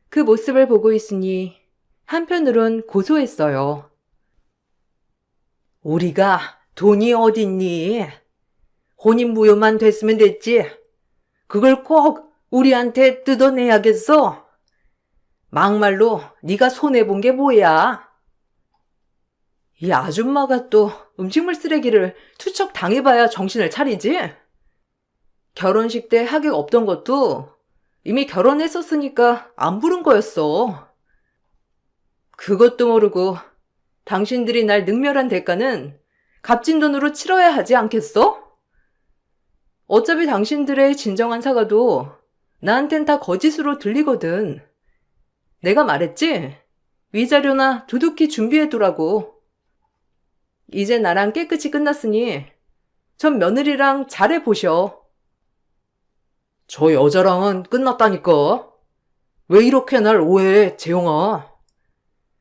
Speaker 1: 그 모습을 보고 있으니 한편으론 고소했어요.
Speaker 2: 우리가 돈이 어딨니? 혼인 무효만 됐으면 됐지. 그걸 꼭 우리한테 뜯어내야겠어. 막말로 네가 손해본 게 뭐야? 이 아줌마가 또 음식물 쓰레기를 투척 당해봐야 정신을 차리지? 결혼식 때 하객 없던 것도 이미 결혼했었으니까 안 부른 거였어. 그것도 모르고 당신들이 날 능멸한 대가는
Speaker 1: 값진 돈으로 치러야 하지 않겠어? 어차피 당신들의 진정한 사과도 나한텐 다 거짓으로 들리거든. 내가 말했지? 위자료나 두둑히 준비해두라고. 이제 나랑 깨끗이 끝났으니 전 며느리랑 잘해보셔.
Speaker 2: 저 여자랑은 끝났다니까. 왜 이렇게 날 오해해, 재용아?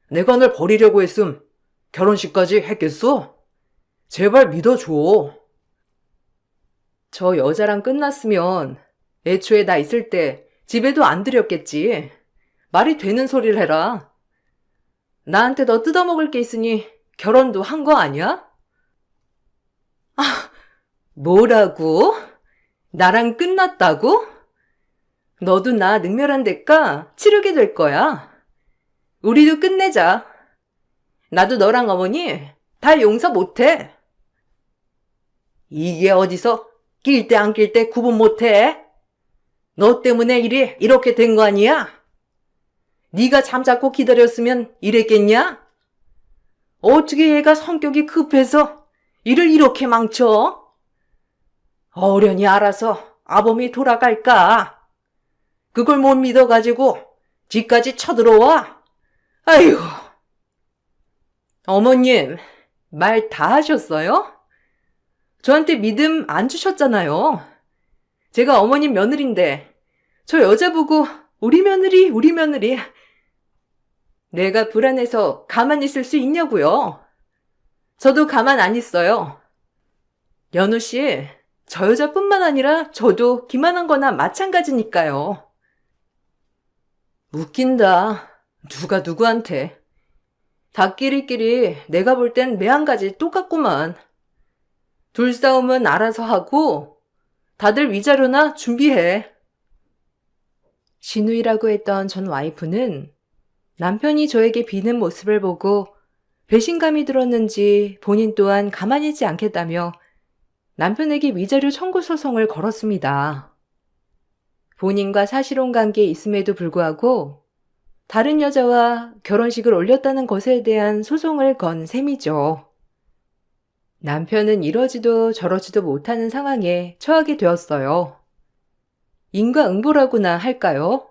Speaker 2: 내가 널 버리려고 했음 결혼식까지 했겠어? 제발 믿어줘.
Speaker 1: 저 여자랑 끝났으면 애초에 나 있을 때 집에도 안 들였겠지. 말이 되는 소리를 해라. 나한테 더 뜯어먹을 게 있으니 결혼도 한 거 아니야? 뭐라고? 나랑 끝났다고? 너도 나 능멸한 대가 치르게 될 거야. 우리도 끝내자. 나도 너랑 어머니 다 용서 못해. 이게 어디서 낄 때 안 낄 때 구분 못해? 너 때문에 일이 이렇게 된 거 아니야? 네가 잠자코 기다렸으면 이랬겠냐? 어떻게 얘가 성격이 급해서 일을 이렇게 망쳐? 어련히 알아서 아범이 돌아갈까? 그걸 못 믿어가지고 뒤까지 쳐들어와? 아이고. 어머님, 말 다 하셨어요? 저한테 믿음 안 주셨잖아요. 제가 어머님 며느리인데 저 여자 보고 우리 며느리, 우리 며느리. 내가 불안해서 가만히 있을 수 있냐고요. 저도 가만 안 있어요. 연우 씨, 저 여자뿐만 아니라 저도 기만한 거나 마찬가지니까요. 웃긴다. 누가 누구한테. 닭끼리끼리 내가 볼 땐 매한가지 똑같구만. 둘 싸움은 알아서 하고 다들 위자료나 준비해. 신우이라고 했던 전 와이프는 남편이 저에게 비는 모습을 보고 배신감이 들었는지 본인 또한 가만히 있지 않겠다며 남편에게 위자료 청구 소송을 걸었습니다. 본인과 사실혼 관계에 있음에도 불구하고 다른 여자와 결혼식을 올렸다는 것에 대한 소송을 건 셈이죠. 남편은 이러지도 저러지도 못하는 상황에 처하게 되었어요. 인과응보라고나 할까요?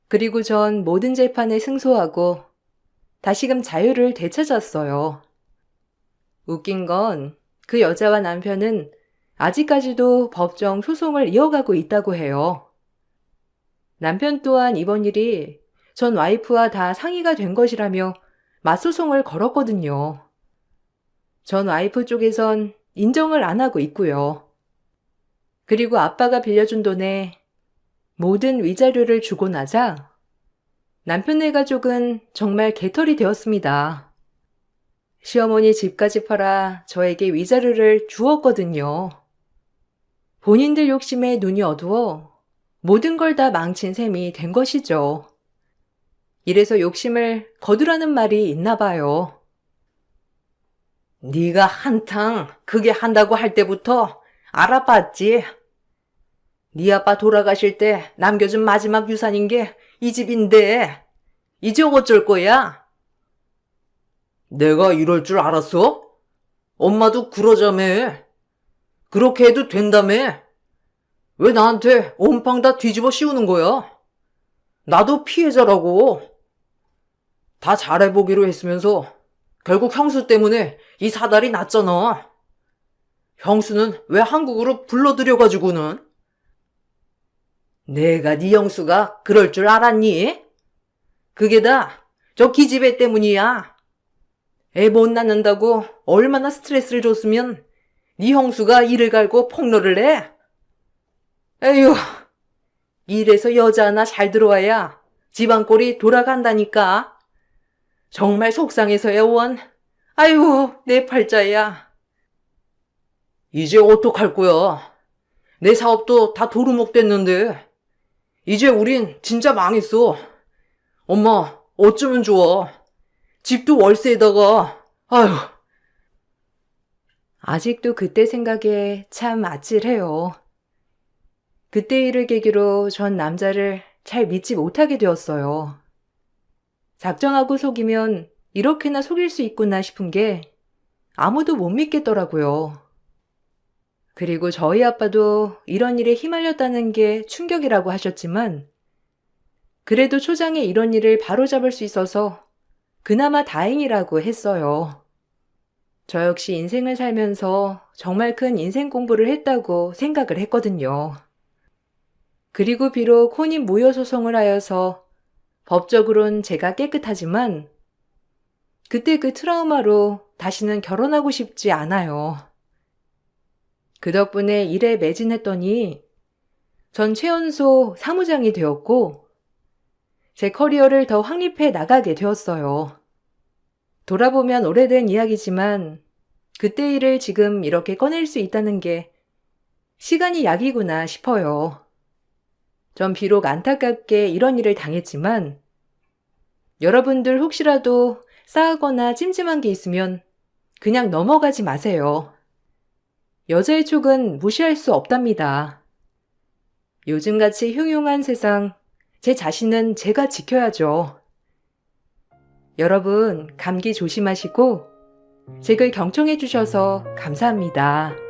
Speaker 1: 그리고 전 모든 재판에 승소하고 다시금 자유를 되찾았어요. 웃긴 건 그 여자와 남편은 아직까지도 법정 소송을 이어가고 있다고 해요. 남편 또한 이번 일이 전 와이프와 다 상의가 된 것이라며 맞소송을 걸었거든요. 전 와이프 쪽에선 인정을 안 하고 있고요. 그리고 아빠가 빌려준 돈에 모든 위자료를 주고 나자 남편네 가족은 정말 개털이 되었습니다. 시어머니 집까지 팔아 저에게 위자료를 주었거든요. 본인들 욕심에 눈이 어두워 모든 걸 다 망친 셈이 된 것이죠. 이래서 욕심을 거두라는 말이 있나 봐요. 네가 한탕 그게 한다고 할 때부터 알아봤지. 네 아빠 돌아가실 때 남겨준 마지막 유산인 게 이 집인데 이제 어쩔 거야?
Speaker 2: 내가 이럴 줄 알았어? 엄마도 그러자며. 그렇게 해도 된다며. 왜 나한테 온팡 다 뒤집어 씌우는 거야? 나도 피해자라고. 다 잘해보기로 했으면서 결국 형수 때문에 이 사달이 났잖아. 형수는 왜 한국으로 불러들여가지고는? 내가 네 형수가 그럴 줄 알았니? 그게 다 저 기집애 때문이야. 애 못 낳는다고 얼마나 스트레스를 줬으면 네 형수가 이를 갈고 폭로를 해? 에휴, 이래서 여자 하나 잘 들어와야 집안 꼴이 돌아간다니까. 정말 속상해서야 원. 아이고, 내 팔자야. 이제 어떡할 거야? 내 사업도 다 도루묵 됐는데 이제 우린 진짜 망했어. 엄마, 어쩌면 좋아. 집도 월세에다가, 아휴. 아직도 그때 생각에 참 아찔해요. 그때 일을 계기로 전 남자를 잘 믿지 못하게 되었어요. 작정하고 속이면 이렇게나 속일 수 있구나 싶은 게
Speaker 1: 아무도 못 믿겠더라고요. 그리고 저희 아빠도 이런 일에 휘말렸다는 게 충격이라고 하셨지만, 그래도 초장에 이런 일을 바로잡을 수 있어서 그나마 다행이라고 했어요. 저 역시 인생을 살면서 정말 큰 인생 공부를 했다고 생각을 했거든요. 그리고 비록 혼인 무효 소송을 하여서 법적으론 제가 깨끗하지만 그때 그 트라우마로 다시는 결혼하고 싶지 않아요. 그 덕분에 일에 매진했더니 전 최연소 사무장이 되었고 제 커리어를 더 확립해 나가게 되었어요. 돌아보면 오래된 이야기지만 그때 일을 지금 이렇게 꺼낼 수 있다는 게 시간이 약이구나 싶어요. 전 비록 안타깝게 이런 일을 당했지만 여러분들 혹시라도 싸우거나 찜찜한 게 있으면 그냥 넘어가지 마세요. 여자의 촉은 무시할 수 없답니다. 요즘같이 흉흉한 세상, 제 자신은 제가 지켜야죠. 여러분, 감기 조심하시고 제 글 경청해 주셔서 감사합니다.